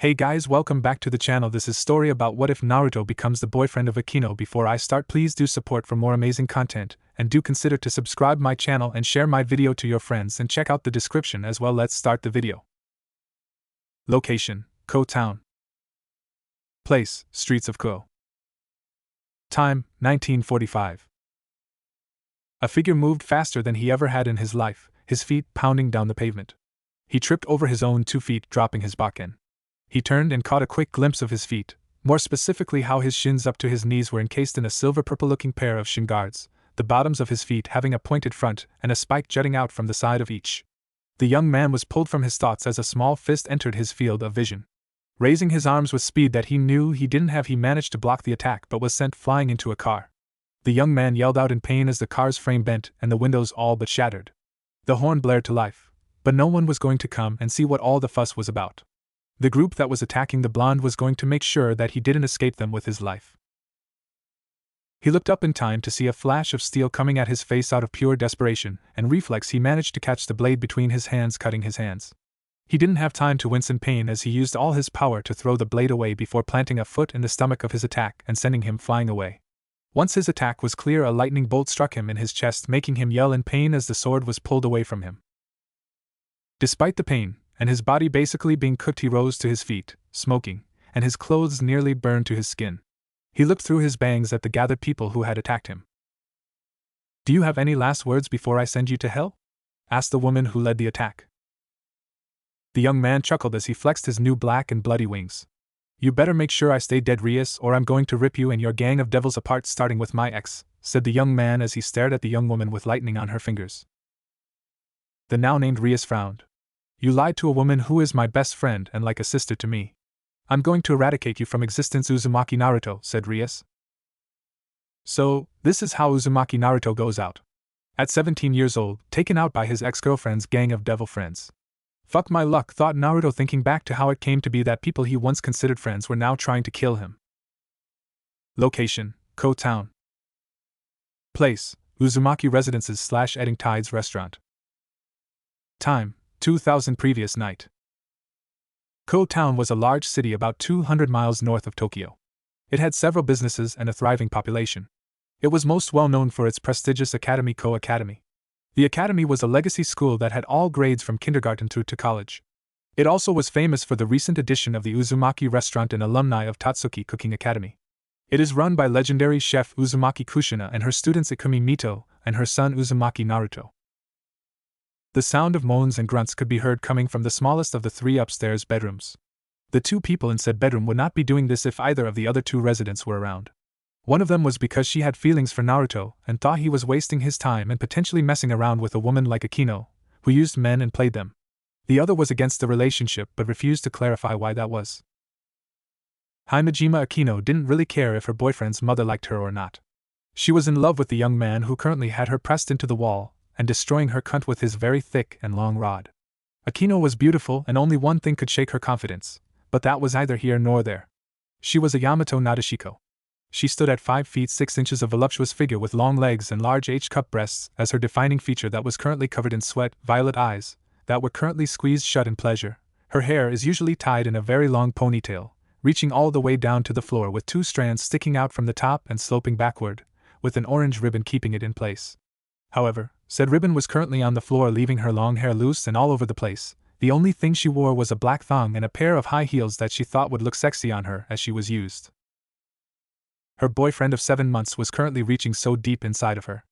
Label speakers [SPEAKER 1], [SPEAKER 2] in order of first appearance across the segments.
[SPEAKER 1] Hey guys, welcome back to the channel. This is story about what if Naruto becomes the boyfriend of Akeno. Before I start, please do support for more amazing content, and do consider to subscribe my channel and share my video to your friends and check out the description as well. Let's start the video. Location: Ko Town. Place: Streets of Ko. Time: 1945. A figure moved faster than he ever had in his life, his feet pounding down the pavement. He tripped over his own 2 feet, dropping his bakken. He turned and caught a quick glimpse of his feet, more specifically how his shins up to his knees were encased in a silver-purple-looking pair of shin guards, the bottoms of his feet having a pointed front and a spike jutting out from the side of each. The young man was pulled from his thoughts as a small fist entered his field of vision. Raising his arms with speed that he knew he didn't have, he managed to block the attack but was sent flying into a car. The young man yelled out in pain as the car's frame bent and the windows all but shattered. The horn blared to life, but no one was going to come and see what all the fuss was about. The group that was attacking the blonde was going to make sure that he didn't escape them with his life. He looked up in time to see a flash of steel coming at his face. Out of pure desperation and reflex, he managed to catch the blade between his hands, cutting his hands. He didn't have time to wince in pain as he used all his power to throw the blade away before planting a foot in the stomach of his attack and sending him flying away. Once his attack was clear, a lightning bolt struck him in his chest, making him yell in pain as the sword was pulled away from him. Despite the pain, and his body basically being cooked, he rose to his feet, smoking, and his clothes nearly burned to his skin. He looked through his bangs at the gathered people who had attacked him. "Do you have any last words before I send you to hell?" asked the woman who led the attack. The young man chuckled as he flexed his new black and bloody wings. "You better make sure I stay dead, Rias, or I'm going to rip you and your gang of devils apart, starting with my ex," said the young man as he stared at the young woman with lightning on her fingers. The now named Rias frowned. "You lied to a woman who is my best friend and like a sister to me. I'm going to eradicate you from existence, Uzumaki Naruto," said Rias. So, this is how Uzumaki Naruto goes out. At 17 years old, taken out by his ex-girlfriend's gang of devil friends. Fuck my luck, thought Naruto, thinking back to how it came to be that people he once considered friends were now trying to kill him. Location: Ko Town. Place: Uzumaki Residences / Edding Tides Restaurant. Time: 2000 previous night. Ko Town was a large city about 200 miles north of Tokyo. It had several businesses and a thriving population. It was most well known for its prestigious academy, Ko Academy. The academy was a legacy school that had all grades from kindergarten through to college. It also was famous for the recent addition of the Uzumaki restaurant and alumni of Tatsuki Cooking Academy. It is run by legendary chef Uzumaki Kushina and her students Ikumi Mito and her son Uzumaki Naruto. The sound of moans and grunts could be heard coming from the smallest of the 3 upstairs bedrooms. The 2 people in said bedroom would not be doing this if either of the other 2 residents were around. One of them was because she had feelings for Naruto and thought he was wasting his time and potentially messing around with a woman like Akeno, who used men and played them. The other was against the relationship but refused to clarify why that was. Himejima Akeno didn't really care if her boyfriend's mother liked her or not. She was in love with the young man who currently had her pressed into the wall and destroying her cunt with his very thick and long rod. Akeno was beautiful and only one thing could shake her confidence, but that was neither here nor there. She was a Yamato Nadeshiko. She stood at 5 feet 6 inches, a voluptuous figure with long legs and large H-cup breasts as her defining feature that was currently covered in sweat, violet eyes that were currently squeezed shut in pleasure. Her hair is usually tied in a very long ponytail, reaching all the way down to the floor with 2 strands sticking out from the top and sloping backward, with an orange ribbon keeping it in place. However, said ribbon was currently on the floor, leaving her long hair loose and all over the place. The only thing she wore was a black thong and a pair of high heels that she thought would look sexy on her as she was used. Her boyfriend of 7 months was currently reaching so deep inside of her.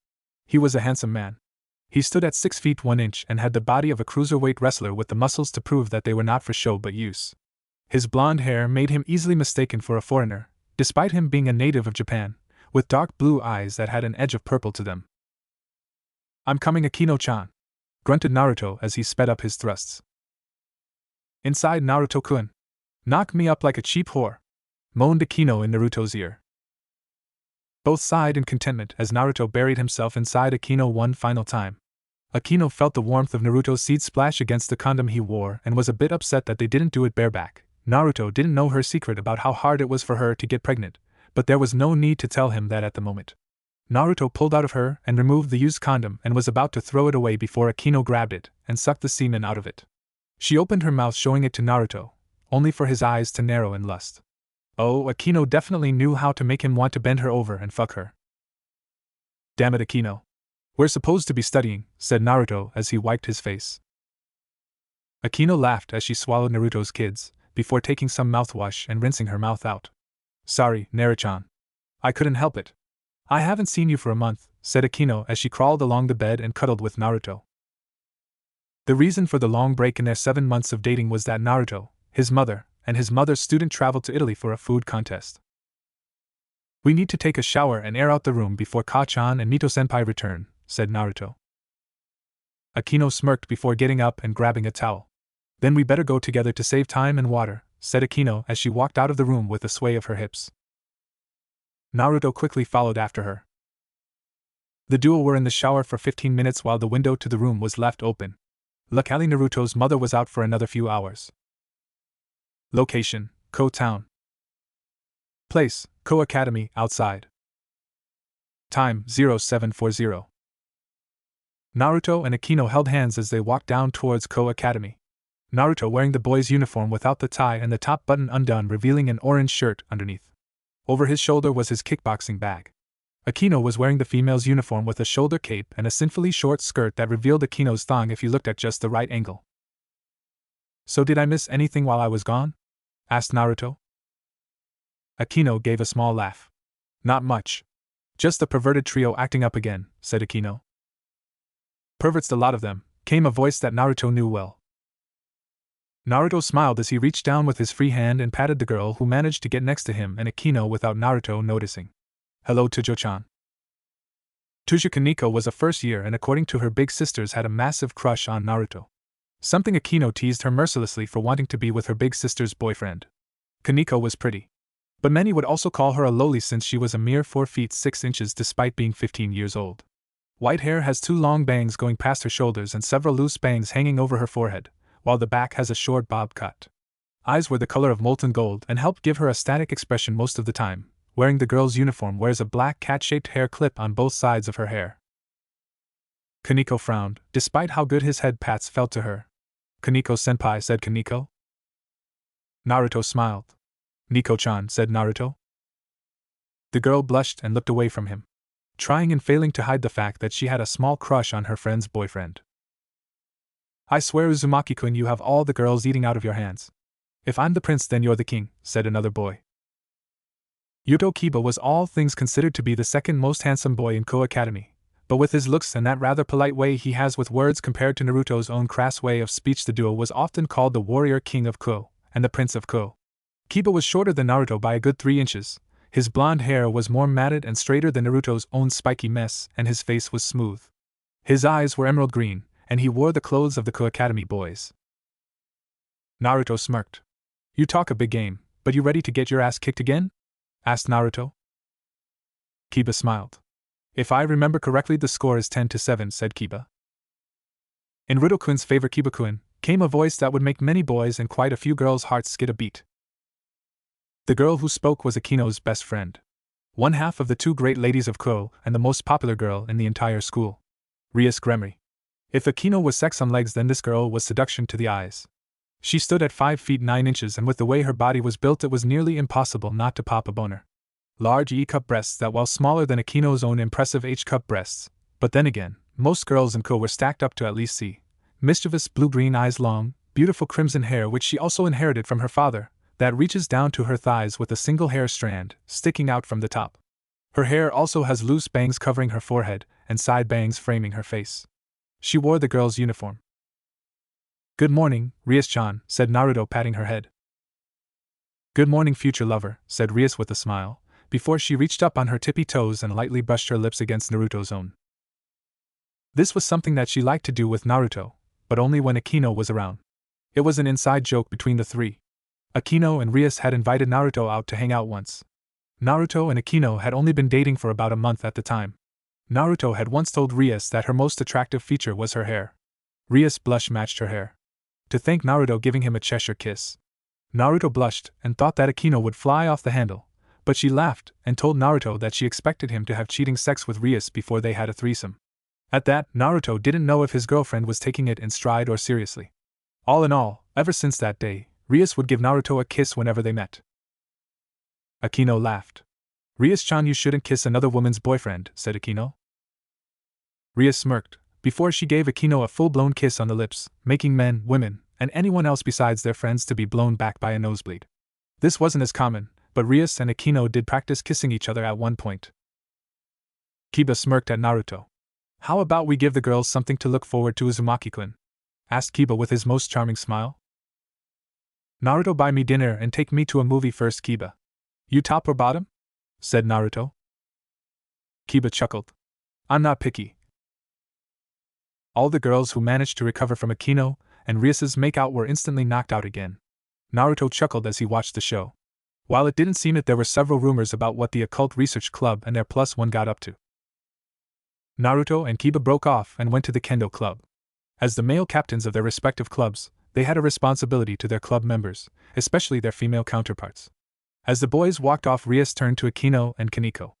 [SPEAKER 1] He was a handsome man. He stood at 6 feet 1 inch and had the body of a cruiserweight wrestler with the muscles to prove that they were not for show but use. His blonde hair made him easily mistaken for a foreigner, despite him being a native of Japan, with dark blue eyes that had an edge of purple to them. "I'm coming, Akeno-chan," grunted Naruto as he sped up his thrusts. "Inside, Naruto-kun. Knock me up like a cheap whore," moaned Akeno in Naruto's ear. Both sighed in contentment as Naruto buried himself inside Akeno one final time. Akeno felt the warmth of Naruto's seed splash against the condom he wore and was a bit upset that they didn't do it bareback. Naruto didn't know her secret about how hard it was for her to get pregnant, but there was no need to tell him that at the moment. Naruto pulled out of her and removed the used condom and was about to throw it away before Akeno grabbed it and sucked the semen out of it. She opened her mouth showing it to Naruto, only for his eyes to narrow in lust. Oh, Akino definitely knew how to make him want to bend her over and fuck her. Damn it, Akino. We're supposed to be studying, said Naruto as he wiped his face. Akino laughed as she swallowed Naruto's kids, before taking some mouthwash and rinsing her mouth out. Sorry, Naruto-chan. I couldn't help it. I haven't seen you for a month, said Akino as she crawled along the bed and cuddled with Naruto. The reason for the long break in their 7 months of dating was that Naruto, his mother, and his mother's student traveled to Italy for a food contest. We need to take a shower and air out the room before Ka-chan and Mito-senpai return, said Naruto. Akino smirked before getting up and grabbing a towel. Then we better go together to save time and water, said Akino as she walked out of the room with a sway of her hips. Naruto quickly followed after her. The duo were in the shower for 15 minutes while the window to the room was left open. Luckily, Naruto's mother was out for another few hours. Location: Ko Town. Place: Ko Academy, outside. Time: 0740. Naruto and Akino held hands as they walked down towards Ko Academy. Naruto wearing the boy's uniform without the tie and the top button undone, revealing an orange shirt underneath. Over his shoulder was his kickboxing bag. Akino was wearing the female's uniform with a shoulder cape and a sinfully short skirt that revealed Akino's thong if you looked at just the right angle. So did I miss anything while I was gone? Asked Naruto. Akino gave a small laugh. Not much. Just the perverted trio acting up again, said Akino. Perverts, the lot of them, came a voice that Naruto knew well. Naruto smiled as he reached down with his free hand and patted the girl who managed to get next to him and Akino without Naruto noticing. Hello, Tujo-chan. Tujo Kaneko was a first year and according to her big sisters had a massive crush on Naruto. Something Akino teased her mercilessly for wanting to be with her big sister's boyfriend. Kaneko was pretty. But many would also call her a loli since she was a mere 4 feet 6 inches despite being 15 years old. White hair has 2 long bangs going past her shoulders and several loose bangs hanging over her forehead, while the back has a short bob cut. Eyes were the color of molten gold and helped give her a static expression most of the time. Wearing the girl's uniform wears a black cat-shaped hair clip on both sides of her hair. Kaneko frowned, despite how good his head pats felt to her. Kaneko-senpai, said Kaneko. Naruto smiled. Nico-chan, said Naruto. The girl blushed and looked away from him, trying and failing to hide the fact that she had a small crush on her friend's boyfriend. I swear, Uzumaki-kun, you have all the girls eating out of your hands. If I'm the prince, then you're the king, said another boy. Yuto Kiba was all things considered to be the second most handsome boy in Ko Academy, but with his looks and that rather polite way he has with words compared to Naruto's own crass way of speech, the duo was often called the warrior king of Ko and the prince of Ko. Kiba was shorter than Naruto by a good 3 inches, his blonde hair was more matted and straighter than Naruto's own spiky mess, and his face was smooth. His eyes were emerald green, and he wore the clothes of the Ko Academy boys. Naruto smirked. You talk a big game, but you ready to get your ass kicked again? Asked Naruto. Kiba smiled. If I remember correctly, the score is 10-7, said Kiba. In Naruto-kun's favor, Kiba-kun, came a voice that would make many boys and quite a few girls' hearts skip a beat. The girl who spoke was Akino's best friend. One half of the 2 great ladies of Ko and the most popular girl in the entire school. Rias Gremory. If Akino was sex on legs, then this girl was seduction to the eyes. She stood at 5 feet 9 inches and with the way her body was built it was nearly impossible not to pop a boner. Large E-cup breasts that while smaller than Akino's own impressive H-cup breasts, but then again, most girls in Ko were stacked up to at least C. Mischievous blue-green eyes, long, beautiful crimson hair which she also inherited from her father, that reaches down to her thighs with a single hair strand sticking out from the top. Her hair also has loose bangs covering her forehead and side bangs framing her face. She wore the girl's uniform. Good morning, Rias-chan, said Naruto, patting her head. Good morning, future lover, said Rias with a smile, before she reached up on her tippy toes and lightly brushed her lips against Naruto's own. This was something that she liked to do with Naruto, but only when Akino was around. It was an inside joke between the 3. Akino and Rias had invited Naruto out to hang out once. Naruto and Akino had only been dating for about a month at the time. Naruto had once told Rias that her most attractive feature was her hair. Rias' blush matched her hair. To thank Naruto giving him a Cheshire kiss. Naruto blushed and thought that Akino would fly off the handle, but she laughed and told Naruto that she expected him to have cheating sex with Rias before they had a threesome. At that, Naruto didn't know if his girlfriend was taking it in stride or seriously. All in all, ever since that day, Rias would give Naruto a kiss whenever they met. Akino laughed. Rias-chan, you shouldn't kiss another woman's boyfriend, said Akino. Rias smirked, before she gave Akino a full-blown kiss on the lips, making men, women, and anyone else besides their friends to be blown back by a nosebleed. This wasn't as common, but Rias and Akino did practice kissing each other at one point. Kiba smirked at Naruto. How about we give the girls something to look forward to, Uzumaki-kun? Asked Kiba with his most charming smile. Naruto, buy me dinner and take me to a movie first, Kiba. You top or bottom? Said Naruto. Kiba chuckled. I'm not picky. All the girls who managed to recover from Akino and Rias's makeout were instantly knocked out again. Naruto chuckled as he watched the show. While it didn't seem that there were several rumors about what the Occult Research Club and their +1 got up to. Naruto and Kiba broke off and went to the Kendo Club. As the male captains of their respective clubs, they had a responsibility to their club members, especially their female counterparts. As the boys walked off, Rias turned to Akino and Kaneko.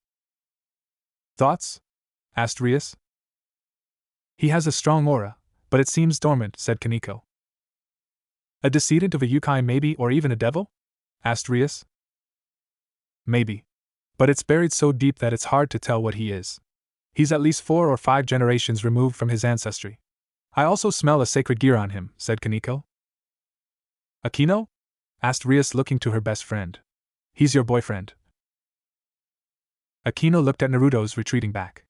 [SPEAKER 1] Thoughts? Asked Rias. He has a strong aura, but it seems dormant, said Kaneko. A descendant of a yokai maybe, or even a devil? Asked Rias. Maybe. But it's buried so deep that it's hard to tell what he is. He's at least 4 or 5 generations removed from his ancestry. I also smell a sacred gear on him, said Kaneko. Akino? Asked Rias, looking to her best friend. He's your boyfriend. Akino looked at Naruto's retreating back.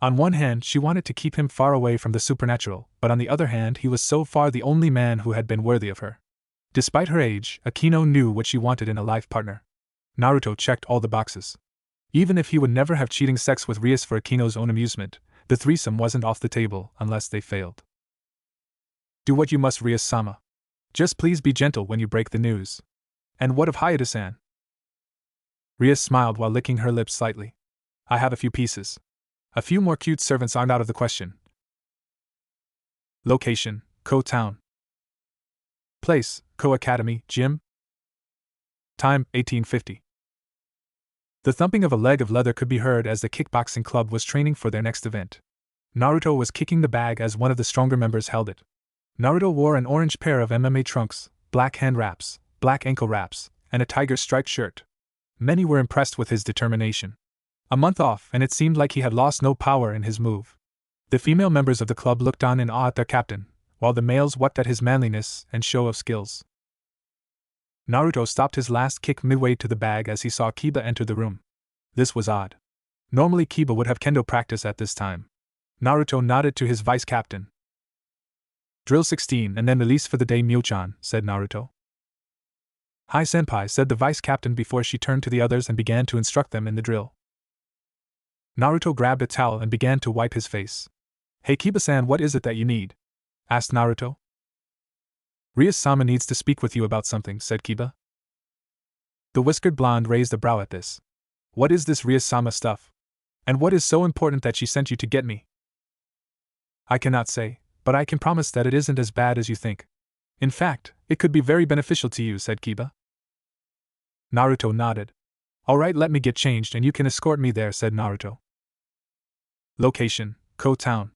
[SPEAKER 1] On one hand, she wanted to keep him far away from the supernatural, but on the other hand, he was so far the only man who had been worthy of her. Despite her age, Akino knew what she wanted in a life partner. Naruto checked all the boxes. Even if he would never have cheating sex with Rias for Akino's own amusement, the threesome wasn't off the table unless they failed. Do what you must, Rias-sama. Just please be gentle when you break the news. And what of Hayate-san? Rias smiled while licking her lips slightly. I have a few pieces. A few more cute servants aren't out of the question. Location, Ko Town. Place, Ko Academy, Gym. Time, 1850. The thumping of a leg of leather could be heard as the kickboxing club was training for their next event. Naruto was kicking the bag as one of the stronger members held it. Naruto wore an orange pair of MMA trunks, black hand wraps, black ankle wraps, and a tiger-striped shirt. Many were impressed with his determination. A month off, and it seemed like he had lost no power in his move. The female members of the club looked on in awe at their captain, while the males wept at his manliness and show of skills. Naruto stopped his last kick midway to the bag as he saw Kiba enter the room. This was odd. Normally Kiba would have kendo practice at this time. Naruto nodded to his vice-captain. Drill 16 and then release for the day, Mio-chan, said Naruto. Hi senpai, said the vice-captain before she turned to the others and began to instruct them in the drill. Naruto grabbed a towel and began to wipe his face. Hey Kiba-san, what is it that you need? Asked Naruto. Rias-sama needs to speak with you about something, said Kiba. The whiskered blonde raised a brow at this. What is this Rias-sama stuff? And what is so important that she sent you to get me? I cannot say, but I can promise that it isn't as bad as you think. In fact, it could be very beneficial to you, said Kiba. Naruto nodded. Alright, let me get changed and you can escort me there, said Naruto. Location, Ko Town.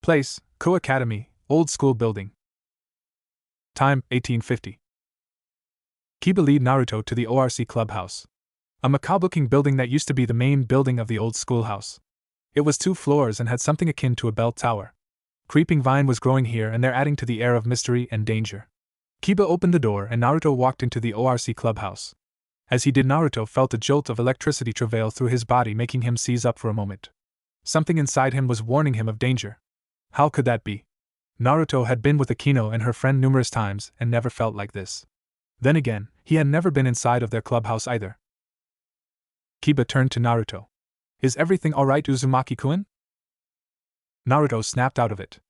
[SPEAKER 1] Place, Ko Academy, old school building. Time, 1850. Kiba led Naruto to the ORC clubhouse. A macabre-looking building that used to be the main building of the old schoolhouse. It was 2 floors and had something akin to a bell tower. Creeping vine was growing here and there, adding to the air of mystery and danger. Kiba opened the door and Naruto walked into the ORC clubhouse. As he did, Naruto felt a jolt of electricity travail through his body, making him seize up for a moment. Something inside him was warning him of danger. How could that be? Naruto had been with Akino and her friend numerous times and never felt like this. Then again, he had never been inside of their clubhouse either. Kiba turned to Naruto. Is everything alright, Uzumaki-kun? Naruto snapped out of it.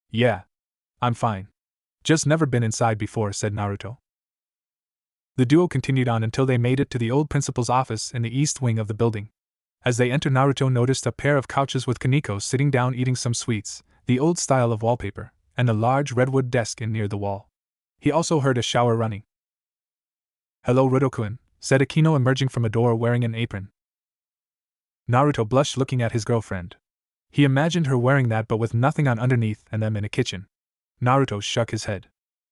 [SPEAKER 1] Yeah. I'm fine. Just never been inside before, said Naruto. The duo continued on until they made it to the old principal's office in the east wing of the building. As they entered, Naruto noticed a pair of couches with Kaneko sitting down eating some sweets, the old style of wallpaper, and a large redwood desk in near the wall. He also heard a shower running. Hello, Rudo-kun, said Akino, emerging from a door wearing an apron. Naruto blushed looking at his girlfriend. He imagined her wearing that but with nothing on underneath and them in a kitchen. Naruto shook his head.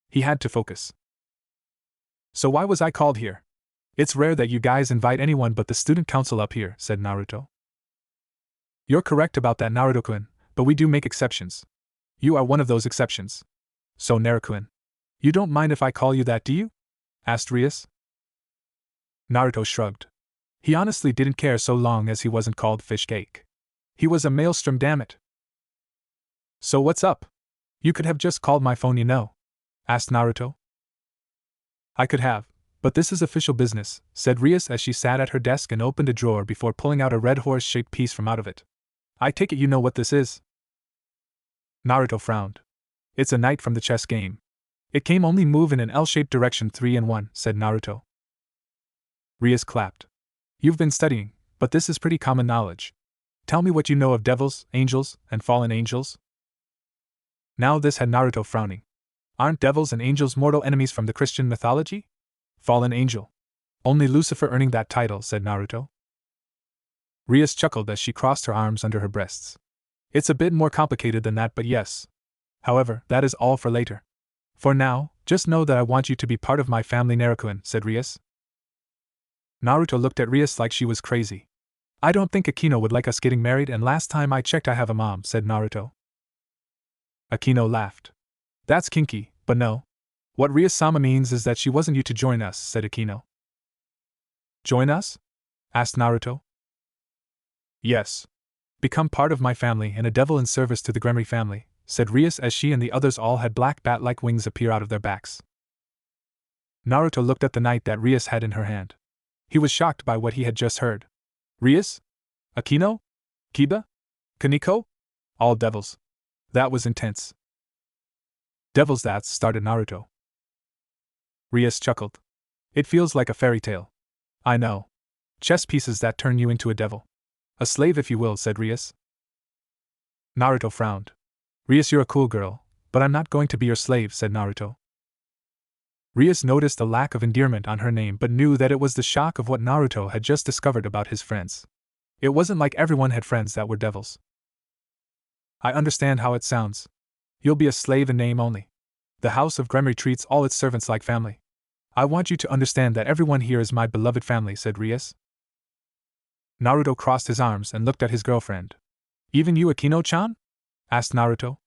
[SPEAKER 1] He had to focus. So why was I called here? It's rare that you guys invite anyone but the student council up here, said Naruto. You're correct about that, Naruto-kun, but we do make exceptions. You are one of those exceptions. So Naruto-kun, you don't mind if I call you that, do you? Asked Rias. Naruto shrugged. He honestly didn't care so long as he wasn't called fish cake. He was a maelstrom, damn it. So what's up? You could have just called my phone, you know, asked Naruto. I could have, but this is official business, said Rias as she sat at her desk and opened a drawer before pulling out a red horse-shaped piece from out of it. I take it you know what this is? Naruto frowned. It's a knight from the chess game. It can only move in an L-shaped direction 3 and 1, said Naruto. Rias clapped. You've been studying, but this is pretty common knowledge. Tell me what you know of devils, angels, and fallen angels? Now this had Naruto frowning. Aren't devils and angels mortal enemies from the Christian mythology? Fallen angel. Only Lucifer earning that title, said Naruto. Rias chuckled as she crossed her arms under her breasts. It's a bit more complicated than that, but yes. However, that is all for later. For now, just know that I want you to be part of my family, Naruto-kun, said Rias. Naruto looked at Rias like she was crazy. I don't think Akeno would like us getting married, and last time I checked I have a mom, said Naruto. Akeno laughed. That's kinky, but no. What Rias-sama means is that she wasn't you to join us, said Akeno. Join us? Asked Naruto. Yes. Become part of my family and a devil in service to the Gremory family, said Rias as she and the others all had black bat-like wings appear out of their backs. Naruto looked at the knight that Rias had in her hand. He was shocked by what he had just heard. Rias? Akeno? Kiba? Kaneko? All devils. That was intense. Devils, that's, started Naruto. Rias chuckled. It feels like a fairy tale. I know. Chess pieces that turn you into a devil. A slave, if you will, said Rias. Naruto frowned. Rias, you're a cool girl, but I'm not going to be your slave, said Naruto. Rias noticed a lack of endearment on her name but knew that it was the shock of what Naruto had just discovered about his friends. It wasn't like everyone had friends that were devils. I understand how it sounds. You'll be a slave in name only. The House of Gremory treats all its servants like family. I want you to understand that everyone here is my beloved family, said Rias. Naruto crossed his arms and looked at his girlfriend. Even you, Akeno-chan? Asked Naruto.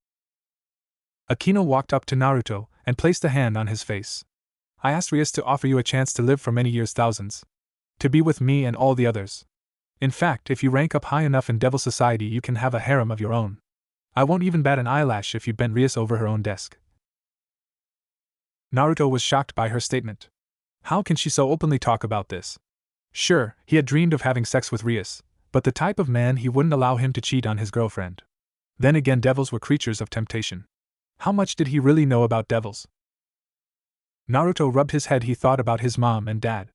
[SPEAKER 1] Akeno walked up to Naruto and placed a hand on his face. I asked Rias to offer you a chance to live for many years, thousands. To be with me and all the others. In fact, if you rank up high enough in Devil Society, you can have a harem of your own. I won't even bat an eyelash if you bent Rias over her own desk. Naruto was shocked by her statement. How can she so openly talk about this? Sure, he had dreamed of having sex with Rias, but the type of man he wouldn't allow him to cheat on his girlfriend. Then again, devils were creatures of temptation. How much did he really know about devils? Naruto rubbed his head. He thought about his mom and dad.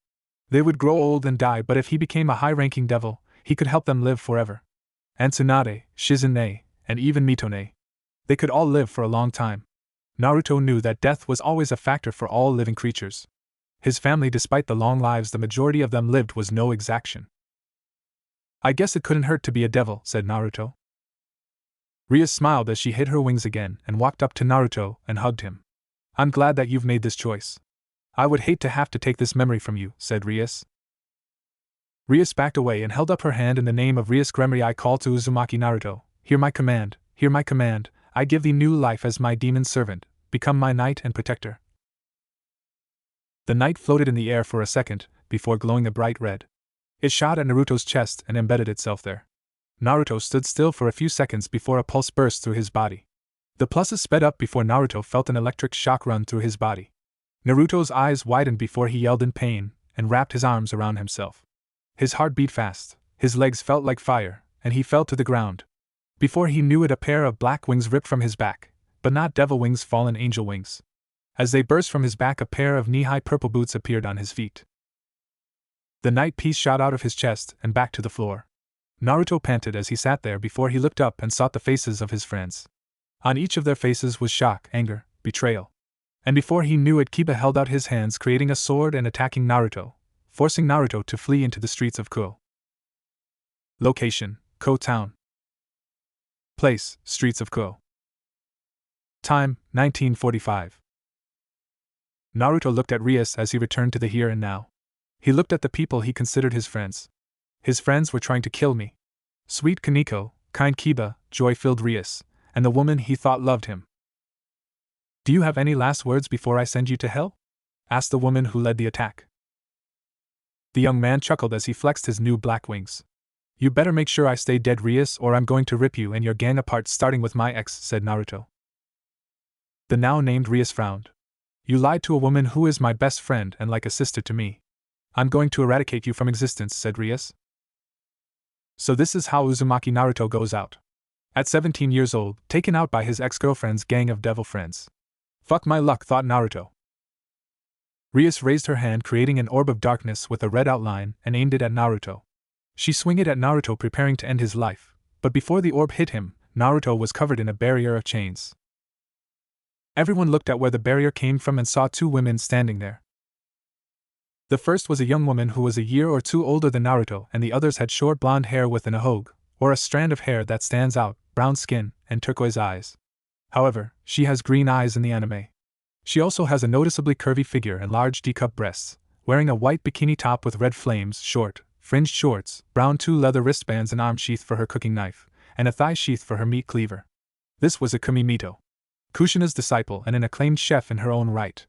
[SPEAKER 1] They would grow old and die, but if he became a high-ranking devil, he could help them live forever. And Tsunade, Shizune, and even Mitone. They could all live for a long time. Naruto knew that death was always a factor for all living creatures. His family, despite the long lives the majority of them lived, was no exaction. I guess it couldn't hurt to be a devil, said Naruto. Rias smiled as she hid her wings again and walked up to Naruto and hugged him. I'm glad that you've made this choice. I would hate to have to take this memory from you, said Rias. Rias backed away and held up her hand. In the name of Rias Gremory, I call to Uzumaki Naruto. Hear my command, hear my command. I give thee new life as my demon servant. Become my knight and protector. The knight floated in the air for a second, before glowing a bright red. It shot at Naruto's chest and embedded itself there. Naruto stood still for a few seconds before a pulse burst through his body. The pulses sped up before Naruto felt an electric shock run through his body. Naruto's eyes widened before he yelled in pain and wrapped his arms around himself. His heart beat fast, his legs felt like fire, and he fell to the ground. Before he knew it, a pair of black wings ripped from his back, but not devil wings, fallen angel wings. As they burst from his back, a pair of knee-high purple boots appeared on his feet. The night piece shot out of his chest and back to the floor. Naruto panted as he sat there before he looked up and sought the faces of his friends. On each of their faces was shock, anger, betrayal. And before he knew it, Kiba held out his hands, creating a sword and attacking Naruto, forcing Naruto to flee into the streets of Kuo. Location: Kuo Town. Place: Streets of Kuo. Time: 1945. Naruto looked at Rias as he returned to the here and now. He looked at the people he considered his friends. His friends were trying to kill me. Sweet Kaneko, kind Kiba, joy-filled Rias, and the woman he thought loved him. Do you have any last words before I send you to hell? Asked the woman who led the attack. The young man chuckled as he flexed his new black wings. You better make sure I stay dead, Rias, or I'm going to rip you and your gang apart, starting with my ex, said Naruto. The now named Rias frowned. You lied to a woman who is my best friend and like a sister to me. I'm going to eradicate you from existence, said Rias. So this is how Uzumaki Naruto goes out. At 17 years old, taken out by his ex-girlfriend's gang of devil friends. Fuck my luck, thought Naruto. Rias raised her hand, creating an orb of darkness with a red outline, and aimed it at Naruto. She swung it at Naruto, preparing to end his life, but before the orb hit him, Naruto was covered in a barrier of chains. Everyone looked at where the barrier came from and saw two women standing there. The first was a young woman who was a year or two older than Naruto, and the others had short blonde hair with an ahoge, or a strand of hair that stands out, brown skin, and turquoise eyes. However, she has green eyes in the anime. She also has a noticeably curvy figure and large D-cup breasts, wearing a white bikini top with red flames, short, fringed shorts, brown two leather wristbands, an arm sheath for her cooking knife, and a thigh sheath for her meat cleaver. This was Akumi Mito, Kushina's disciple and an acclaimed chef in her own right.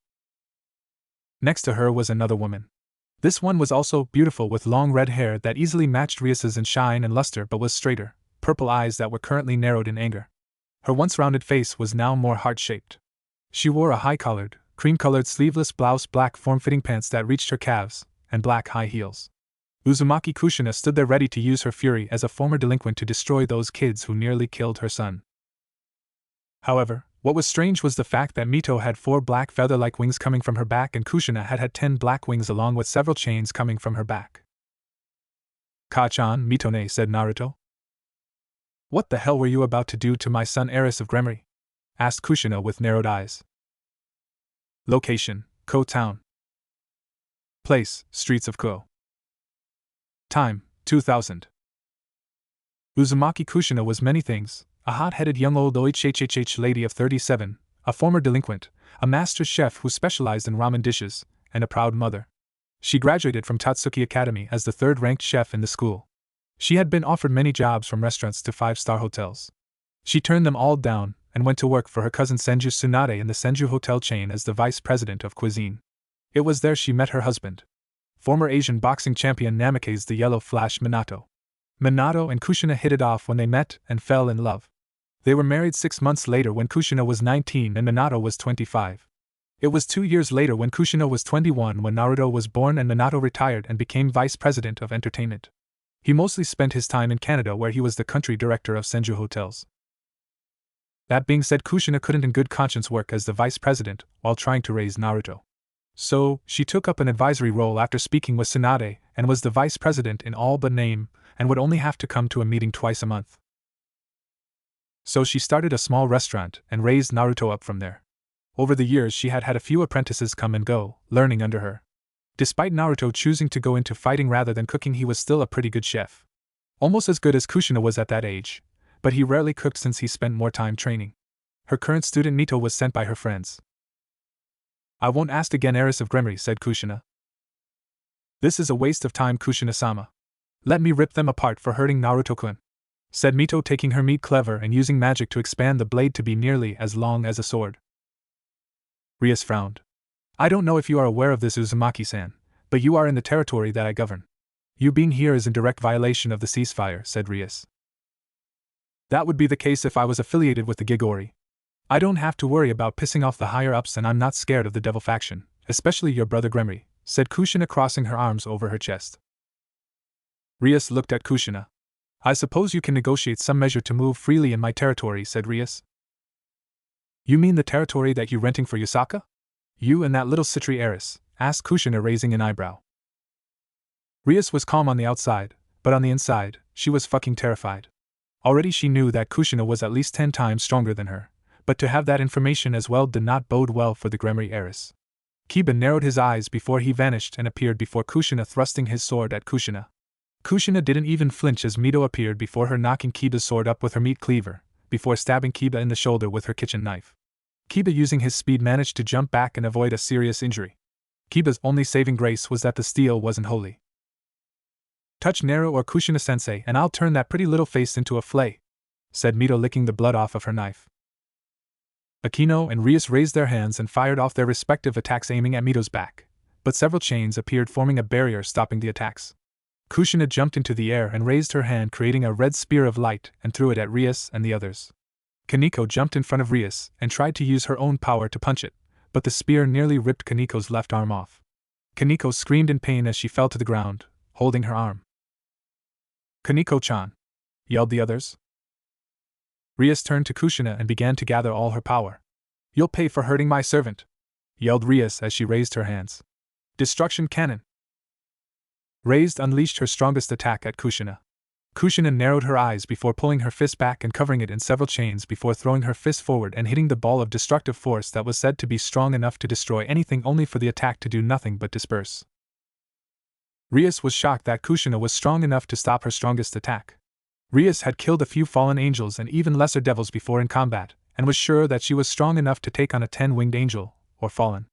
[SPEAKER 1] Next to her was another woman. This one was also beautiful with long red hair that easily matched Rias's in shine and luster, but was straighter, purple eyes that were currently narrowed in anger. Her once rounded face was now more heart-shaped. She wore a high-collared, cream-colored sleeveless blouse, black form-fitting pants that reached her calves, and black high heels. Uzumaki Kushina stood there ready to use her fury as a former delinquent to destroy those kids who nearly killed her son. However, what was strange was the fact that Mito had 4 black feather-like wings coming from her back and Kushina had 10 black wings along with several chains coming from her back. Ka-chan, Mitone, said Naruto. What the hell were you about to do to my son, heiress of Gremory? Asked Kushina with narrowed eyes. Location, Ko Town. Place, streets of Ko. Time, 2000. Uzumaki Kushina was many things: a hot-headed young old OHHH lady of 37, a former delinquent, a master chef who specialized in ramen dishes, and a proud mother. She graduated from Tatsuki Academy as the 3rd-ranked chef in the school. She had been offered many jobs from restaurants to 5-star hotels. She turned them all down and went to work for her cousin Senju Tsunade in the Senju hotel chain as the vice president of cuisine. It was there she met her husband, former Asian boxing champion Namikaze the Yellow Flash Minato. Minato and Kushina hit it off when they met and fell in love. They were married 6 months later when Kushina was 19 and Minato was 25. It was 2 years later when Kushina was 21 when Naruto was born and Minato retired and became vice president of entertainment. He mostly spent his time in Canada where he was the country director of Senju hotels. That being said, Kushina couldn't in good conscience work as the vice president while trying to raise Naruto. So, she took up an advisory role after speaking with Tsunade and was the vice president in all but name and would only have to come to a meeting twice a month. So she started a small restaurant and raised Naruto up from there. Over the years she had had a few apprentices come and go, learning under her. Despite Naruto choosing to go into fighting rather than cooking, he was still a pretty good chef. Almost as good as Kushina was at that age, but he rarely cooked since he spent more time training. Her current student Mito was sent by her friends. I won't ask again, heiress of Gremory, said Kushina. This is a waste of time, Kushina-sama. Let me rip them apart for hurting Naruto-kun, said Mito, taking her meat cleaver and using magic to expand the blade to be nearly as long as a sword. Rias frowned. I don't know if you are aware of this, Uzumaki-san, but you are in the territory that I govern. You being here is in direct violation of the ceasefire, said Rias. That would be the case if I was affiliated with the Gigori. I don't have to worry about pissing off the higher-ups and I'm not scared of the devil faction, especially your brother Gremory, said Kushina, crossing her arms over her chest. Rias looked at Kushina. I suppose you can negotiate some measure to move freely in my territory, said Rias. You mean the territory that you're renting for Yusaka? You and that little Citri heiress, asked Kushina, raising an eyebrow. Rias was calm on the outside, but on the inside, she was fucking terrified. Already she knew that Kushina was at least 10 times stronger than her, but to have that information as well did not bode well for the Gremory heiress. Kiba narrowed his eyes before he vanished and appeared before Kushina, thrusting his sword at Kushina. Kushina didn't even flinch as Mito appeared before her, knocking Kiba's sword up with her meat cleaver, before stabbing Kiba in the shoulder with her kitchen knife. Kiba, using his speed, managed to jump back and avoid a serious injury. Kiba's only saving grace was that the steel wasn't holy. "Touch Naru or Kushina-sensei and I'll turn that pretty little face into a flay," said Mito, licking the blood off of her knife. Akeno and Rias raised their hands and fired off their respective attacks, aiming at Mito's back, but several chains appeared, forming a barrier stopping the attacks. Kushina jumped into the air and raised her hand, creating a red spear of light, and threw it at Rias and the others. Kaneko jumped in front of Rias and tried to use her own power to punch it, but the spear nearly ripped Kaneko's left arm off. Kaneko screamed in pain as she fell to the ground, holding her arm. "Kaneko-chan!" yelled the others. Rias turned to Kushina and began to gather all her power. "You'll pay for hurting my servant!" yelled Rias as she raised her hands. "Destruction Cannon!" Raised unleashed her strongest attack at Kushina. Kushina narrowed her eyes before pulling her fist back and covering it in several chains before throwing her fist forward and hitting the ball of destructive force that was said to be strong enough to destroy anything, only for the attack to do nothing but disperse. Rias was shocked that Kushina was strong enough to stop her strongest attack. Rias had killed a few fallen angels and even lesser devils before in combat, and was sure that she was strong enough to take on a 10-winged angel, or fallen.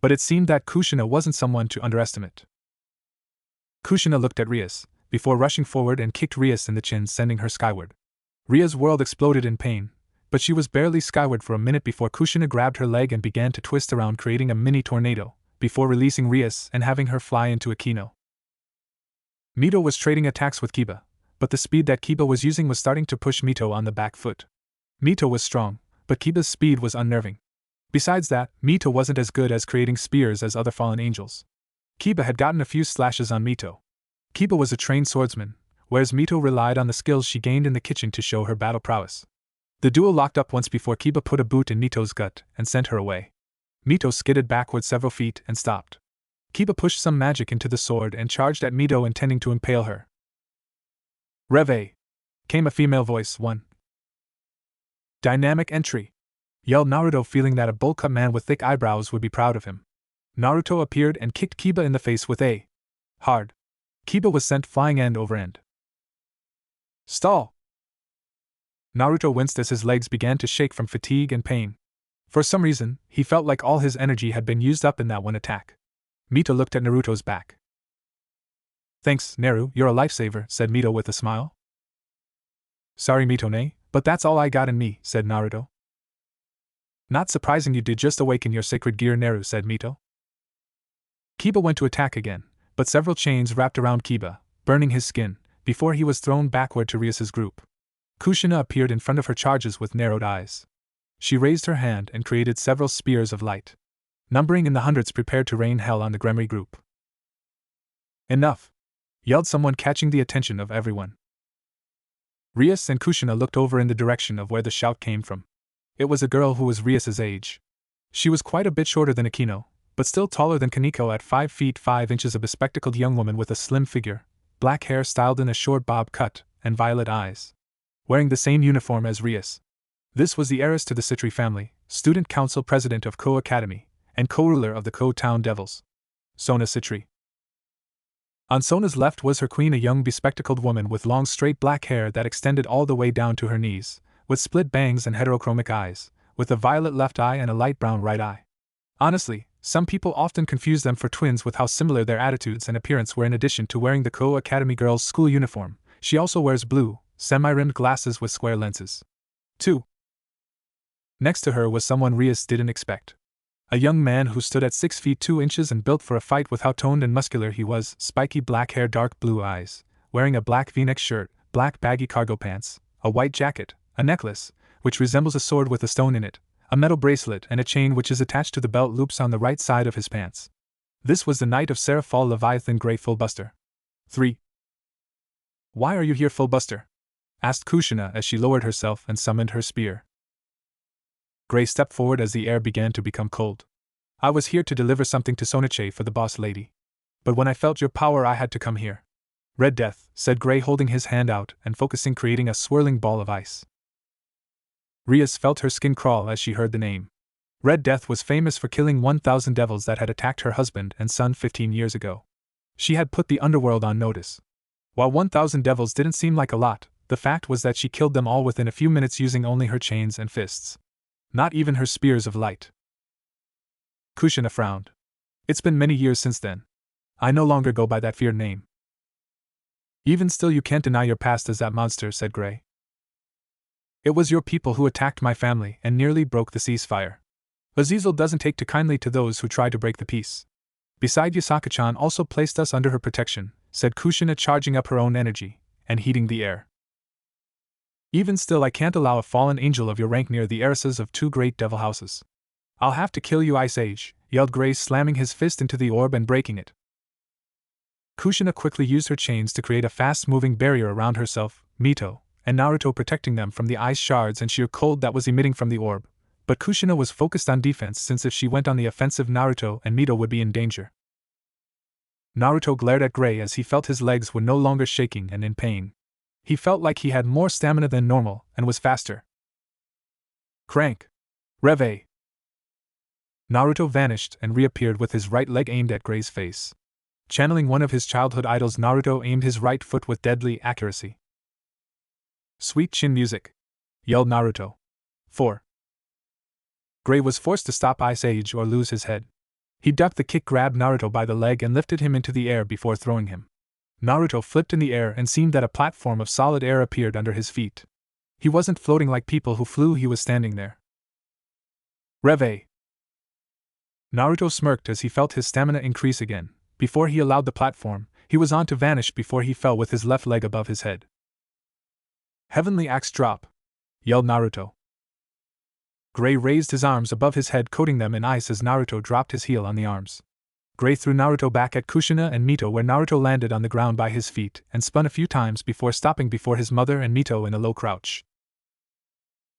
[SPEAKER 1] But it seemed that Kushina wasn't someone to underestimate. Kushina looked at Rias, before rushing forward and kicked Rias in the chin, sending her skyward. Rias' world exploded in pain, but she was barely skyward for a minute before Kushina grabbed her leg and began to twist around, creating a mini tornado, before releasing Rias and having her fly into Akeno. Mito was trading attacks with Kiba, but the speed that Kiba was using was starting to push Mito on the back foot. Mito was strong, but Kiba's speed was unnerving. Besides that, Mito wasn't as good as creating spears as other fallen angels. Kiba had gotten a few slashes on Mito. Kiba was a trained swordsman, whereas Mito relied on the skills she gained in the kitchen to show her battle prowess. The duo locked up once before Kiba put a boot in Mito's gut and sent her away. Mito skidded backward several feet and stopped. Kiba pushed some magic into the sword and charged at Mito, intending to impale her. "Reve!" came a female voice. "One." "Dynamic entry!" yelled Naruto, feeling that a bowl-cut man with thick eyebrows would be proud of him. Naruto appeared and kicked Kiba in the face with a hard. Kiba was sent flying end over end. "Stall!" Naruto winced as his legs began to shake from fatigue and pain. For some reason, he felt like all his energy had been used up in that one attack. Mito looked at Naruto's back. "Thanks, Naru, you're a lifesaver," said Mito with a smile. "Sorry, Mito-ne, but that's all I got in me," said Naruto. "Not surprising you did just awaken your sacred gear, Naru," said Mito. Kiba went to attack again, but several chains wrapped around Kiba, burning his skin, before he was thrown backward to Rias's group. Kushina appeared in front of her charges with narrowed eyes. She raised her hand and created several spears of light. Numbering in the hundreds, prepared to rain hell on the Gremory group. "Enough!" yelled someone, catching the attention of everyone. Rias and Kushina looked over in the direction of where the shout came from. It was a girl who was Rias's age. She was quite a bit shorter than Akeno, but still taller than Kaneko at 5 feet 5 inches, a bespectacled young woman with a slim figure, black hair styled in a short bob cut, and violet eyes. Wearing the same uniform as Rias. This was the heiress to the Citri family, student council president of Ko Academy, and co-ruler of the Ko Town Devils. Sona Citri. On Sona's left was her queen, a young bespectacled woman with long straight black hair that extended all the way down to her knees, with split bangs and heterochromic eyes, with a violet left eye and a light brown right eye. Honestly, some people often confuse them for twins with how similar their attitudes and appearance were. In addition to wearing the Ko Academy girls' school uniform, she also wears blue, semi-rimmed glasses with square lenses. 2. Next to her was someone Rias didn't expect. A young man who stood at 6 feet 2 inches and built for a fight with how toned and muscular he was, spiky black hair, dark blue eyes, wearing a black v-neck shirt, black baggy cargo pants, a white jacket, a necklace, which resembles a sword with a stone in it, a metal bracelet and a chain which is attached to the belt loops on the right side of his pants. This was the Knight of Seraphal Leviathan Grey Fullbuster. 3. "Why are you here, Fullbuster?" asked Kushina as she lowered herself and summoned her spear. Grey stepped forward as the air began to become cold. "I was here to deliver something to Sonache for the boss lady. But when I felt your power, I had to come here." "Red Death," said Grey, holding his hand out and focusing, creating a swirling ball of ice. Rias felt her skin crawl as she heard the name. Red Death was famous for killing 1,000 devils that had attacked her husband and son 15 years ago. She had put the underworld on notice. While 1,000 devils didn't seem like a lot, the fact was that she killed them all within a few minutes using only her chains and fists. Not even her spears of light. Kushina frowned. It's been many years since then. I no longer go by that feared name. Even still, you can't deny your past as that monster, said Gray. It was your people who attacked my family and nearly broke the ceasefire. Azazel doesn't take too kindly to those who try to break the peace. Besides, Yasaka-chan also placed us under her protection, said Kushina, charging up her own energy and heating the air. Even still, I can't allow a fallen angel of your rank near the heiresses of two great devil houses. I'll have to kill you, Ice Age, yelled Gray, slamming his fist into the orb and breaking it. Kushina quickly used her chains to create a fast-moving barrier around herself, Mito, and Naruto, protecting them from the ice shards and sheer cold that was emitting from the orb. But Kushina was focused on defense, since if she went on the offensive, Naruto and Mito would be in danger. Naruto glared at Gray as he felt his legs were no longer shaking and in pain. He felt like he had more stamina than normal and was faster. Crank! Reve! Naruto vanished and reappeared with his right leg aimed at Gray's face. Channeling one of his childhood idols, Naruto aimed his right foot with deadly accuracy. Sweet chin music! Yelled Naruto. 4. Gray was forced to stop Ice Age or lose his head. He ducked the kick, grabbed Naruto by the leg and lifted him into the air before throwing him. Naruto flipped in the air and seemed that a platform of solid air appeared under his feet. He wasn't floating like people who flew, he was standing there. Reve! Naruto smirked as he felt his stamina increase again. Before he allowed the platform, he was on to vanish before he fell with his left leg above his head. Heavenly Axe drop! Yelled Naruto. Gray raised his arms above his head, coating them in ice as Naruto dropped his heel on the arms. Gray threw Naruto back at Kushina and Mito, where Naruto landed on the ground by his feet and spun a few times before stopping before his mother and Mito in a low crouch.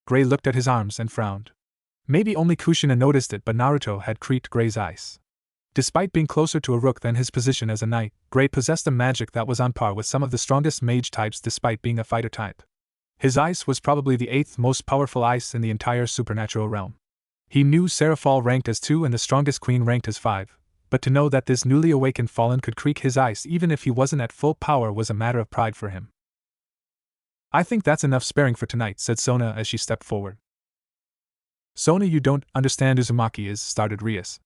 [SPEAKER 1] Gray looked at his arms and frowned. Maybe only Kushina noticed it, but Naruto had creaked Gray's ice. Despite being closer to a rook than his position as a knight, Gray possessed a magic that was on par with some of the strongest mage types despite being a fighter type. His ice was probably the 8th most powerful ice in the entire supernatural realm. He knew Seraphal ranked as 2 and the strongest queen ranked as 5, but to know that this newly awakened fallen could creak his ice even if he wasn't at full power was a matter of pride for him. I think that's enough sparring for tonight, said Sona as she stepped forward. Sona, you don't understand Uzumaki is, started Rias.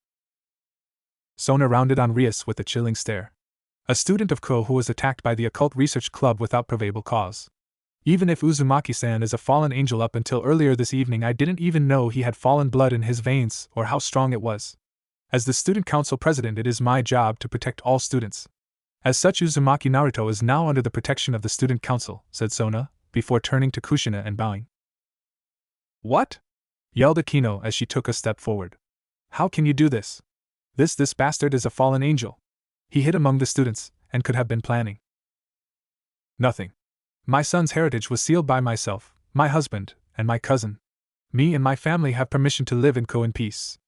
[SPEAKER 1] Sona rounded on Rias with a chilling stare. A student of Ko who was attacked by the occult research club without provable cause. Even if Uzumaki-san is a fallen angel, up until earlier this evening I didn't even know he had fallen blood in his veins or how strong it was. As the student council president, it is my job to protect all students. As such, Uzumaki Naruto is now under the protection of the student council, said Sona, before turning to Kushina and bowing. What? Yelled Akeno as she took a step forward. How can you do this? This bastard is a fallen angel. He hid among the students, and could have been planning nothing. My son's heritage was sealed by myself, my husband, and my cousin. Me and my family have permission to live in Ko in peace.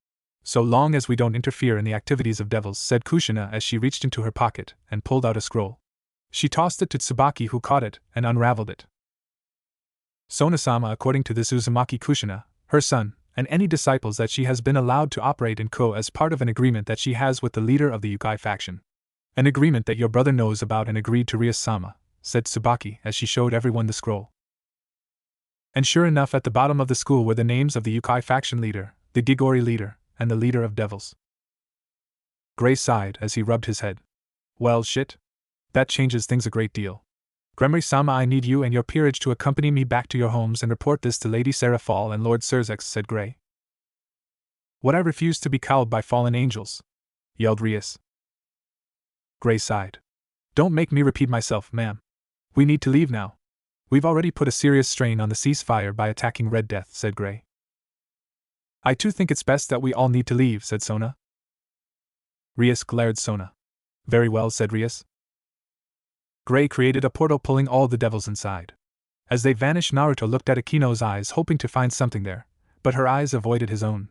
[SPEAKER 1] So long as we don't interfere in the activities of devils, said Kushina as she reached into her pocket and pulled out a scroll. She tossed it to Tsubaki, who caught it and unraveled it. Sona-sama, according to this Uzumaki Kushina, her son, and any disciples that she has been allowed to operate in Ko as part of an agreement that she has with the leader of the Yukai faction. An agreement that your brother knows about and agreed to, Rias-sama, said Tsubaki as she showed everyone the scroll. And sure enough, at the bottom of the scroll were the names of the Yukai faction leader, the Gigori leader, and the leader of devils. Gray sighed as he rubbed his head. Well, shit. That changes things a great deal. Gremory-sama, I need you and your peerage to accompany me back to your homes and report this to Lady Seraphal and Lord Surzex, said Gray. What, I refuse to be cowed by fallen angels? Yelled Rias. Gray sighed. Don't make me repeat myself, ma'am. We need to leave now. We've already put a serious strain on the ceasefire by attacking Red Death, said Gray. I too think it's best that we all need to leave, said Sona. Rias glared Sona. Very well, said Rias. Gray created a portal, pulling all the devils inside. As they vanished, Naruto looked at Akino's eyes, hoping to find something there, but her eyes avoided his own.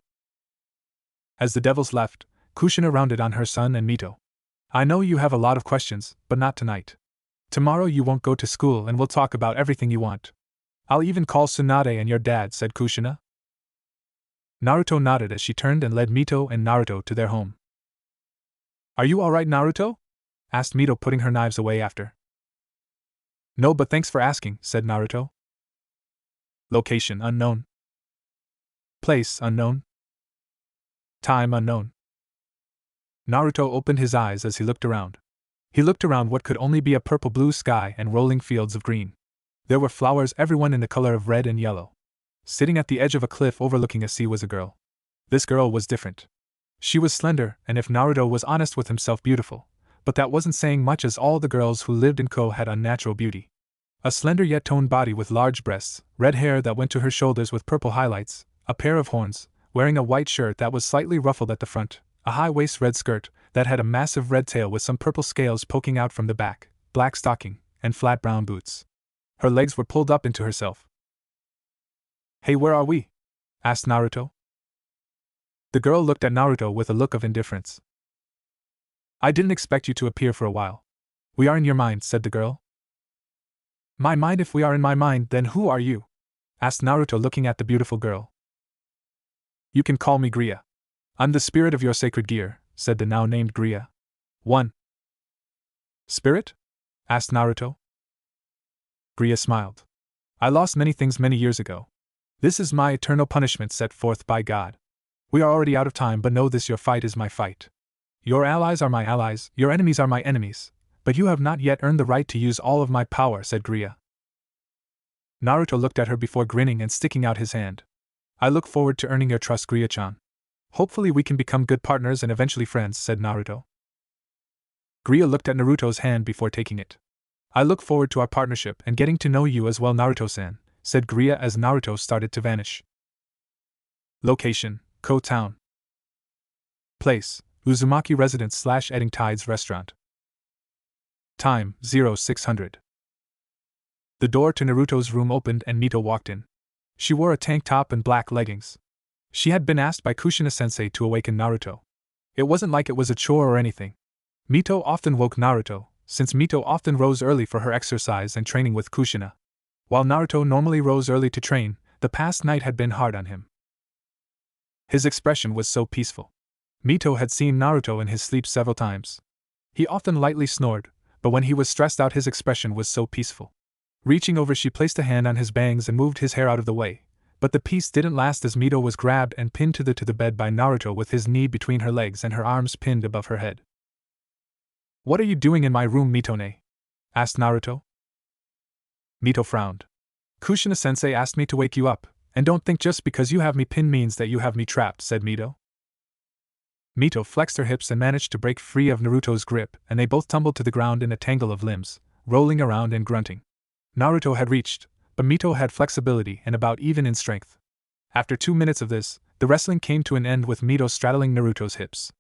[SPEAKER 1] As the devils left, Kushina rounded on her son and Mito. I know you have a lot of questions, but not tonight. Tomorrow you won't go to school and we'll talk about everything you want. I'll even call Tsunade and your dad, said Kushina. Naruto nodded as she turned and led Mito and Naruto to their home. Are you alright, Naruto? Asked Mito, putting her knives away after. No, but thanks for asking, said Naruto. Location unknown. Place unknown. Time unknown. Naruto opened his eyes as he looked around. He looked around what could only be a purple blue sky and rolling fields of green. There were flowers, everyone in the color of red and yellow. Sitting at the edge of a cliff overlooking a sea was a girl. This girl was different. She was slender, and if Naruto was honest with himself, beautiful, but that wasn't saying much, as all the girls who lived in Ko had unnatural beauty. A slender yet toned body with large breasts, red hair that went to her shoulders with purple highlights, a pair of horns, wearing a white shirt that was slightly ruffled at the front, a high-waist red skirt that had a massive red tail with some purple scales poking out from the back, black stocking, and flat brown boots. Her legs were pulled up into herself. "Hey, where are we?" asked Naruto. The girl looked at Naruto with a look of indifference. "I didn't expect you to appear for a while." "We are in your mind," said the girl. "My mind? If we are in my mind, then who are you?" asked Naruto, looking at the beautiful girl. "You can call me Griya. I'm the spirit of your sacred gear," said the now named Griya. "One spirit?" asked Naruto. Griya smiled. "I lost many things many years ago. This is my eternal punishment set forth by God. We are already out of time, but know this: your fight is my fight. Your allies are my allies, your enemies are my enemies, but you have not yet earned the right to use all of my power," said Griya. Naruto looked at her before grinning and sticking out his hand. "I look forward to earning your trust, Griya-chan. Hopefully we can become good partners and eventually friends," said Naruto. Griya looked at Naruto's hand before taking it. "I look forward to our partnership and getting to know you as well, Naruto-san," said Griya as Naruto started to vanish. Location: Ko Town. Place: Uzumaki Residence / Edding Tides Restaurant. Time: 0600. The door to Naruto's room opened and Mito walked in. She wore a tank top and black leggings. She had been asked by Kushina-sensei to awaken Naruto. It wasn't like it was a chore or anything. Mito often woke Naruto, since Mito often rose early for her exercise and training with Kushina. While Naruto normally rose early to train, the past night had been hard on him. His expression was so peaceful. Mito had seen Naruto in his sleep several times. He often lightly snored, but when he was stressed out his expression was so peaceful. Reaching over, she placed a hand on his bangs and moved his hair out of the way, but the peace didn't last as Mito was grabbed and pinned to the bed by Naruto with his knee between her legs and her arms pinned above her head. "What are you doing in my room, Mitone?" asked Naruto. Mito frowned. "Kushina-sensei asked me to wake you up, and don't think just because you have me pinned means that you have me trapped," said Mito. Mito flexed her hips and managed to break free of Naruto's grip, and they both tumbled to the ground in a tangle of limbs, rolling around and grunting. Naruto had reached, but Mito had flexibility and about even in strength. After 2 minutes of this, the wrestling came to an end with Mito straddling Naruto's hips.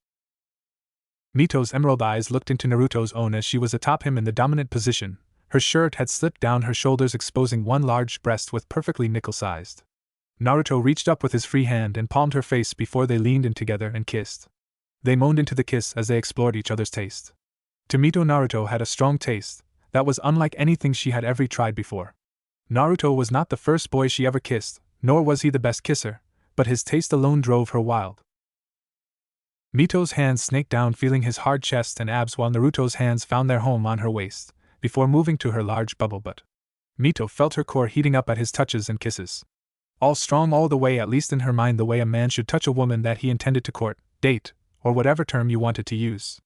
[SPEAKER 1] Mito's emerald eyes looked into Naruto's own as she was atop him in the dominant position. Her shirt had slipped down her shoulders, exposing one large breast with perfectly nickel-sized. Naruto reached up with his free hand and palmed her face before they leaned in together and kissed. They moaned into the kiss as they explored each other's taste. To Mito, Naruto had a strong taste that was unlike anything she had ever tried before. Naruto was not the first boy she ever kissed, nor was he the best kisser, but his taste alone drove her wild. Mito's hands snaked down, feeling his hard chest and abs, while Naruto's hands found their home on her waist, before moving to her large bubble butt. Mito felt her core heating up at his touches and kisses. All strong all the way, at least in her mind, the way a man should touch a woman that he intended to court, date, or whatever term you wanted to use.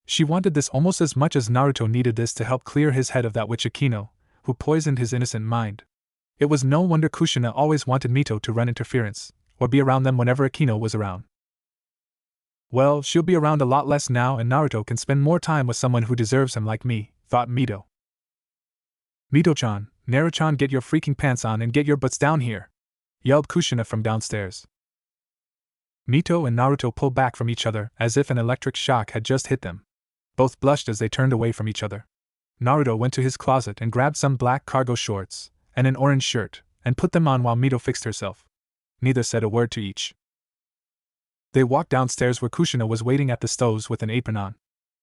[SPEAKER 1] She wanted this almost as much as Naruto needed this to help clear his head of that witch Akeno, who poisoned his innocent mind. It was no wonder Kushina always wanted Mito to run interference, or be around them whenever Akeno was around. Well, she'll be around a lot less now, and Naruto can spend more time with someone who deserves him like me, thought Mito. "Mito-chan, Naru-chan, get your freaking pants on and get your butts down here!" yelled Kushina from downstairs. Mito and Naruto pulled back from each other as if an electric shock had just hit them. Both blushed as they turned away from each other. Naruto went to his closet and grabbed some black cargo shorts and an orange shirt and put them on while Mito fixed herself. Neither said a word to each. They walked downstairs where Kushina was waiting at the stoves with an apron on.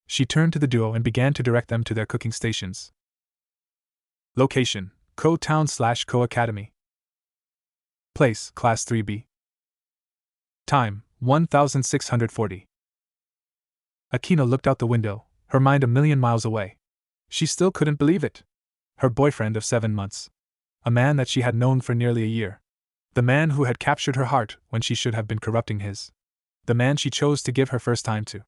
[SPEAKER 1] She turned to the duo and began to direct them to their cooking stations. Location: Ko Town / Ko Academy. Place: Class 3B. Time: 1640. Akino looked out the window, her mind a million miles away. She still couldn't believe it. Her boyfriend of 7 months. A man that she had known for nearly a year. The man who had captured her heart when she should have been corrupting his. The man she chose to give her first time to.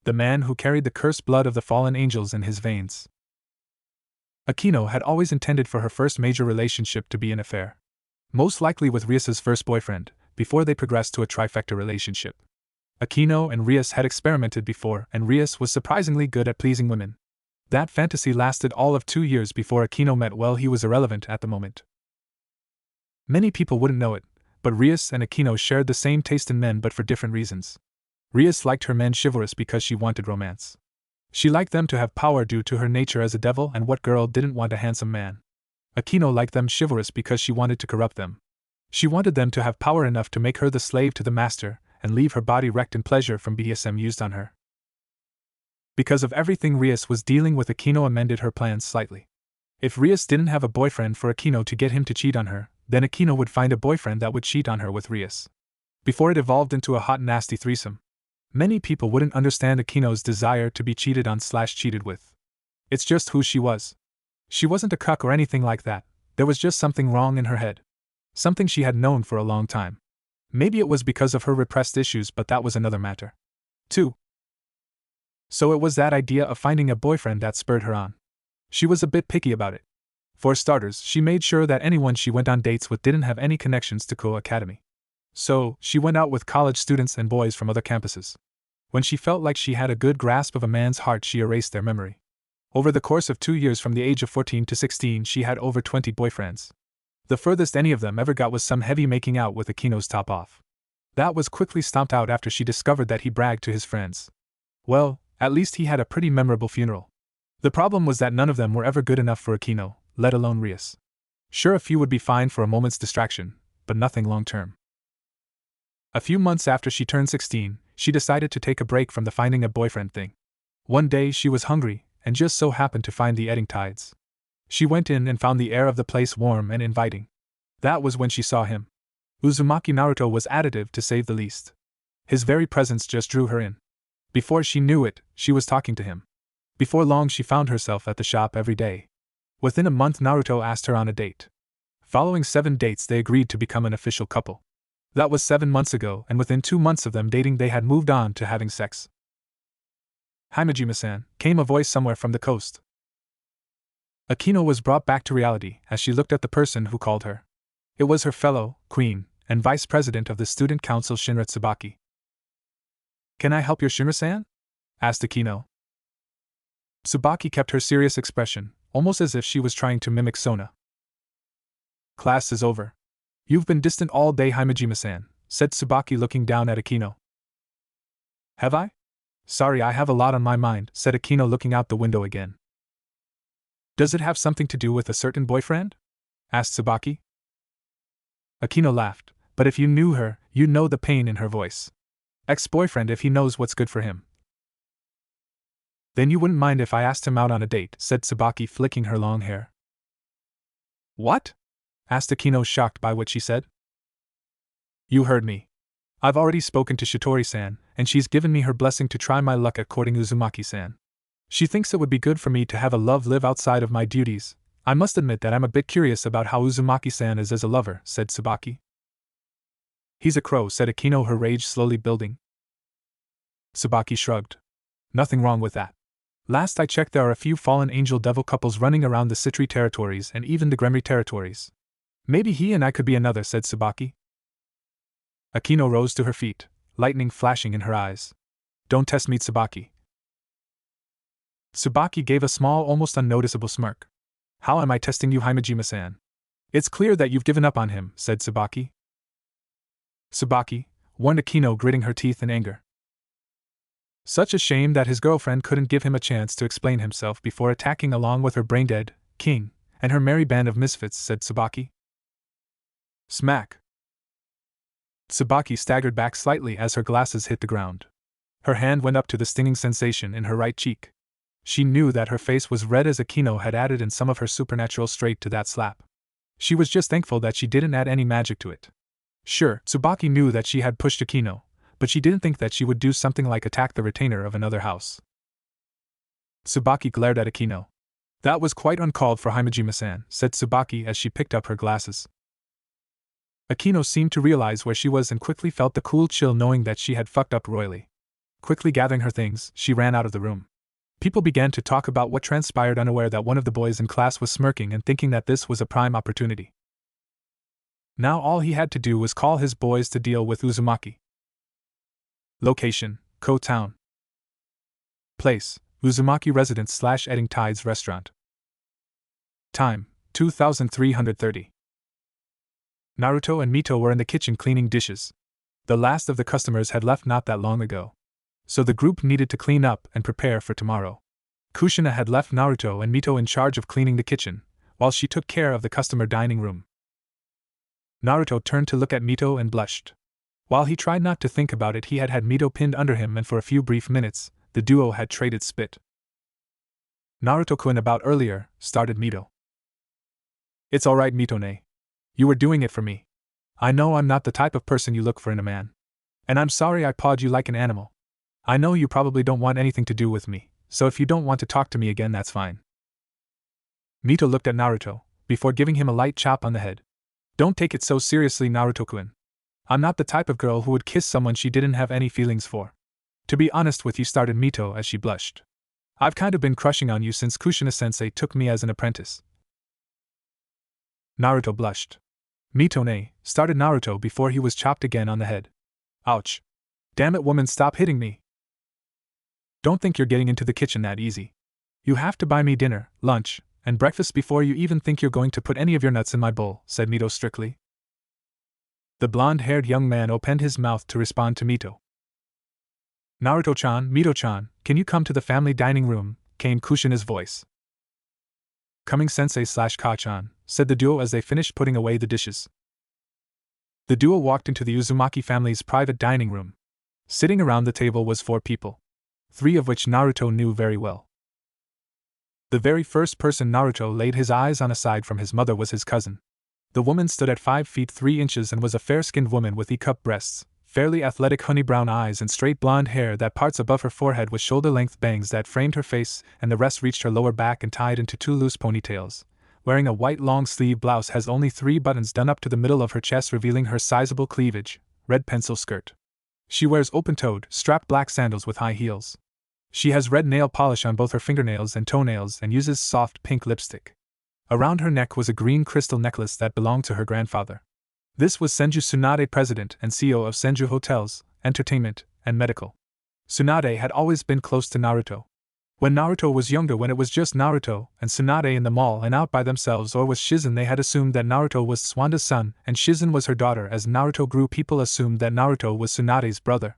[SPEAKER 1] The man who carried the cursed blood of the fallen angels in his veins. Akeno had always intended for her first major relationship to be an affair. Most likely with Rias's first boyfriend, before they progressed to a trifecta relationship. Akeno and Rias had experimented before, and Rias was surprisingly good at pleasing women. That fantasy lasted all of 2 years before Akeno met. Well, he was irrelevant at the moment. Many people wouldn't know it, but Rias and Akeno shared the same taste in men but for different reasons. Rias liked her men chivalrous because she wanted romance. She liked them to have power due to her nature as a devil, and what girl didn't want a handsome man? Akeno liked them chivalrous because she wanted to corrupt them. She wanted them to have power enough to make her the slave to the master, and leave her body wrecked in pleasure from BDSM used on her. Because of everything Rias was dealing with, Akeno amended her plans slightly. If Rias didn't have a boyfriend for Akeno to get him to cheat on her, then Akeno would find a boyfriend that would cheat on her with Rias. Before it evolved into a hot nasty threesome. Many people wouldn't understand Akeno's desire to be cheated on / cheated with. It's just who she was. She wasn't a cuck or anything like that, there was just something wrong in her head. Something she had known for a long time. Maybe it was because of her repressed issues, but that was another matter. 2. So it was that idea of finding a boyfriend that spurred her on. She was a bit picky about it. For starters, she made sure that anyone she went on dates with didn't have any connections to Ko Academy. So, she went out with college students and boys from other campuses. When she felt like she had a good grasp of a man's heart, she erased their memory. Over the course of 2 years from the age of 14 to 16, she had over 20 boyfriends. The furthest any of them ever got was some heavy making out with Akeno's top off. That was quickly stomped out after she discovered that he bragged to his friends. Well, at least he had a pretty memorable funeral. The problem was that none of them were ever good enough for Akeno, let alone Rias. Sure, a few would be fine for a moment's distraction, but nothing long term. A few months after she turned 16, she decided to take a break from the finding a boyfriend thing. One day she was hungry, and just so happened to find the eating tides. She went in and found the air of the place warm and inviting. That was when she saw him. Uzumaki Naruto was additive, to say the least. His very presence just drew her in. Before she knew it, she was talking to him. Before long she found herself at the shop every day. Within a month Naruto asked her on a date. Following 7 dates they agreed to become an official couple. That was 7 months ago, and within 2 months of them dating they had moved on to having sex. "Himejima-san," came a voice somewhere from the coast. Akeno was brought back to reality as she looked at the person who called her. It was her fellow, queen, and vice president of the student council Shinra Tsubaki. "Can I help your Shinra-san?" asked Akeno. Tsubaki kept her serious expression, almost as if she was trying to mimic Sona. "Class is over. You've been distant all day, Himejima-san," said Tsubaki looking down at Akeno. "Have I? Sorry, I have a lot on my mind," said Akeno looking out the window again. "Does it have something to do with a certain boyfriend?" asked Tsubaki. Akeno laughed, but if you knew her, you'd know the pain in her voice. "Ex-boyfriend if he knows what's good for him." "Then you wouldn't mind if I asked him out on a date," said Tsubaki flicking her long hair. "What?" asked Akeno, shocked by what she said. "You heard me. I've already spoken to Shitori-san, and she's given me her blessing to try my luck at courting Uzumaki-san. She thinks it would be good for me to have a love live outside of my duties. I must admit that I'm a bit curious about how Uzumaki-san is as a lover," said Tsubaki. "He's a crow," said Akeno, her rage slowly building. Tsubaki shrugged. "Nothing wrong with that. Last I checked there are a few fallen angel-devil couples running around the Citri territories and even the Gremri territories. Maybe he and I could be another," said Tsubaki. Akeno rose to her feet, lightning flashing in her eyes. "Don't test me, Tsubaki." Tsubaki gave a small, almost unnoticeable smirk. "How am I testing you, Himejima-san? It's clear that you've given up on him," said Tsubaki. "Tsubaki," warned Akeno, gritting her teeth in anger. Such a shame that his girlfriend couldn't give him a chance to explain himself before attacking along with her brain-dead king and her merry band of misfits, said Tsubaki. Smack! Tsubaki staggered back slightly as her glasses hit the ground. Her hand went up to the stinging sensation in her right cheek. She knew that her face was red as Akeno had added in some of her supernatural strength to that slap. She was just thankful that she didn't add any magic to it. Sure, Tsubaki knew that she had pushed Akeno, but she didn't think that she would do something like attack the retainer of another house. Tsubaki glared at Akeno. That was quite uncalled for, Himejima-san, said Tsubaki as she picked up her glasses. Akino seemed to realize where she was and quickly felt the cool chill knowing that she had fucked up royally. Quickly gathering her things, she ran out of the room. People began to talk about what transpired, unaware that one of the boys in class was smirking and thinking that this was a prime opportunity. Now all he had to do was call his boys to deal with Uzumaki. Location: Ko Town. Place: Uzumaki Residence / Edding Tides Restaurant. Time: 2330. Naruto and Mito were in the kitchen cleaning dishes. The last of the customers had left not that long ago, so the group needed to clean up and prepare for tomorrow. Kushina had left Naruto and Mito in charge of cleaning the kitchen, while she took care of the customer dining room. Naruto turned to look at Mito and blushed. While he tried not to think about it, he had Mito pinned under him, and for a few brief minutes, the duo had traded spit. Naruto-kun, about earlier, started Mito. It's alright, Mito-ne. You were doing it for me. I know I'm not the type of person you look for in a man. And I'm sorry I pawed you like an animal. I know you probably don't want anything to do with me, so if you don't want to talk to me again, that's fine. Mito looked at Naruto, before giving him a light chop on the head. Don't take it so seriously, Naruto-kun. I'm not the type of girl who would kiss someone she didn't have any feelings for. To be honest with you, started Mito as she blushed. I've kind of been crushing on you since Kushina-sensei took me as an apprentice. Naruto blushed. Mito-ne, started Naruto before he was chopped again on the head. Ouch. Damn it, woman, stop hitting me. Don't think you're getting into the kitchen that easy. You have to buy me dinner, lunch, and breakfast before you even think you're going to put any of your nuts in my bowl, said Mito strictly. The blonde-haired young man opened his mouth to respond to Mito. Naruto-chan, Mito-chan, can you come to the family dining room, came Kushina's voice. Coming, sensei / Ka-chan, said the duo as they finished putting away the dishes. The duo walked into the Uzumaki family's private dining room. Sitting around the table was 4 people, 3 of which Naruto knew very well. The very first person Naruto laid his eyes on aside from his mother was his cousin. The woman stood at 5 feet 3 inches and was a fair-skinned woman with E-cup breasts, fairly athletic honey-brown eyes and straight blonde hair that parts above her forehead with shoulder-length bangs that framed her face, and the rest reached her lower back and tied into 2 loose ponytails. Wearing a white long-sleeve blouse has only 3 buttons done up to the middle of her chest, revealing her sizable cleavage, red pencil skirt. She wears open-toed, strapped black sandals with high heels. She has red nail polish on both her fingernails and toenails and uses soft pink lipstick. Around her neck was a green crystal necklace that belonged to her grandfather. This was Senju Tsunade, president and CEO of Senju Hotels, Entertainment, and Medical. Tsunade had always been close to Naruto. When Naruto was younger, when it was just Naruto and Tsunade in the mall and out by themselves, or with Shizen, they had assumed that Naruto was Swanda's son and Shizen was her daughter. As Naruto grew, people assumed that Naruto was Tsunade's brother.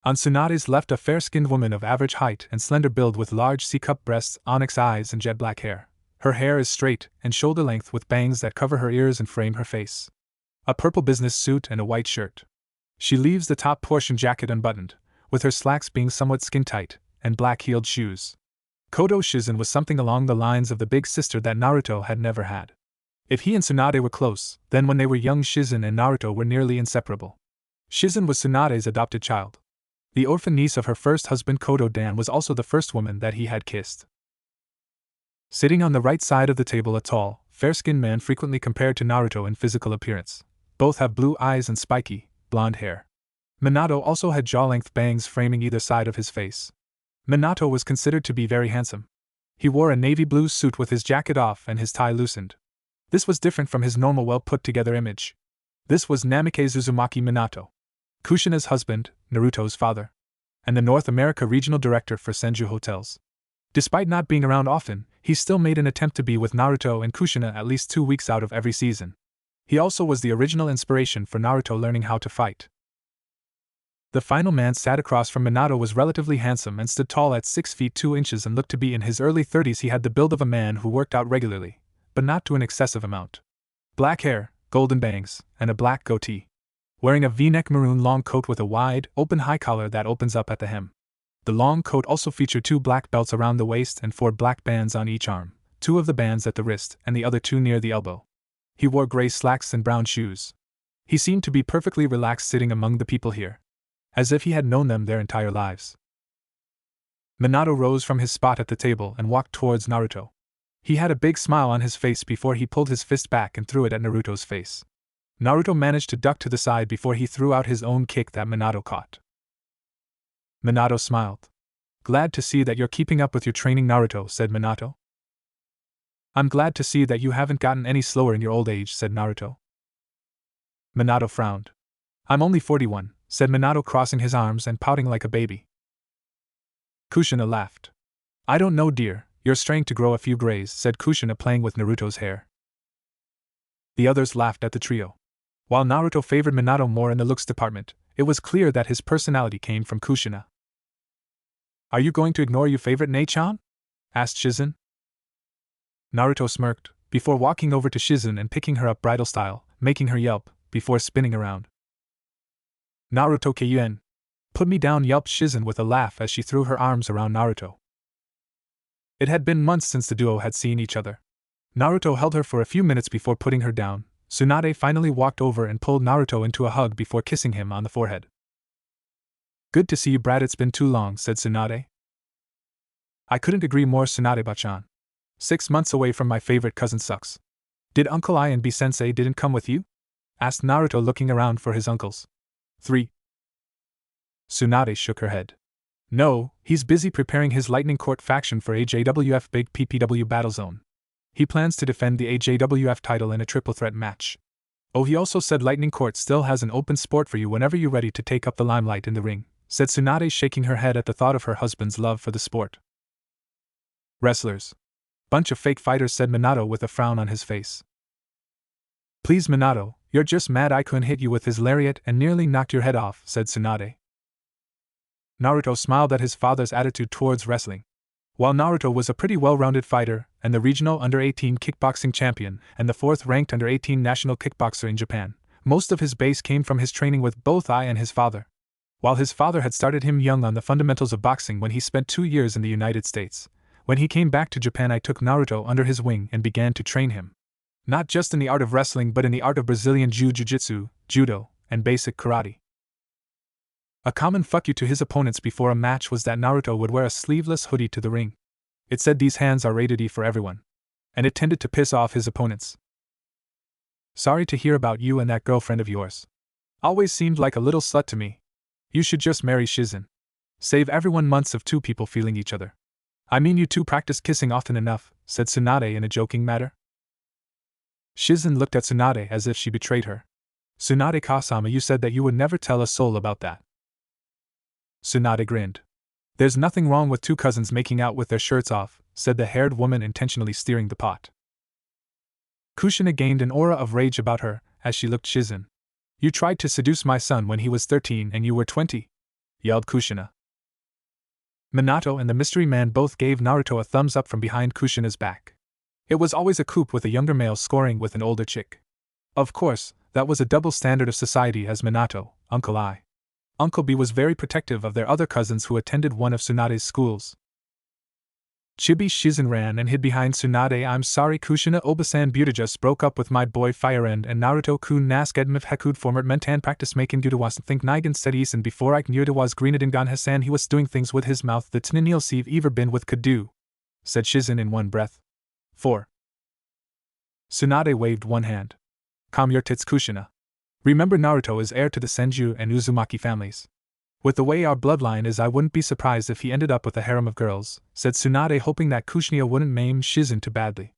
[SPEAKER 1] On Tsunade's left, a fair-skinned woman of average height and slender build with large C-cup breasts, onyx eyes, and jet black hair. Her hair is straight and shoulder-length with bangs that cover her ears and frame her face. A purple business suit and a white shirt. She leaves the top portion jacket unbuttoned, with her slacks being somewhat skin-tight, and black-heeled shoes. Kodo Shizen was something along the lines of the big sister that Naruto had never had. If he and Tsunade were close, then when they were young, Shizen and Naruto were nearly inseparable. Shizen was Tsunade's adopted child. The orphan niece of her first husband Kodo Dan was also the first woman that he had kissed. Sitting on the right side of the table, a tall, fair-skinned man frequently compared to Naruto in physical appearance. Both have blue eyes and spiky, blonde hair. Minato also had jaw-length bangs framing either side of his face. Minato was considered to be very handsome. He wore a navy blue suit with his jacket off and his tie loosened. This was different from his normal well-put-together image. This was Namikaze Uzumaki Minato, Kushina's husband, Naruto's father, and the North America regional director for Senju Hotels. Despite not being around often, he still made an attempt to be with Naruto and Kushina at least 2 weeks out of every season. He also was the original inspiration for Naruto learning how to fight. The final man sat across from Minato was relatively handsome and stood tall at 6 feet 2 inches and looked to be in his early 30s. He had the build of a man who worked out regularly, but not to an excessive amount. Black hair, golden bangs, and a black goatee. Wearing a V-neck maroon long coat with a wide, open high collar that opens up at the hem. The long coat also featured 2 black belts around the waist and 4 black bands on each arm, 2 of the bands at the wrist and the other 2 near the elbow. He wore gray slacks and brown shoes. He seemed to be perfectly relaxed sitting among the people here, as if he had known them their entire lives. Minato rose from his spot at the table and walked towards Naruto. He had a big smile on his face before he pulled his fist back and threw it at Naruto's face. Naruto managed to duck to the side before he threw out his own kick that Minato caught. Minato smiled. "Glad to see that you're keeping up with your training, Naruto," said Minato. "I'm glad to see that you haven't gotten any slower in your old age," said Naruto. Minato frowned. "I'm only 41, said Minato, crossing his arms and pouting like a baby. Kushina laughed. "I don't know, dear, you're straying to grow a few grays," said Kushina, playing with Naruto's hair. The others laughed at the trio. While Naruto favored Minato more in the looks department, it was clear that his personality came from Kushina. "Are you going to ignore your favorite Nei-chan?" asked Shizen. Naruto smirked, before walking over to Shizen and picking her up bridal style, making her yelp, before spinning around. "Naruto Kyuen! Put me down," yelped Shizen with a laugh as she threw her arms around Naruto. It had been months since the duo had seen each other. Naruto held her for a few minutes before putting her down. Tsunade finally walked over and pulled Naruto into a hug before kissing him on the forehead. "Good to see you, Brad, it's been too long," said Tsunade. "I couldn't agree more, Tsunade-bachan. 6 months away from my favorite cousin sucks. Did Uncle I and B-sensei didn't come with you?" asked Naruto, looking around for his uncles. 3. Tsunade shook her head. "No, he's busy preparing his Lightning Court faction for AJWF Big PPW Battlezone. He plans to defend the AJWF title in a triple threat match. Oh, he also said Lightning Court still has an open spot for you whenever you're ready to take up the limelight in the ring," said Tsunade, shaking her head at the thought of her husband's love for the sport. "Wrestlers. Bunch of fake fighters," said Minato with a frown on his face. "Please, Minato, you're just mad I couldn't hit you with his lariat and nearly knocked your head off," said Tsunade. Naruto smiled at his father's attitude towards wrestling. While Naruto was a pretty well-rounded fighter, and the regional under-18 kickboxing champion, and the 4th-ranked under-18 national kickboxer in Japan, most of his base came from his training with both I and his father. While his father had started him young on the fundamentals of boxing when he spent 2 years in the United States, when he came back to Japan I took Naruto under his wing and began to train him. Not just in the art of wrestling but in the art of Brazilian jiu-jitsu, judo, and basic karate. A common fuck you to his opponents before a match was that Naruto would wear a sleeveless hoodie to the ring. It said these hands are rated E for everyone. And it tended to piss off his opponents. "Sorry to hear about you and that girlfriend of yours. Always seemed like a little slut to me. You should just marry Shizen. Save everyone months of two people feeling each other. I mean, you two practice kissing often enough," said Tsunade in a joking manner. Shizen looked at Tsunade as if she betrayed her. "Tsunade-kasama, you said that you would never tell a soul about that." Tsunade grinned. "There's nothing wrong with two cousins making out with their shirts off," said the haired woman, intentionally steering the pot. Kushina gained an aura of rage about her as she looked Shizen. "You tried to seduce my son when he was 13 and you were 20, yelled Kushina. Minato and the mystery man both gave Naruto a thumbs up from behind Kushina's back. It was always a coup with a younger male scoring with an older chick. Of course, that was a double standard of society, as Minato, Uncle I, Uncle B was very protective of their other cousins who attended one of Tsunade's schools. Chibi Shizen ran and hid behind Tsunade. "I'm sorry, Kushina Obasan Buta just broke up with my boy Firend and Naruto kun naskedmif hekud format mentan practice making due to was think nigan studies and before I knew it was greenadingan Hassan he was doing things with his mouth that Tninil Sieve ever been with could do," said Shizen in one breath. 4. Tsunade waved one hand. "Calm your tits, Kushina. Remember, Naruto is heir to the Senju and Uzumaki families. With the way our bloodline is, I wouldn't be surprised if he ended up with a harem of girls," said Tsunade, hoping that Kushina wouldn't maim Shizen too badly.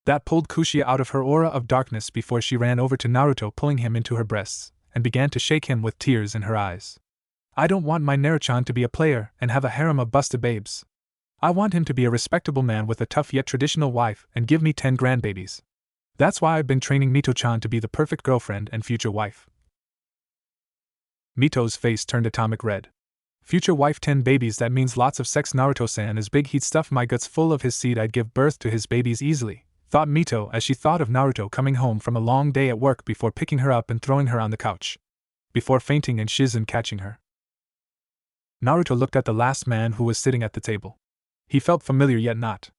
[SPEAKER 1] That pulled Kushina out of her aura of darkness before she ran over to Naruto, pulling him into her breasts, and began to shake him with tears in her eyes. "I don't want my Naruto-chan to be a player and have a harem of busted babes. I want him to be a respectable man with a tough yet traditional wife and give me 10 grandbabies. That's why I've been training Mito-chan to be the perfect girlfriend and future wife." Mito's face turned atomic red. "Future wife, 10 babies, that means lots of sex. Naruto-san is big, he'd stuff my guts full of his seed. I'd give birth to his babies easily," thought Mito as she thought of Naruto coming home from a long day at work before picking her up and throwing her on the couch, before fainting and Shizen catching her. Naruto looked at the last man who was sitting at the table. He felt familiar yet not.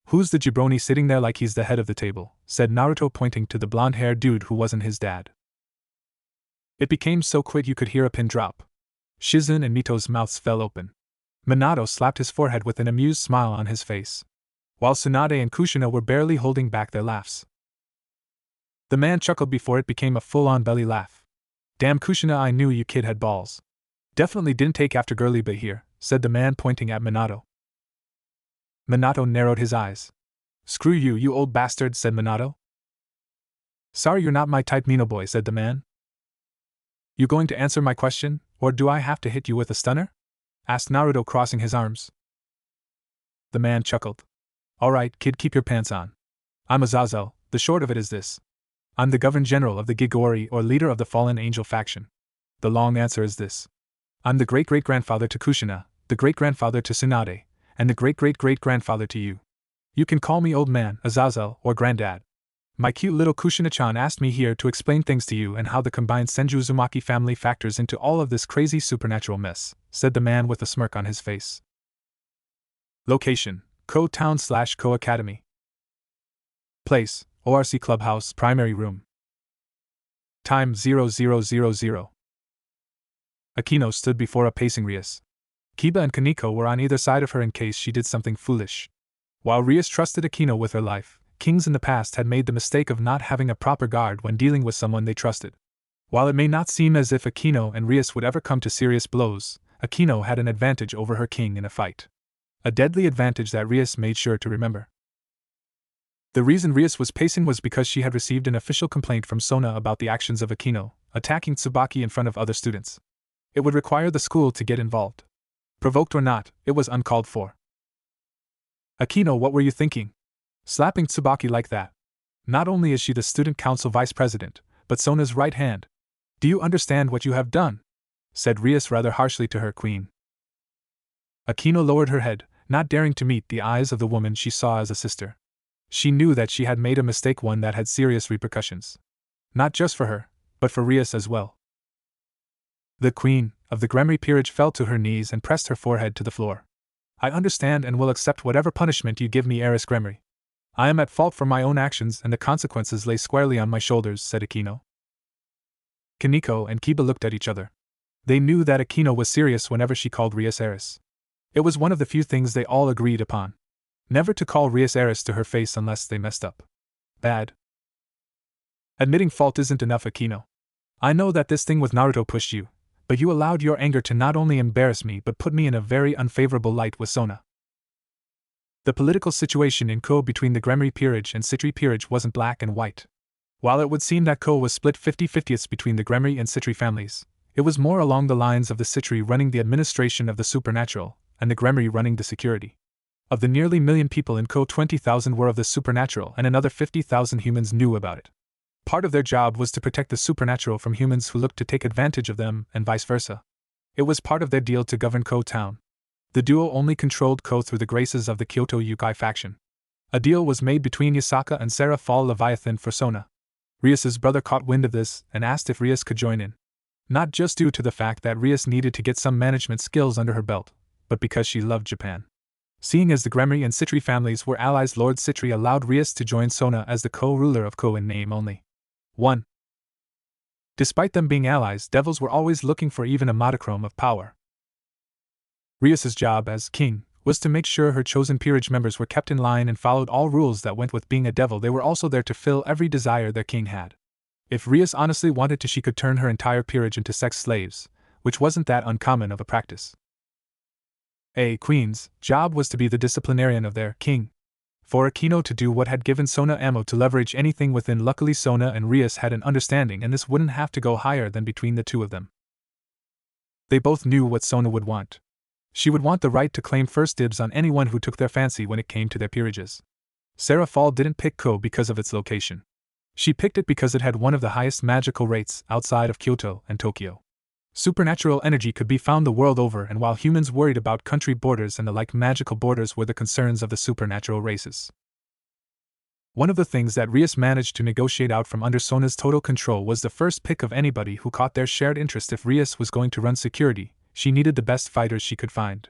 [SPEAKER 1] "Who's the jabroni sitting there like he's the head of the table?" said Naruto, pointing to the blonde-haired dude who wasn't his dad. It became so quick you could hear a pin drop. Shizen and Mito's mouths fell open. Minato slapped his forehead with an amused smile on his face, while Tsunade and Kushina were barely holding back their laughs. The man chuckled before it became a full-on belly laugh. Damn Kushina, I knew you kid had balls. Definitely didn't take after girly but here, said the man pointing at Minato. Minato narrowed his eyes. Screw you, you old bastard, said Minato. Sorry you're not my type, Mino boy, said the man. You going to answer my question, or do I have to hit you with a stunner? Asked Naruto, crossing his arms. The man chuckled. Alright, kid, keep your pants on. I'm Azazel, the short of it is this. I'm the Governor General of the Gigori, or leader of the Fallen Angel faction. The long answer is this. I'm the great-great-grandfather to Kushina, the great-grandfather to Tsunade, and the great-great-great-grandfather to you. You can call me old man, Azazel, or granddad. My cute little Kushina-chan asked me here to explain things to you and how the combined Senju Uzumaki family factors into all of this crazy supernatural mess, said the man with a smirk on his face. Location: Ko Town / Ko Academy. Place: ORC Clubhouse, Primary Room. Time: 0000. Akeno stood before a pacing Rias. Kiba and Kaneko were on either side of her in case she did something foolish. While Rias trusted Akeno with her life, kings in the past had made the mistake of not having a proper guard when dealing with someone they trusted. While it may not seem as if Akeno and Rias would ever come to serious blows, Akeno had an advantage over her king in a fight. A deadly advantage that Rias made sure to remember. The reason Rias was pacing was because she had received an official complaint from Sona about the actions of Akeno, attacking Tsubaki in front of other students. It would require the school to get involved. Provoked or not, it was uncalled for. Akeno, what were you thinking? Slapping Tsubaki like that? Not only is she the student council vice president, but Sona's right hand. Do you understand what you have done? Said Rias rather harshly to her queen. Akeno lowered her head, not daring to meet the eyes of the woman she saw as a sister. She knew that she had made a mistake, one that had serious repercussions. Not just for her, but for Rias as well. The queen of the Gremry peerage fell to her knees and pressed her forehead to the floor. I understand and will accept whatever punishment you give me, Heiress Gremry. I am at fault for my own actions and the consequences lay squarely on my shoulders, said Akeno. Kaneko and Kiba looked at each other. They knew that Akeno was serious whenever she called Rias heiress. It was one of the few things they all agreed upon. Never to call Rias heiress to her face unless they messed up. Bad. Admitting fault isn't enough, Akeno. I know that this thing with Naruto pushed you, but you allowed your anger to not only embarrass me but put me in a very unfavorable light with Sona. The political situation in Ko between the Gremry peerage and Citri peerage wasn't black and white. While it would seem that Ko was split 50-50 between the Gremry and Citri families, it was more along the lines of the Citri running the administration of the supernatural, and the Gremry running the security. Of the nearly million people in Ko, 20,000 were of the supernatural and another 50,000 humans knew about it. Part of their job was to protect the supernatural from humans who looked to take advantage of them, and vice versa. It was part of their deal to govern Ko Town. The duo only controlled Ko through the graces of the Kyoto Yukai faction. A deal was made between Yasaka and Sarah Fall Leviathan for Sona. Rias's brother caught wind of this and asked if Rias could join in. Not just due to the fact that Rias needed to get some management skills under her belt, but because she loved Japan. Seeing as the Gremry and Citri families were allies, Lord Citri allowed Rias to join Sona as the co-ruler of Ko in name only. 1. Despite them being allies, devils were always looking for even a modicum of power. Rias's job as king was to make sure her chosen peerage members were kept in line and followed all rules that went with being a devil. They were also there to fill every desire their king had. If Rias honestly wanted to, she could turn her entire peerage into sex slaves, which wasn't that uncommon of a practice. A queen's job was to be the disciplinarian of their king. For Akeno to do what had given Sona ammo to leverage anything within. Luckily Sona and Rias had an understanding and this wouldn't have to go higher than between the two of them. They both knew what Sona would want. She would want the right to claim first dibs on anyone who took their fancy when it came to their peerages. Sarah Fall didn't pick Ko because of its location. She picked it because it had one of the highest magical rates outside of Kyoto and Tokyo. Supernatural energy could be found the world over, and while humans worried about country borders and the like, magical borders were the concerns of the supernatural races. One of the things that Rias managed to negotiate out from under Sona's total control was the first pick of anybody who caught their shared interest. If Rias was going to run security, she needed the best fighters she could find.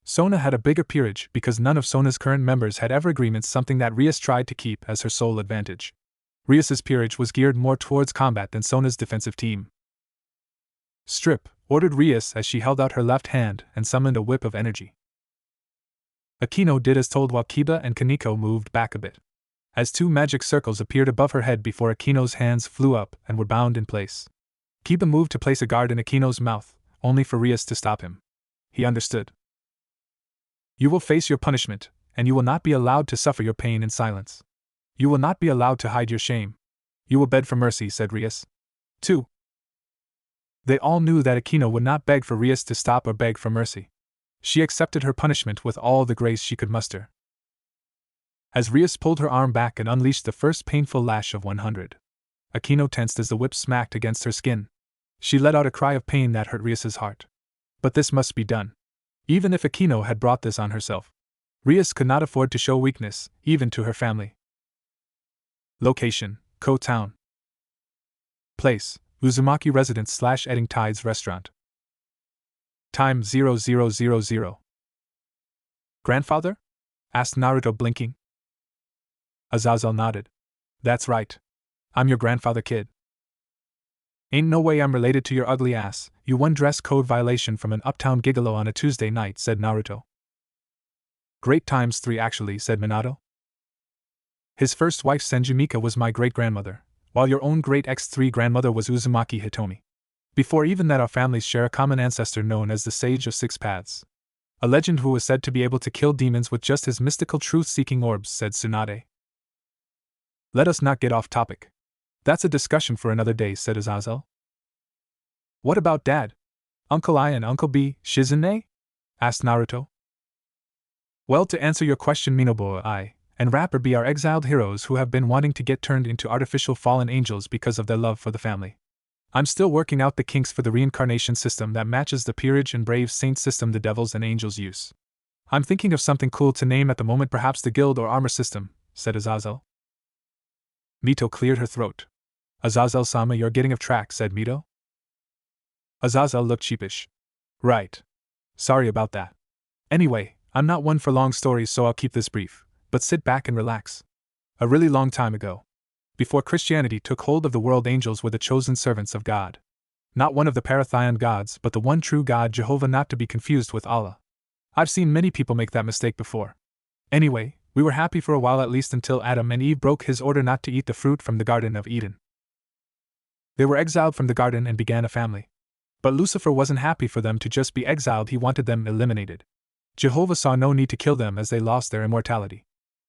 [SPEAKER 1] Sona had a bigger peerage because none of Sona's current members had ever agreements, something that Rias tried to keep as her sole advantage. Rias's peerage was geared more towards combat than Sona's defensive team. Strip, ordered Rias as she held out her left hand and summoned a whip of energy. Akeno did as told while Kiba and Kaneko moved back a bit. as two magic circles appeared above her head before Akino's hands flew up and were bound in place. Kiba moved to place a guard in Akino's mouth, only for Rias to stop him. He understood. You will face your punishment, and you will not be allowed to suffer your pain in silence. You will not be allowed to hide your shame. You will beg for mercy, said Rias. 2. They all knew that Akino would not beg for Rias to stop or beg for mercy. She accepted her punishment with all the grace she could muster. As Rias pulled her arm back and unleashed the first painful lash of 100, Akino tensed as the whip smacked against her skin. She let out a cry of pain that hurt Rias's heart. But this must be done. Even if Akino had brought this on herself, Rias could not afford to show weakness, even to her family. Location: Ko Town. Place: Uzumaki Residence / Edding Tides Restaurant. Time: 0000. Grandfather? Asked Naruto, blinking. Azazel nodded. That's right. I'm your grandfather, kid. Ain't no way I'm related to your ugly ass, you one dress code violation from an uptown gigolo on a Tuesday night, said Naruto. Great times 3 actually, said Minato. His first wife Senjumika was my great-grandmother, while your own great X3 grandmother was Uzumaki Hitomi. Before even that, our families share a common ancestor known as the Sage of Six Paths. A legend who was said to be able to kill demons with just his mystical truth-seeking orbs, said Tsunade. Let us not get off topic. That's a discussion for another day, said Azazel. What about Dad? Uncle I and Uncle B, Shizune? Asked Naruto. Well, to answer your question, Minobu, I and Rapper B are exiled heroes who have been wanting to get turned into artificial fallen angels because of their love for the family. I'm still working out the kinks for the reincarnation system that matches the peerage and brave saint system the devils and angels use. I'm thinking of something cool to name at the moment, perhaps the guild or armor system, said Azazel. Mito cleared her throat. Azazel-sama, you're getting off track, said Mito. Azazel looked sheepish. Right. Sorry about that. Anyway, I'm not one for long stories, so I'll keep this brief, but sit back and relax. A really long time ago, before Christianity took hold of the world, angels were the chosen servants of God. Not one of the Paratheion gods, but the one true God, Jehovah, not to be confused with Allah. I've seen many people make that mistake before. Anyway, we were happy for a while, at least until Adam and Eve broke his order not to eat the fruit from the Garden of Eden. They were exiled from the garden and began a family. But Lucifer wasn't happy for them to just be exiled, he wanted them eliminated. Jehovah saw no need to kill them as they lost their immortality.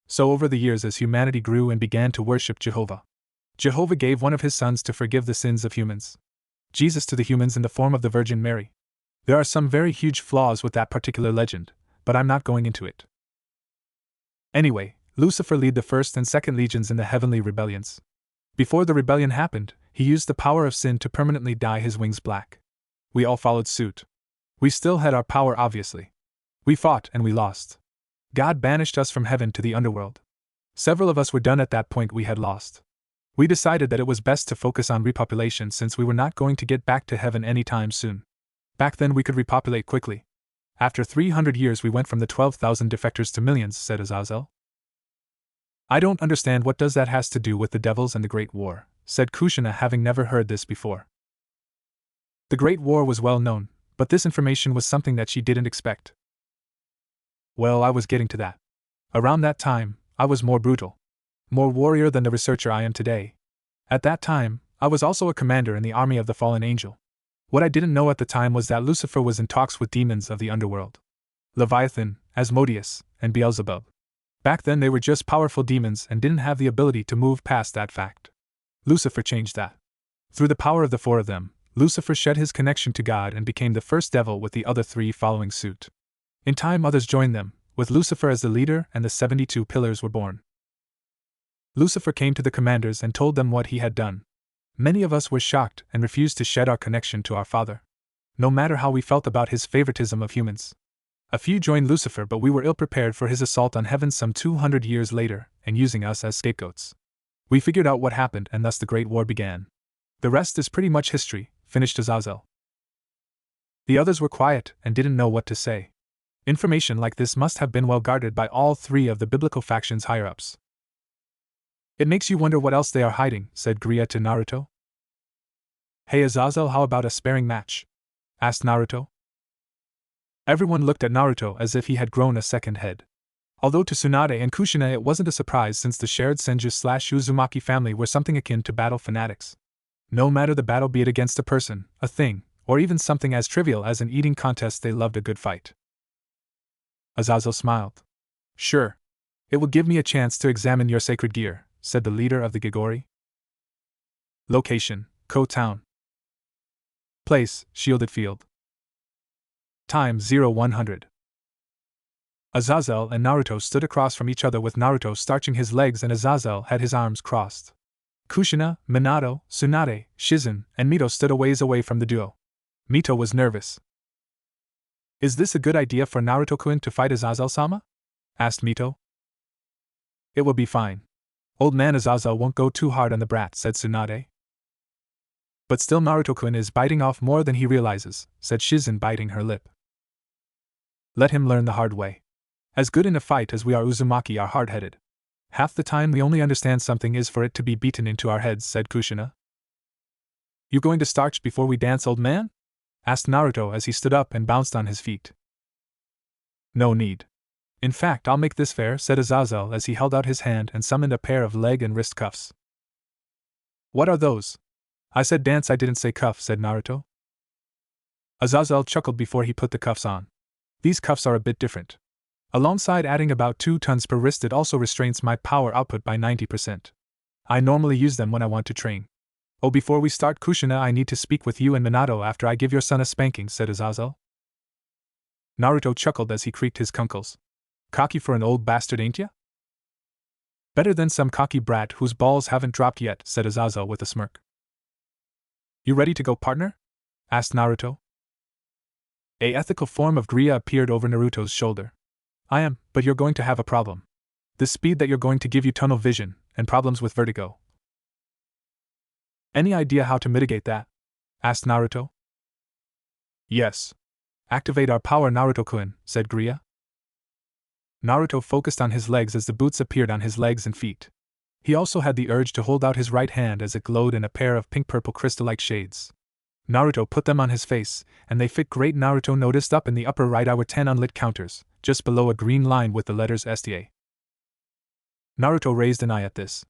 [SPEAKER 1] So over the years, as humanity grew and began to worship Jehovah, Jehovah gave one of his sons to forgive the sins of humans. Jesus to the humans in the form of the Virgin Mary. There are some very huge flaws with that particular legend, but I'm not going into it. Anyway, Lucifer led the first and second legions in the heavenly rebellions. Before the rebellion happened, he used the power of sin to permanently dye his wings black. We all followed suit. We still had our power, obviously. We fought and we lost. God banished us from heaven to the underworld. Several of us were done at that point, we had lost. We decided that it was best to focus on repopulation since we were not going to get back to heaven anytime soon. Back then we could repopulate quickly. After 300 years we went from the 12,000 defectors to millions, said Azazel. I don't understand what does that has to do with the devils and the Great War, said Kushina, having never heard this before. The Great War was well known, but this information was something that she didn't expect. Well, I was getting to that. Around that time, I was more brutal, more warrior than the researcher I am today. At that time, I was also a commander in the army of the fallen angel. What I didn't know at the time was that Lucifer was in talks with demons of the underworld. Leviathan, Asmodeus, and Beelzebub. Back then they were just powerful demons and didn't have the ability to move past that fact. Lucifer changed that. Through the power of the 4 of them, Lucifer shed his connection to God and became the first devil, with the other 3 following suit. In time others joined them, with Lucifer as the leader, and the 72 pillars were born. Lucifer came to the commanders and told them what he had done. Many of us were shocked and refused to shed our connection to our Father, no matter how we felt about his favoritism of humans. A few joined Lucifer, but we were ill-prepared for his assault on heaven some 200 years later, and using us as scapegoats. We figured out what happened, and thus the Great War began. The rest is pretty much history, finished Azazel. The others were quiet and didn't know what to say. Information like this must have been well guarded by all 3 of the biblical factions' higher-ups. It makes you wonder what else they are hiding, said Griya to Naruto. Hey Azazel, how about a sparring match? Asked Naruto. Everyone looked at Naruto as if he had grown a second head. Although to Tsunade and Kushina it wasn't a surprise since the shared Senju/Uzumaki family were something akin to battle fanatics. No matter the battle, be it against a person, a thing, or even something as trivial as an eating contest, they loved a good fight. Azazel smiled. Sure. It will give me a chance to examine your sacred gear, said the leader of the Gigori. Location, Ko Town. Place, Shielded Field. Time 0100. Azazel and Naruto stood across from each other with Naruto starching his legs and Azazel had his arms crossed. Kushina, Minato, Tsunade, Shizen, and Mito stood a ways away from the duo. Mito was nervous. Is this a good idea for Naruto-kun to fight Azazel-sama? Asked Mito. It will be fine. Old man Azazel won't go too hard on the brat, said Tsunade. But still Naruto-kun is biting off more than he realizes, said Shizen, biting her lip. Let him learn the hard way. As good in a fight as we are, Uzumaki are hard-headed. Half the time we only understand something is for it to be beaten into our heads, said Kushina. You going to starch before we dance, old man? Asked Naruto as he stood up and bounced on his feet. No need. In fact, I'll make this fair, said Azazel as he held out his hand and summoned a pair of leg and wrist cuffs. What are those? I said dance, I didn't say cuff, said Naruto. Azazel chuckled before he put the cuffs on. These cuffs are a bit different. Alongside adding about 2 tons per wrist, it also restrains my power output by 90%. I normally use them when I want to train. Oh, before we start, Kushina, I need to speak with you and Minato after I give your son a spanking, said Azazel. Naruto chuckled as he creaked his kunkles. Cocky for an old bastard, ain't ya? Better than some cocky brat whose balls haven't dropped yet, said Azazel with a smirk. You ready to go, partner? Asked Naruto. A ethical form of Griya appeared over Naruto's shoulder. I am, but you're going to have a problem. The speed that you're going to give you tunnel vision, and problems with vertigo. Any idea how to mitigate that? Asked Naruto. Yes. Activate our power, Naruto-kun, said Griya. Naruto focused on his legs as the boots appeared on his legs and feet. He also had the urge to hold out his right hand as it glowed in a pair of pink-purple crystal-like shades. Naruto put them on his face, and they fit great. Naruto noticed up in the upper right eye were 10 unlit counters, just below a green line with the letters STA. Naruto raised an eye at this.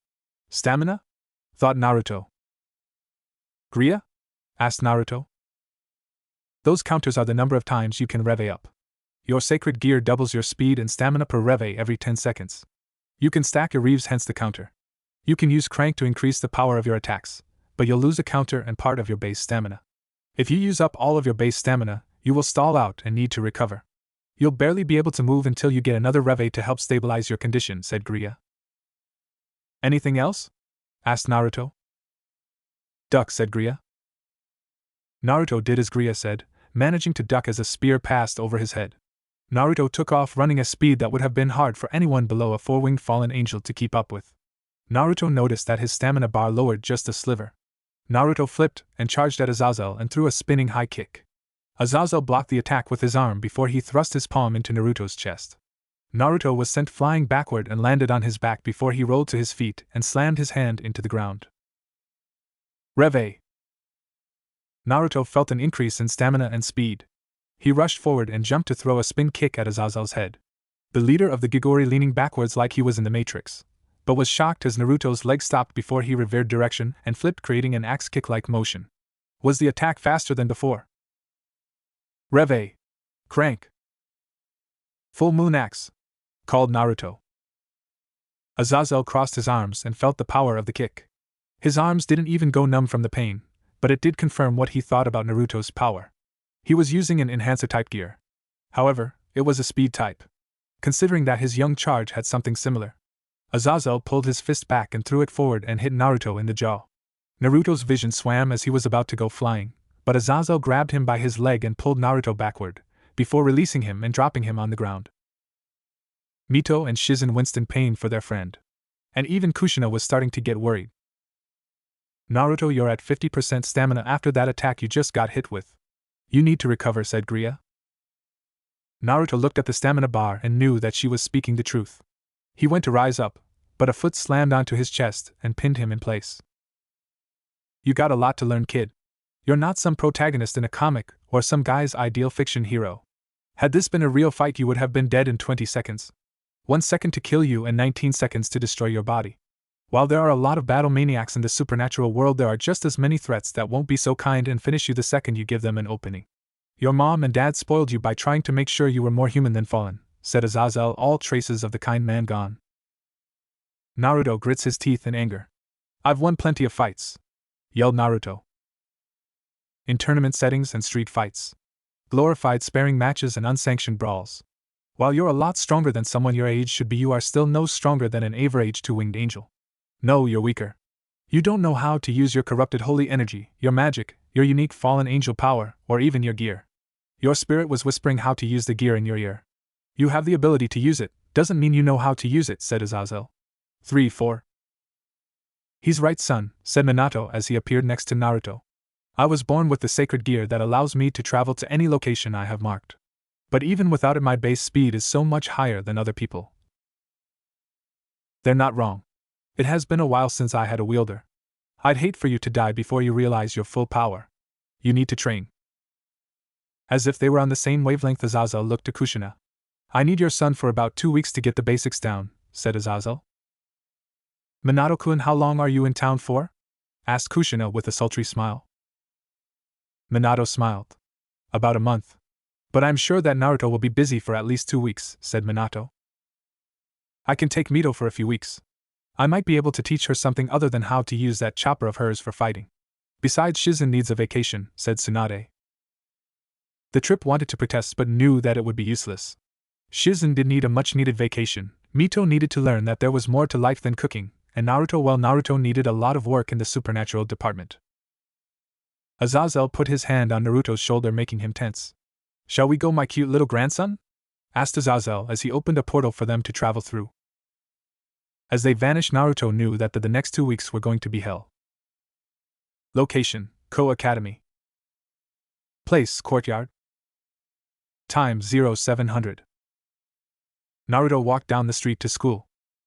[SPEAKER 1] Stamina? Thought Naruto. Griya? Asked Naruto. Those counters are the number of times you can rev up. Your sacred gear doubles your speed and stamina per rev every 10 seconds. You can stack your reaves, hence the counter. You can use crank to increase the power of your attacks, but you'll lose a counter and part of your base stamina. If you use up all of your base stamina, you will stall out and need to recover. You'll barely be able to move until you get another rev to help stabilize your condition, said Griya. Anything else? Asked Naruto. Duck, said Griya. Naruto did as Griya said, managing to duck as a spear passed over his head. Naruto took off running a speed that would have been hard for anyone below a 4-winged fallen angel to keep up with. Naruto noticed that his stamina bar lowered just a sliver. Naruto flipped and charged at Azazel and threw a spinning high kick. Azazel blocked the attack with his arm before he thrust his palm into Naruto's chest. Naruto was sent flying backward and landed on his back before he rolled to his feet and slammed his hand into the ground. Rev. Naruto felt an increase in stamina and speed. He rushed forward and jumped to throw a spin kick at Azazel's head. The leader of the Gigori leaning backwards like he was in the Matrix, but was shocked as Naruto's leg stopped before he reversed direction and flipped, creating an axe kick-like motion. Was the attack faster than before? Rev. Crank. Full moon axe, called Naruto. Azazel crossed his arms and felt the power of the kick. His arms didn't even go numb from the pain, but it did confirm what he thought about Naruto's power. He was using an enhancer-type gear. However, it was a speed type. Considering that his young charge had something similar. Azazel pulled his fist back and threw it forward and hit Naruto in the jaw. Naruto's vision swam as he was about to go flying, but Azazel grabbed him by his leg and pulled Naruto backward, before releasing him and dropping him on the ground. Mito and Shizen winced in pain for their friend. And even Kushina was starting to get worried. Naruto, you're at 50% stamina after that attack you just got hit with. You need to recover, said Griya. Naruto looked at the stamina bar and knew that she was speaking the truth. He went to rise up, but a foot slammed onto his chest and pinned him in place. You got a lot to learn, kid. You're not some protagonist in a comic or some guy's ideal fiction hero. Had this been a real fight, you would have been dead in 20 seconds. 1 second to kill you and 19 seconds to destroy your body. While there are a lot of battle maniacs in the supernatural world, there are just as many threats that won't be so kind and finish you the second you give them an opening. Your mom and dad spoiled you by trying to make sure you were more human than fallen, said Azazel, all traces of the kind man gone. Naruto grits his teeth in anger. I've won plenty of fights, yelled Naruto. In tournament settings and street fights. Glorified sparring matches and unsanctioned brawls. While you're a lot stronger than someone your age should be, you are still no stronger than an average two-winged angel. No, you're weaker. You don't know how to use your corrupted holy energy, your magic, your unique fallen angel power, or even your gear. Your spirit was whispering how to use the gear in your ear. You have the ability to use it, doesn't mean you know how to use it, said Azazel. 3-4. He's right, son, said Minato as he appeared next to Naruto. I was born with the sacred gear that allows me to travel to any location I have marked. But even without it, my base speed is so much higher than other people. They're not wrong. It has been a while since I had a wielder. I'd hate for you to die before you realize your full power. You need to train. As if they were on the same wavelength, Azazel looked to Kushina. I need your son for about 2 weeks to get the basics down, said Azazel. Minato-kun, how long are you in town for? Asked Kushina with a sultry smile. Minato smiled. About a month. But I'm sure that Naruto will be busy for at least 2 weeks, said Minato. I can take Mito for a few weeks. I might be able to teach her something other than how to use that chopper of hers for fighting. Besides, Shizen needs a vacation, said Tsunade. The trip wanted to protest but knew that it would be useless. Shizen did need a much-needed vacation, Mito needed to learn that there was more to life than cooking, and Naruto needed a lot of work in the supernatural department. Azazel put his hand on Naruto's shoulder, making him tense. Shall we go, my cute little grandson? Asked Azazel as he opened a portal for them to travel through. As they vanished, Naruto knew that the next 2 weeks were going to be hell. Location, Ko Academy. Place, courtyard. Time, 0700. Naruto walked down the street to school.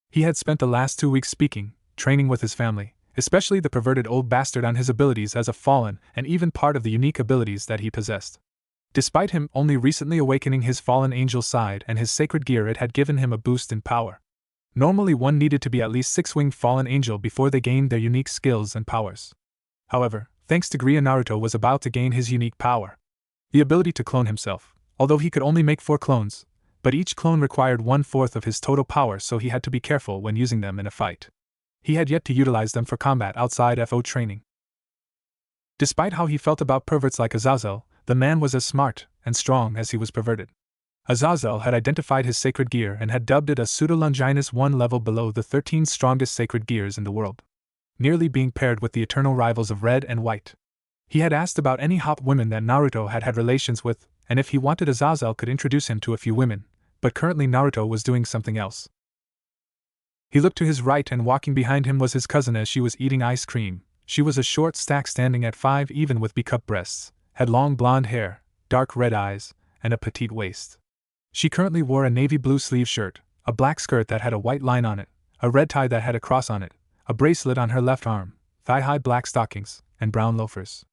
[SPEAKER 1] He had spent the last 2 weeks speaking, training with his family, especially the perverted old bastard, on his abilities as a fallen and even part of the unique abilities that he possessed. Despite him only recently awakening his fallen angel side and his sacred gear, it had given him a boost in power. Normally one needed to be at least 6-winged fallen angel before they gained their unique skills and powers. However, thanks to Gria, Naruto was about to gain his unique power. The ability to clone himself, although he could only make 4 clones, but each clone required 1/4 of his total power, so he had to be careful when using them in a fight. He had yet to utilize them for combat outside FO training. Despite how he felt about perverts like Azazel, the man was as smart and strong as he was perverted. Azazel had identified his sacred gear and had dubbed it a pseudo-Longinus, 1 level below the 13 strongest sacred gears in the world, nearly being paired with the eternal rivals of red and white. He had asked about any hot women that Naruto had had relations with, and if he wanted, Azazel could introduce him to a few women, but currently Naruto was doing something else. He looked to his right, and walking behind him was his cousin as she was eating ice cream. She was a short stack standing at 5 even with B-cup breasts, had long blonde hair, dark red eyes, and a petite waist. She currently wore a navy blue sleeve shirt, a black skirt that had a white line on it, a red tie that had a cross on it, a bracelet on her left arm, thigh-high black stockings, and brown loafers.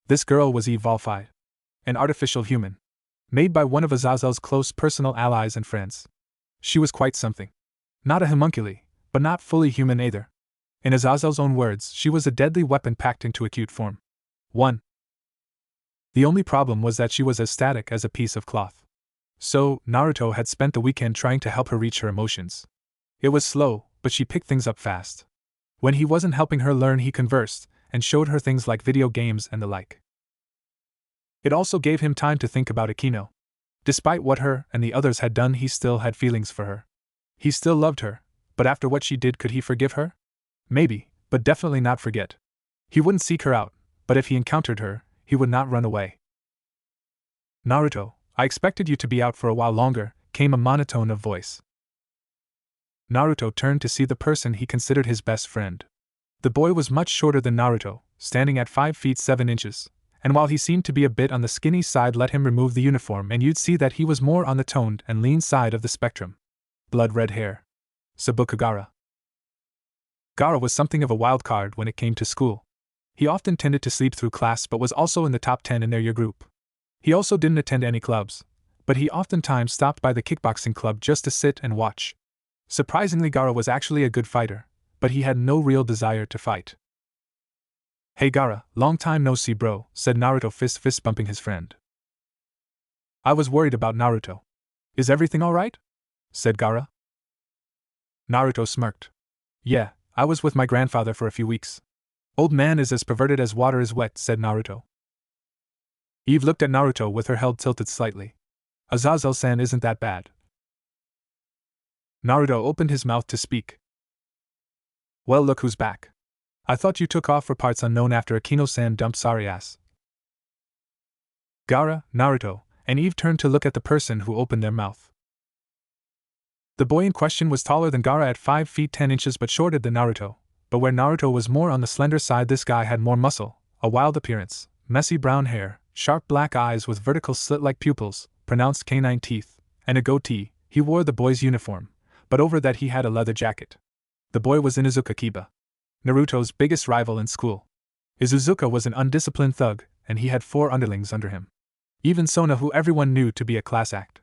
[SPEAKER 1] This girl was Eve Volfi, an artificial human, made by one of Azazel's close personal allies and friends. She was quite something. Not a homunculi, but not fully human either. In Azazel's own words, she was a deadly weapon packed into a cute form. 1. The only problem was that she was as static as a piece of cloth. So, Naruto had spent the weekend trying to help her reach her emotions. It was slow, but she picked things up fast. When he wasn't helping her learn, he conversed, and showed her things like video games and the like. It also gave him time to think about Akeno. Despite what her and the others had done, he still had feelings for her. He still loved her, but after what she did, could he forgive her? Maybe, but definitely not forget. He wouldn't seek her out, but if he encountered her, he would not run away. Naruto, I expected you to be out for a while longer, came a monotone of voice. Naruto turned to see the person he considered his best friend. The boy was much shorter than Naruto, standing at 5 feet 7 inches, and while he seemed to be a bit on the skinny side, let him remove the uniform and you'd see that he was more on the toned and lean side of the spectrum. Blood red hair. Sabukagara. Gara was something of a wild card when it came to school. He often tended to sleep through class but was also in the top 10 in their year group. He also didn't attend any clubs, but he oftentimes stopped by the kickboxing club just to sit and watch. Surprisingly, Gaara was actually a good fighter, but he had no real desire to fight. "Hey Gaara, long time no see bro," said Naruto, fist bumping his friend. "I was worried about Naruto. Is everything alright?" said Gaara. Naruto smirked. "Yeah, I was with my grandfather for a few weeks. Old man is as perverted as water is wet," said Naruto. Eve looked at Naruto with her head tilted slightly. "Azazel-san isn't that bad." Naruto opened his mouth to speak. "Well, look who's back. I thought you took off for parts unknown after Akeno-san dumped sorry ass." Gaara, Naruto, and Eve turned to look at the person who opened their mouth. The boy in question was taller than Gaara at 5 feet 10 inches but shorter than Naruto, but where Naruto was more on the slender side, this guy had more muscle, a wild appearance, messy brown hair, sharp black eyes with vertical slit-like pupils, pronounced canine teeth, and a goatee. He wore the boy's uniform, but over that he had a leather jacket. The boy was Inuzuka Kiba, Naruto's biggest rival in school. Inuzuka was an undisciplined thug, and he had 4 underlings under him. Even Sona, who everyone knew to be a class act.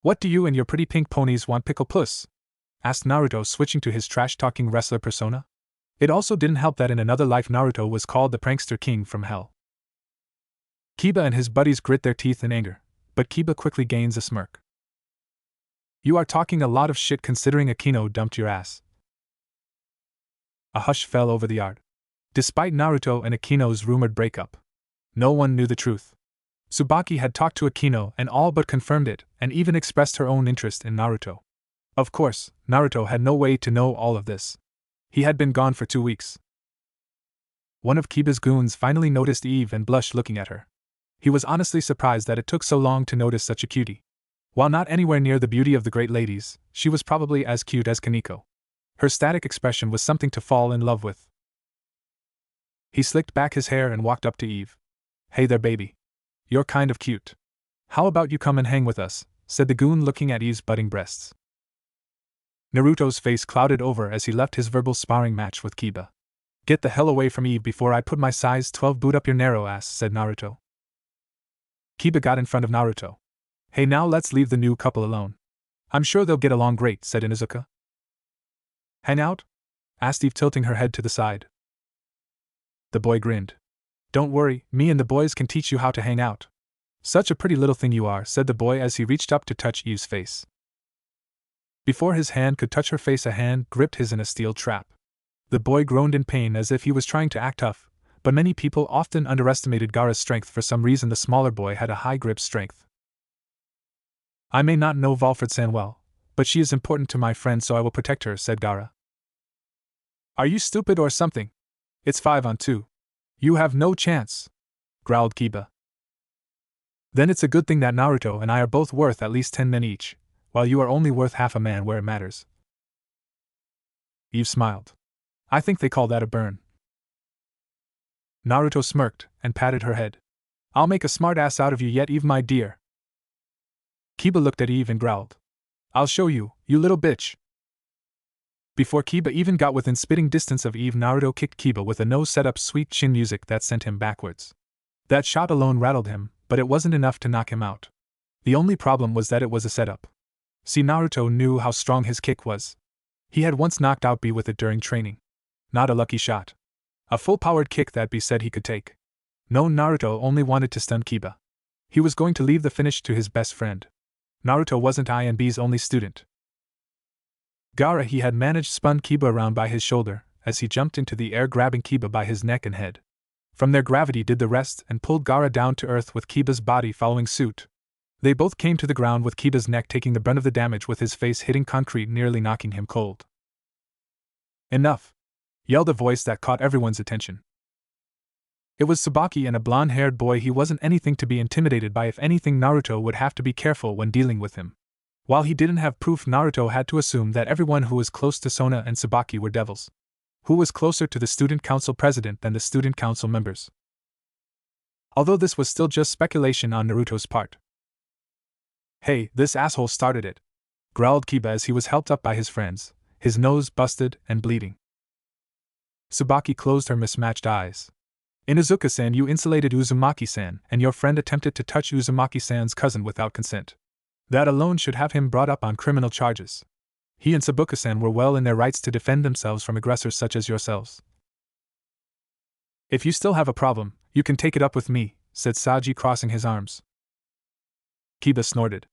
[SPEAKER 1] "What do you and your pretty pink ponies want, Pickle Puss?" asked Naruto, switching to his trash-talking wrestler persona. It also didn't help that in another life Naruto was called the Prankster King from Hell. Kiba and his buddies grit their teeth in anger, but Kiba quickly gains a smirk. "You are talking a lot of shit considering Akeno dumped your ass." A hush fell over the yard. Despite Naruto and Akeno's rumored breakup, no one knew the truth. Tsubaki had talked to Akeno and all but confirmed it, and even expressed her own interest in Naruto. Of course, Naruto had no way to know all of this. He had been gone for 2 weeks. One of Kiba's goons finally noticed Eve and blushed looking at her. He was honestly surprised that it took so long to notice such a cutie. While not anywhere near the beauty of the great ladies, she was probably as cute as Kaneko. Her static expression was something to fall in love with. He slicked back his hair and walked up to Eve. "Hey there, baby. You're kind of cute. How about you come and hang with us?" said the goon, looking at Eve's budding breasts. Naruto's face clouded over as he left his verbal sparring match with Kiba. "Get the hell away from Eve before I put my size 12 boot up your narrow ass," said Naruto. Kiba got in front of Naruto. "Hey, now let's leave the new couple alone. I'm sure they'll get along great," said Inuzuka. "Hang out?" asked Eve, tilting her head to the side. The boy grinned. "Don't worry, me and the boys can teach you how to hang out. Such a pretty little thing you are," said the boy as he reached up to touch Eve's face. Before his hand could touch her face, a hand gripped his in a steel trap. The boy groaned in pain as if he was trying to act tough, but many people often underestimated Gaara's strength. For some reason, the smaller boy had a high grip strength. "I may not know Valfrid-san well, but she is important to my friend, so I will protect her," said Gaara. "Are you stupid or something? It's 5 on 2. You have no chance," growled Kiba. "Then it's a good thing that Naruto and I are both worth at least 10 men each, while you are only worth half a man where it matters." Eve smiled. "I think they call that a burn." Naruto smirked and patted her head. "I'll make a smart ass out of you yet, Eve, my dear." Kiba looked at Eve and growled. "I'll show you, you little bitch." Before Kiba even got within spitting distance of Eve, Naruto kicked Kiba with a no setup sweet chin music that sent him backwards. That shot alone rattled him, but it wasn't enough to knock him out. The only problem was that it was a setup. See, Naruto knew how strong his kick was. He had once knocked out B with it during training. Not a lucky shot. A full-powered kick that B said he could take. No, Naruto only wanted to stun Kiba. He was going to leave the finish to his best friend. Naruto wasn't I and B's only student. Gaara, he had managed, spun Kiba around by his shoulder as he jumped into the air, grabbing Kiba by his neck and head. From there, gravity did the rest and pulled Gaara down to earth with Kiba's body following suit. They both came to the ground with Kiba's neck taking the brunt of the damage, with his face hitting concrete, nearly knocking him cold. "Enough!" yelled a voice that caught everyone's attention. It was Tsubaki, and a blonde-haired boy he wasn't anything to be intimidated by. If anything, Naruto would have to be careful when dealing with him. While he didn't have proof, Naruto had to assume that everyone who was close to Sona and Tsubaki were devils. Who was closer to the student council president than the student council members? Although this was still just speculation on Naruto's part. "Hey, this asshole started it," growled Kiba as he was helped up by his friends, his nose busted and bleeding. Tsubaki closed her mismatched eyes. "Inuzuka-san, you insulated Uzumaki-san, and your friend attempted to touch Uzumaki-san's cousin without consent. That alone should have him brought up on criminal charges. He and Sabuka-san were well in their rights to defend themselves from aggressors such as yourselves. If you still have a problem, you can take it up with me, said Saji, crossing his arms. Kiba snorted.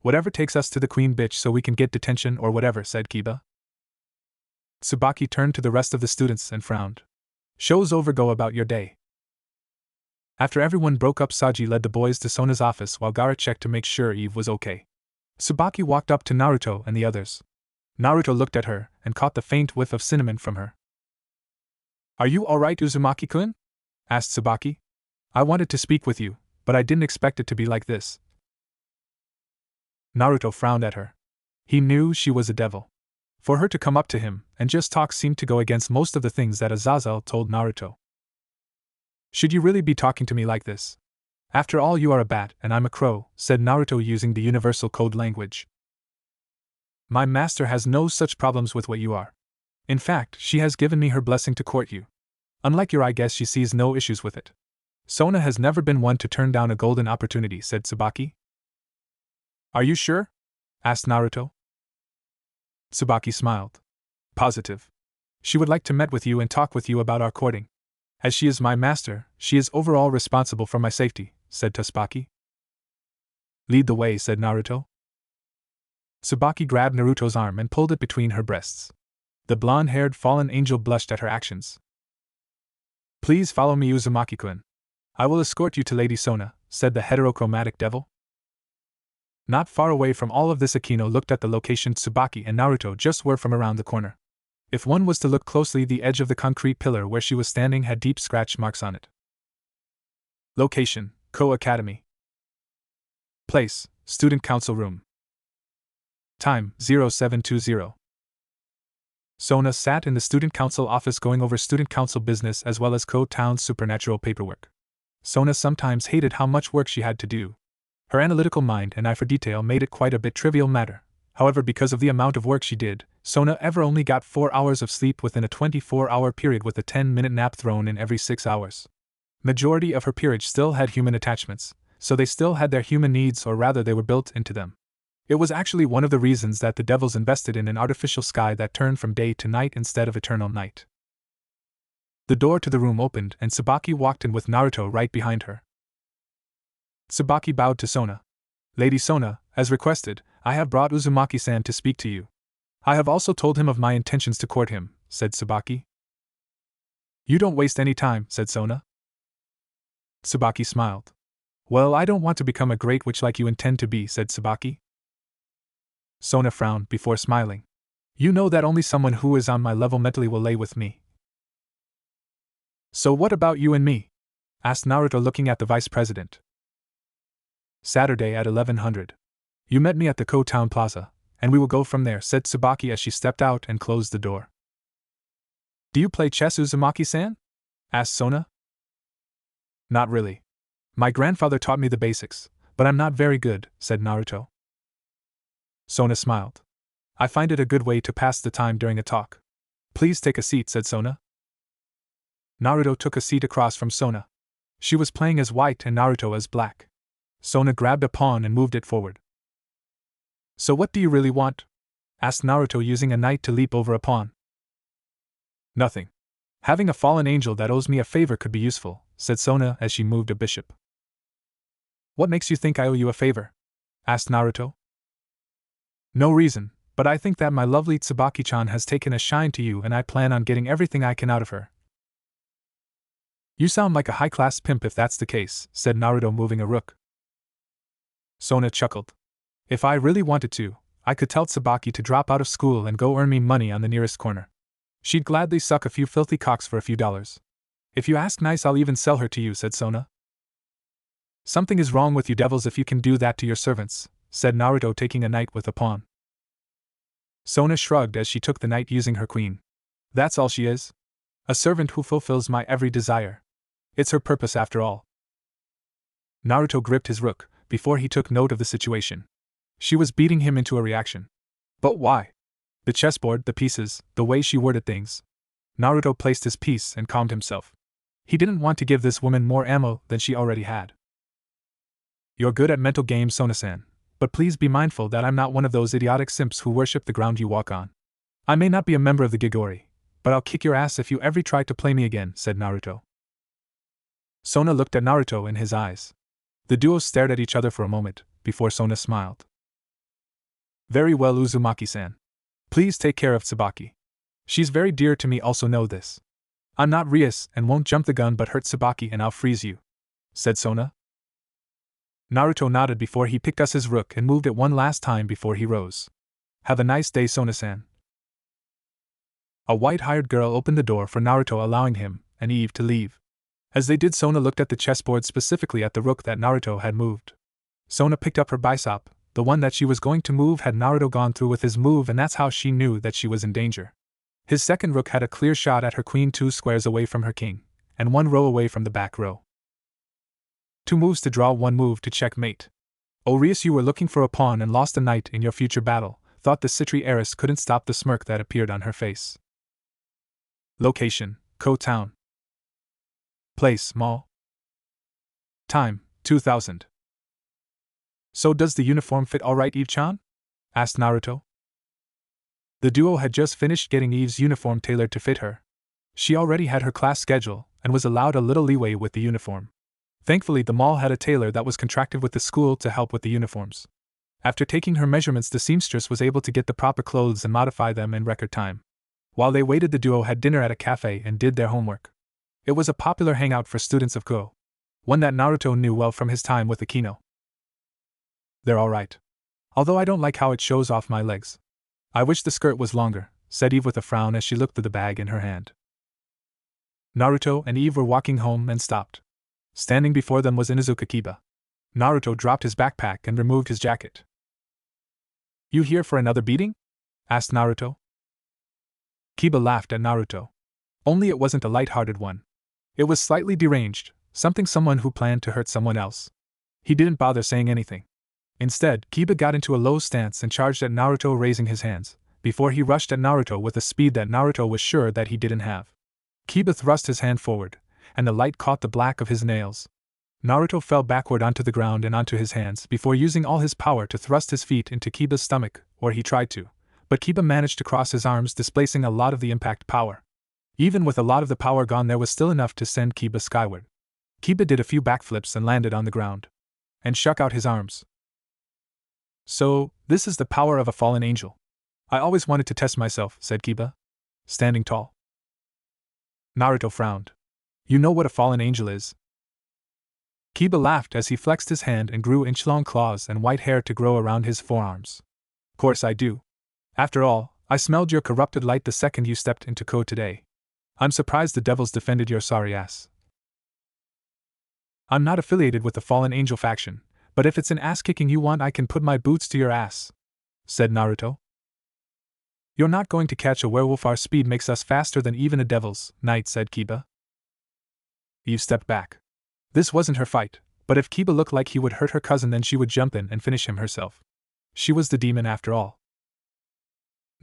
[SPEAKER 1] Whatever takes us to the queen bitch so we can get detention or whatever, said Kiba. Tsubaki turned to the rest of the students and frowned. Show's over, go about your day. After everyone broke up, Saji led the boys to Sona's office while Gaara checked to make sure Eve was okay. Tsubaki walked up to Naruto and the others. Naruto looked at her and caught the faint whiff of cinnamon from her. Are you alright, Uzumaki-kun? Asked Tsubaki. I wanted to speak with you, but I didn't expect it to be like this. Naruto frowned at her. He knew she was a devil. For her to come up to him and just talk seemed to go against most of the things that Azazel told Naruto. Should you really be talking to me like this? After all, you are a bat and I'm a crow, said Naruto using the universal code language. My master has no such problems with what you are. In fact, she has given me her blessing to court you. Unlike your, I guess she sees no issues with it. Sona has never been one to turn down a golden opportunity, said Tsubaki. Are you sure? Asked Naruto. Tsubaki smiled. Positive. She would like to meet with you and talk with you about our courting. As she is my master, she is overall responsible for my safety, said Tsubaki. Lead the way, said Naruto. Tsubaki grabbed Naruto's arm and pulled it between her breasts. The blonde-haired fallen angel blushed at her actions. Please follow me, Uzumaki-kun. I will escort you to Lady Sona, said the heterochromatic devil. Not far away from all of this, Akeno looked at the location Tsubaki and Naruto just were from around the corner. If one was to look closely, the edge of the concrete pillar where she was standing had deep scratch marks on it. Location: Ko Academy. Place: Student Council Room. Time: 0720. Sona sat in the Student Council office going over Student Council business as well as Ko Town's supernatural paperwork. Sona sometimes hated how much work she had to do. Her analytical mind and eye for detail made it quite a bit trivial matter. However, because of the amount of work she did, Sona ever only got 4 hours of sleep within a 24-hour period, with a 10-minute nap thrown in every 6 hours. Majority of her peerage still had human attachments, so they still had their human needs, or rather they were built into them. It was actually one of the reasons that the devils invested in an artificial sky that turned from day to night instead of eternal night. The door to the room opened and Tsubaki walked in with Naruto right behind her. Tsubaki bowed to Sona. Lady Sona, as requested, I have brought Uzumaki-san to speak to you. I have also told him of my intentions to court him, said Tsubaki. You don't waste any time, said Sona. Tsubaki smiled. Well, I don't want to become a great witch like you intend to be, said Tsubaki. Sona frowned before smiling. You know that only someone who is on my level mentally will lay with me. So what about you and me? Asked Naruto, looking at the vice president. Saturday at 1100. You met me at the Ko Town Plaza, and we will go from there, said Tsubaki as she stepped out and closed the door. Do you play chess, Uzumaki-san? Asked Sona. Not really. My grandfather taught me the basics, but I'm not very good, said Naruto. Sona smiled. I find it a good way to pass the time during a talk. Please take a seat, said Sona. Naruto took a seat across from Sona. She was playing as white and Naruto as black. Sona grabbed a pawn and moved it forward. So what do you really want? Asked Naruto, using a knight to leap over a pawn. Nothing. Having a fallen angel that owes me a favor could be useful, said Sona as she moved a bishop. What makes you think I owe you a favor? Asked Naruto. No reason, but I think that my lovely Tsubaki-chan has taken a shine to you and I plan on getting everything I can out of her. You sound like a high-class pimp if that's the case, said Naruto, moving a rook. Sona chuckled. If I really wanted to, I could tell Tsubaki to drop out of school and go earn me money on the nearest corner. She'd gladly suck a few filthy cocks for a few dollars. If you ask nice, I'll even sell her to you, said Sona. Something is wrong with you devils if you can do that to your servants, said Naruto, taking a knight with a pawn. Sona shrugged as she took the knight, using her queen. That's all she is. A servant who fulfills my every desire. It's her purpose after all. Naruto gripped his rook before he took note of the situation. She was beating him into a reaction. But why? The chessboard, the pieces, the way she worded things. Naruto placed his piece and calmed himself. He didn't want to give this woman more ammo than she already had. You're good at mental games, Sona-san, but please be mindful that I'm not one of those idiotic simps who worship the ground you walk on. I may not be a member of the Gigori, but I'll kick your ass if you ever try to play me again, said Naruto. Sona looked at Naruto in his eyes. The duo stared at each other for a moment, before Sona smiled. Very well, Uzumaki-san. Please take care of Tsubaki. She's very dear to me, also know this. I'm not Rias and won't jump the gun but hurt Tsubaki and I'll freeze you, said Sona. Naruto nodded before he picked up his rook and moved it one last time before he rose. Have a nice day, Sona-san. A white-hired girl opened the door for Naruto, allowing him and Eve to leave. As they did, Sona looked at the chessboard, specifically at the rook that Naruto had moved. Sona picked up her bicep. The one that she was going to move had Naruto gone through with his move, and that's how she knew that she was in danger. His second rook had a clear shot at her queen 2 squares away from her king, and 1 row away from the back row. 2 moves to draw, 1 move to checkmate. Orius, you were looking for a pawn and lost a knight in your future battle, thought the Citri heiress couldn't stop the smirk that appeared on her face. Location, Ko Town. Place, Mall. Time, 2000. So does the uniform fit alright, Eve-chan? Asked Naruto. The duo had just finished getting Eve's uniform tailored to fit her. She already had her class schedule, and was allowed a little leeway with the uniform. Thankfully, the mall had a tailor that was contracted with the school to help with the uniforms. After taking her measurements, the seamstress was able to get the proper clothes and modify them in record time. While they waited, the duo had dinner at a cafe and did their homework. It was a popular hangout for students of Go, one that Naruto knew well from his time with Akeno. They're alright. Although I don't like how it shows off my legs. I wish the skirt was longer, said Eve with a frown as she looked at the bag in her hand. Naruto and Eve were walking home and stopped. Standing before them was Inuzuka Kiba. Naruto dropped his backpack and removed his jacket. You here for another beating? Asked Naruto. Kiba laughed at Naruto. Only it wasn't a light-hearted one. It was slightly deranged, someone who planned to hurt someone else. He didn't bother saying anything. Instead, Kiba got into a low stance and charged at Naruto, raising his hands, before he rushed at Naruto with a speed that Naruto was sure that he didn't have. Kiba thrust his hand forward, and the light caught the black of his nails. Naruto fell backward onto the ground and onto his hands before using all his power to thrust his feet into Kiba's stomach, or he tried to, but Kiba managed to cross his arms, displacing a lot of the impact power. Even with a lot of the power gone, there was still enough to send Kiba skyward. Kiba did a few backflips and landed on the ground, and shook out his arms. So, this is the power of a fallen angel. I always wanted to test myself, said Kiba, standing tall. Naruto frowned. You know what a fallen angel is? Kiba laughed as he flexed his hand and grew inch-long claws and white hair to grow around his forearms. Course I do. After all, I smelled your corrupted light the second you stepped into Ko today. I'm surprised the devils defended your sorry ass. I'm not affiliated with the fallen angel faction, but if it's an ass-kicking you want, I can put my boots to your ass, said Naruto. You're not going to catch a werewolf. Our speed makes us faster than even a devil's knight, said Kiba. Eve stepped back. This wasn't her fight, but if Kiba looked like he would hurt her cousin, then she would jump in and finish him herself. She was the demon after all.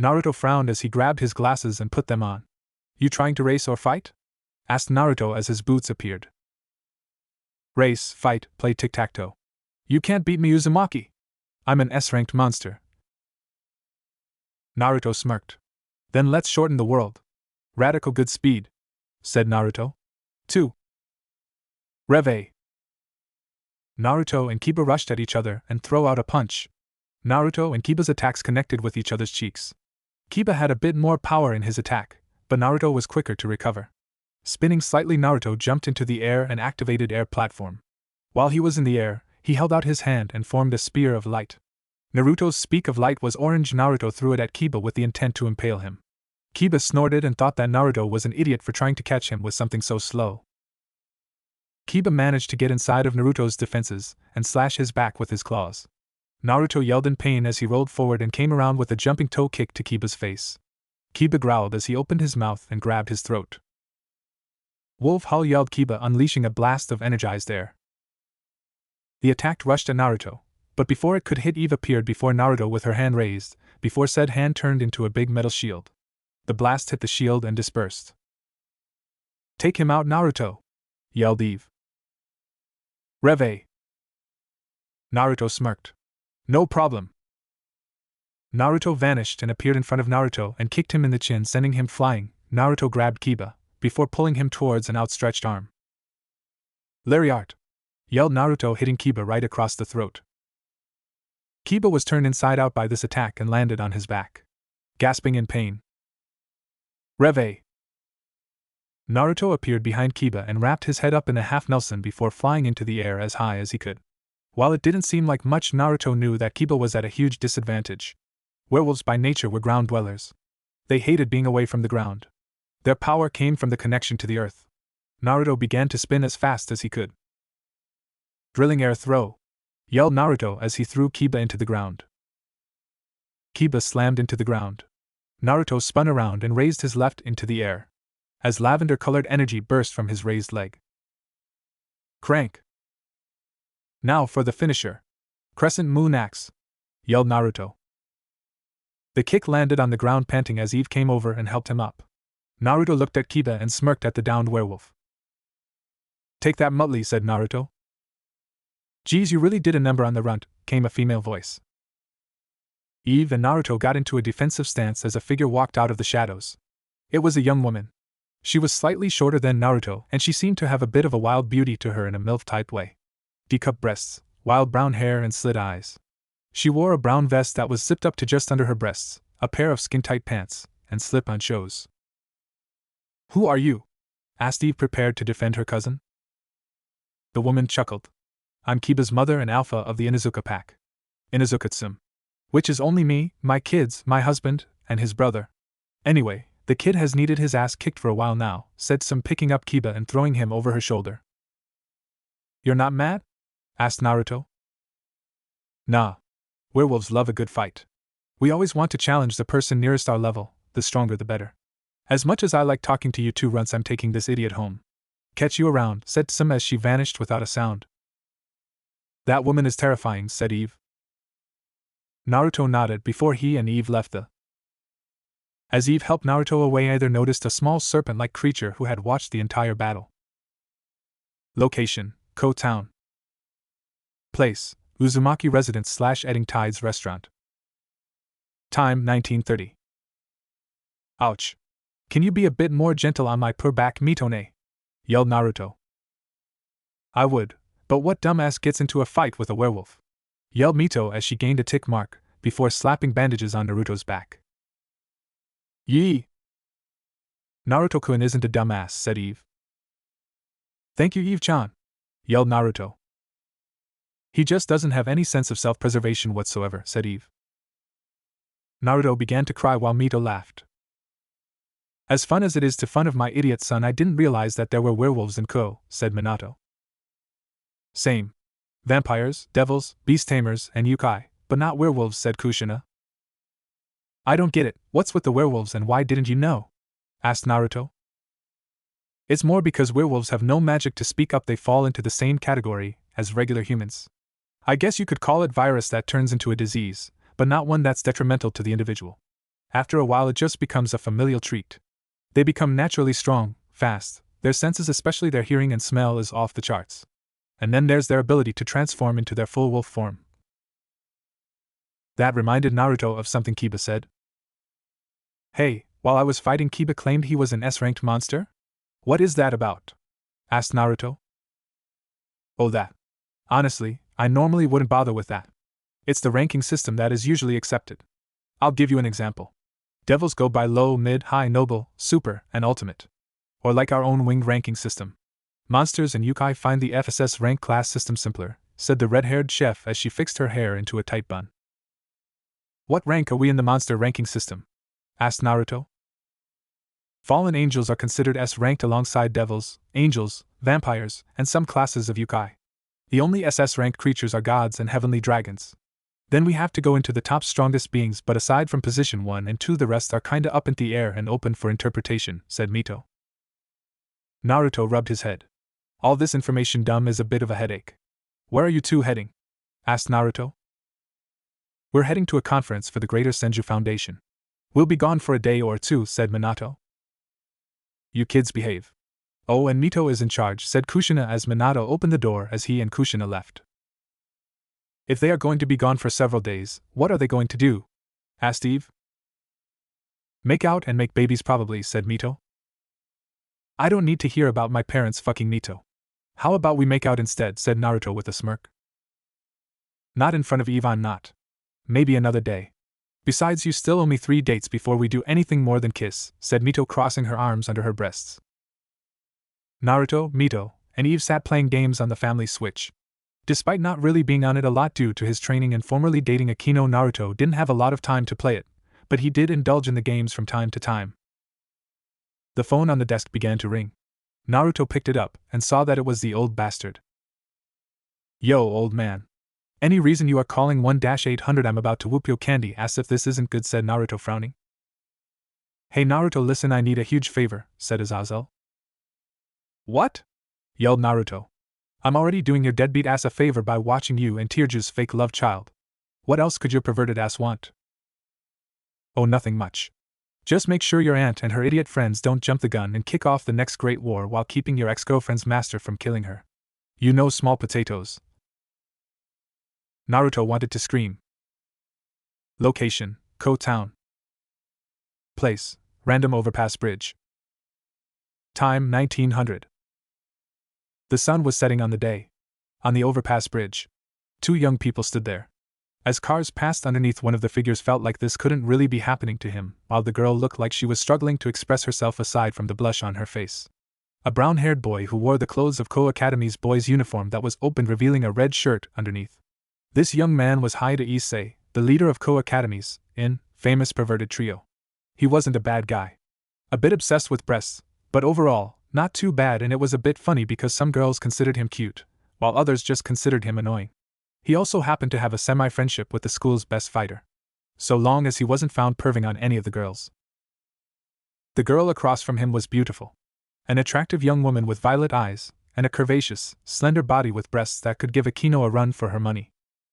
[SPEAKER 1] Naruto frowned as he grabbed his glasses and put them on. You trying to race or fight? Asked Naruto as his boots appeared. Race, fight, play tic-tac-toe. You can't beat me, Uzumaki. I'm an S-ranked monster. Naruto smirked. Then let's shorten the world. Radical good speed, said Naruto. 2. Reve. Naruto and Kiba rushed at each other and threw out a punch. Naruto and Kiba's attacks connected with each other's cheeks. Kiba had a bit more power in his attack, but Naruto was quicker to recover. Spinning slightly, Naruto jumped into the air and activated air platform. While he was in the air, he held out his hand and formed a spear of light. Naruto's speak of light was orange. Naruto threw it at Kiba with the intent to impale him. Kiba snorted and thought that Naruto was an idiot for trying to catch him with something so slow. Kiba managed to get inside of Naruto's defenses and slash his back with his claws. Naruto yelled in pain as he rolled forward and came around with a jumping toe kick to Kiba's face. Kiba growled as he opened his mouth and grabbed his throat. Wolf Howl, yelled Kiba, unleashing a blast of energized air. The attack rushed at Naruto, but before it could hit, Eve appeared before Naruto with her hand raised, before said hand turned into a big metal shield. The blast hit the shield and dispersed. Take him out, Naruto, yelled Eve. Reve. Naruto smirked. No problem. Naruto vanished and appeared in front of Naruto and kicked him in the chin, sending him flying. Naruto grabbed Kiba, before pulling him towards an outstretched arm. Lariat! Yelled Naruto, hitting Kiba right across the throat. Kiba was turned inside out by this attack and landed on his back, gasping in pain. Reve! Naruto appeared behind Kiba and wrapped his head up in a half Nelson before flying into the air as high as he could. While it didn't seem like much, Naruto knew that Kiba was at a huge disadvantage. Werewolves by nature were ground dwellers. They hated being away from the ground. Their power came from the connection to the earth. Naruto began to spin as fast as he could. Drilling air throw! Yelled Naruto as he threw Kiba into the ground. Kiba slammed into the ground. Naruto spun around and raised his left into the air, as lavender-colored energy burst from his raised leg. Crank! Now for the finisher. Crescent Moon Axe! Yelled Naruto. The kick landed on the ground, panting as Eve came over and helped him up. Naruto looked at Kiba and smirked at the downed werewolf. Take that, Muttley, said Naruto. Geez, you really did a number on the runt, came a female voice. Eve and Naruto got into a defensive stance as a figure walked out of the shadows. It was a young woman. She was slightly shorter than Naruto, and she seemed to have a bit of a wild beauty to her in a MILF-type way. D-cup breasts, wild brown hair and slit eyes. She wore a brown vest that was zipped up to just under her breasts, a pair of skin-tight pants, and slip-on shoes. Who are you? Asked Eve, prepared to defend her cousin. The woman chuckled. I'm Kiba's mother and alpha of the Inuzuka pack. Inuzukatsu. Which is only me, my kids, my husband, and his brother. Anyway, the kid has needed his ass kicked for a while now, said Sum, picking up Kiba and throwing him over her shoulder. You're not mad? Asked Naruto. Nah. Werewolves love a good fight. We always want to challenge the person nearest our level, the stronger the better. As much as I like talking to you two runts, I'm taking this idiot home. Catch you around, said Sum as she vanished without a sound. That woman is terrifying, said Eve. Naruto nodded before he and Eve left the. As Eve helped Naruto away, either noticed a small serpent-like creature who had watched the entire battle. Location: Ko Town. Place: Uzumaki Residence / Edding Tides Restaurant. Time: 1930. Ouch. Can you be a bit more gentle on my poor back, Mitone? Yelled Naruto. I would, but what dumbass gets into a fight with a werewolf? Yelled Mito as she gained a tick mark, before slapping bandages on Naruto's back. Yee! Naruto-kun isn't a dumbass, said Eve. Thank you, Eve-chan, yelled Naruto. He just doesn't have any sense of self-preservation whatsoever, said Eve. Naruto began to cry while Mito laughed. As fun as it is to fun of my idiot son, I didn't realize that there were werewolves in Ko, said Minato. Same. Vampires, devils, beast tamers, and yokai, but not werewolves, said Kushina. I don't get it, what's with the werewolves and why didn't you know? Asked Naruto. It's more because werewolves have no magic to speak up, they fall into the same category as regular humans. I guess you could call it virus that turns into a disease, but not one that's detrimental to the individual. After a while it just becomes a familial trait. They become naturally strong, fast, their senses, especially their hearing and smell, is off the charts. And then there's their ability to transform into their full wolf form. That reminded Naruto of something Kiba said. Hey, while I was fighting, Kiba claimed he was an S-ranked monster? What is that about? Asked Naruto. Oh, that. Honestly, I normally wouldn't bother with that. It's the ranking system that is usually accepted. I'll give you an example. Devils go by low, mid, high, noble, super, and ultimate. Or like our own winged ranking system. Monsters and yokai find the FSS rank class system simpler, said the red-haired chef as she fixed her hair into a tight bun. What rank are we in the monster ranking system? Asked Naruto. Fallen angels are considered S-ranked alongside devils, angels, vampires, and some classes of yokai. The only SS-ranked creatures are gods and heavenly dragons. Then we have to go into the top strongest beings, but aside from position 1 and 2 the rest are kinda up in the air and open for interpretation, said Mito. Naruto rubbed his head. All this information dumb is a bit of a headache. Where are you two heading? Asked Naruto. We're heading to a conference for the Greater Senju Foundation. We'll be gone for a day or two, said Minato. You kids behave. Oh, and Mito is in charge, said Kushina as Minato opened the door as he and Kushina left. If they are going to be gone for several days, what are they going to do? Asked Eve. Make out and make babies probably, said Mito. I don't need to hear about my parents fucking Mito. How about we make out instead, said Naruto with a smirk. Not in front of Eve, I'm not. Maybe another day. Besides, you still owe me 3 dates before we do anything more than kiss, said Mito, crossing her arms under her breasts. Naruto, Mito, and Eve sat playing games on the family Switch. Despite not really being on it a lot due to his training and formerly dating Akeno, Naruto didn't have a lot of time to play it, but he did indulge in the games from time to time. The phone on the desk began to ring. Naruto picked it up and saw that it was the old bastard. Yo, old man. Any reason you are calling 1-800? I'm about to whoop your candy. As if this isn't good, said Naruto, frowning. Hey Naruto, listen, I need a huge favor, said Azazel. What? Yelled Naruto. I'm already doing your deadbeat ass a favor by watching you and Tearju's fake love child. What else could your perverted ass want? Oh, nothing much. Just make sure your aunt and her idiot friends don't jump the gun and kick off the next great war while keeping your ex-girlfriend's master from killing her. You know, small potatoes. Naruto wanted to scream. Location, Ko Town. Place, random overpass bridge. Time, 1900. The sun was setting on the day. On the overpass bridge, 2 young people stood there. As cars passed underneath, one of the figures felt like this couldn't really be happening to him, while the girl looked like she was struggling to express herself aside from the blush on her face. A brown-haired boy who wore the clothes of Ko Academy's boys' uniform that was open, revealing a red shirt underneath. This young man was Haida Issei, the leader of Ko Academy's famous perverted trio. He wasn't a bad guy. A bit obsessed with breasts, but overall, not too bad, and it was a bit funny because some girls considered him cute, while others just considered him annoying. He also happened to have a semi-friendship with the school's best fighter. So long as he wasn't found perving on any of the girls. The girl across from him was beautiful. An attractive young woman with violet eyes, and a curvaceous, slender body with breasts that could give Akeno a run for her money.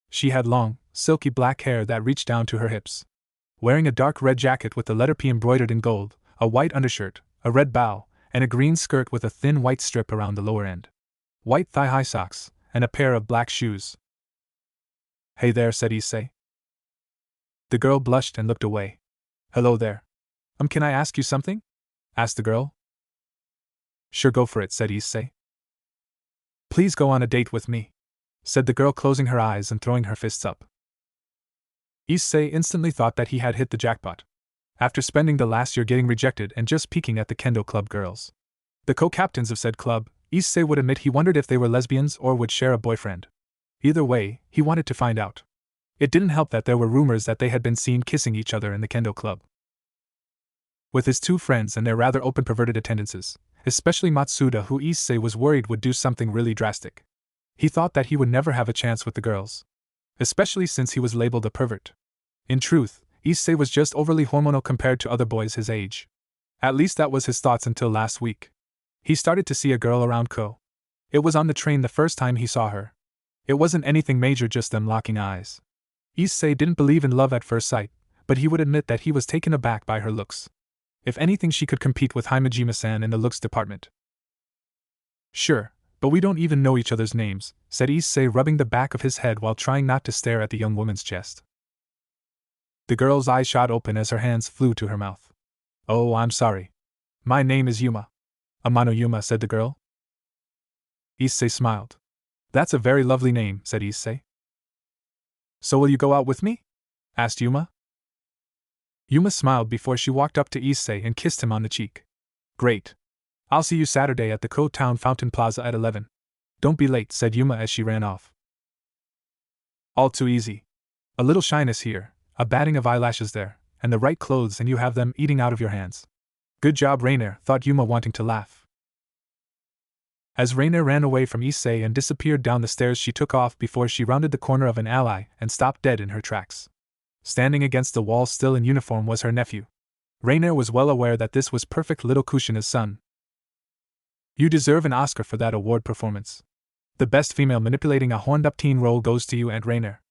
[SPEAKER 1] She had long, silky black hair that reached down to her hips. Wearing a dark red jacket with the letter P embroidered in gold, a white undershirt, a red bow, and a green skirt with a thin white strip around the lower end. White thigh-high socks, and a pair of black shoes. Hey there, said Issei. The girl blushed and looked away. Hello there. Can I ask you something? Asked the girl. Sure, go for it, said Issei. Please go on a date with me, said the girl, closing her eyes and throwing her fists up. Issei instantly thought that he had hit the jackpot. After spending the last year getting rejected and just peeking at the Kendo Club girls, the co-captains of said club, Issei would admit he wondered if they were lesbians or would share a boyfriend. Either way, he wanted to find out. It didn't help that there were rumors that they had been seen kissing each other in the Kendo Club. With his 2 friends and their rather open perverted attendances, especially Matsuda, who Issei was worried would do something really drastic. He thought that he would never have a chance with the girls. Especially since he was labeled a pervert. In truth, Issei was just overly hormonal compared to other boys his age. At least that was his thoughts until last week. He started to see a girl around Ko. It was on the train the first time he saw her. It wasn't anything major, just them locking eyes. Issei didn't believe in love at first sight, but he would admit that he was taken aback by her looks. If anything, she could compete with Himejima-san in the looks department. Sure, but we don't even know each other's names, said Issei, rubbing the back of his head while trying not to stare at the young woman's chest. The girl's eyes shot open as her hands flew to her mouth. Oh, I'm sorry. My name is Yuma. Amano Yuma, said the girl. Issei smiled. That's a very lovely name, said Issei. So will you go out with me? Asked Yuma. Yuma smiled before she walked up to Issei and kissed him on the cheek. Great. I'll see you Saturday at the Ko Town Fountain Plaza at 11. Don't be late, said Yuma as she ran off. All too easy. A little shyness here, a batting of eyelashes there, and the right clothes and you have them eating out of your hands. Good job, Rainer, thought Yuma, wanting to laugh. As Rainer ran away from Issei and disappeared down the stairs, she took off before she rounded the corner of an alley and stopped dead in her tracks. Standing against the wall still in uniform was her nephew. Rainer was well aware that this was perfect little Kushina's son. You deserve an Oscar for that award performance. The best female manipulating a horned-up teen role goes to you and Rainer.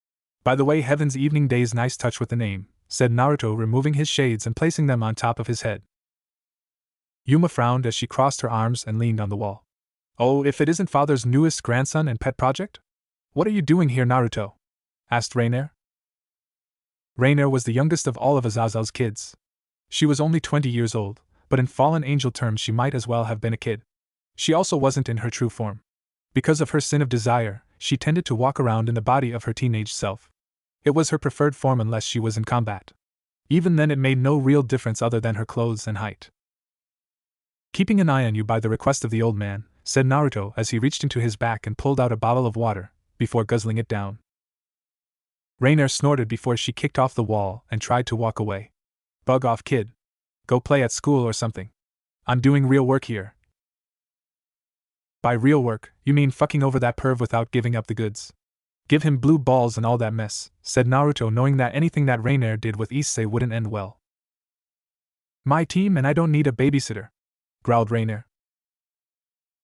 [SPEAKER 1] By the way, Heaven's Evening Day's nice touch with the name, said Naruto, removing his shades and placing them on top of his head. Yuma frowned as she crossed her arms and leaned on the wall. Oh, if it isn't father's newest grandson and pet project? What are you doing here, Naruto? asked Rainier. Rainier was the youngest of all of Azazel's kids. She was only 20 years old, but in fallen angel terms she might as well have been a kid. She also wasn't in her true form. Because of her sin of desire, she tended to walk around in the body of her teenage self. It was her preferred form unless she was in combat. Even then it made no real difference other than her clothes and height. "Keeping an eye on you by the request of the old man," said Naruto as he reached into his back and pulled out a bottle of water, before guzzling it down. Rainier snorted before she kicked off the wall and tried to walk away. "Bug off, kid. Go play at school or something. I'm doing real work here." "By real work, you mean fucking over that perv without giving up the goods. Give him blue balls and all that mess," said Naruto, knowing that anything that Rainier did with Issei wouldn't end well. "My team and I don't need a babysitter," growled Rainier.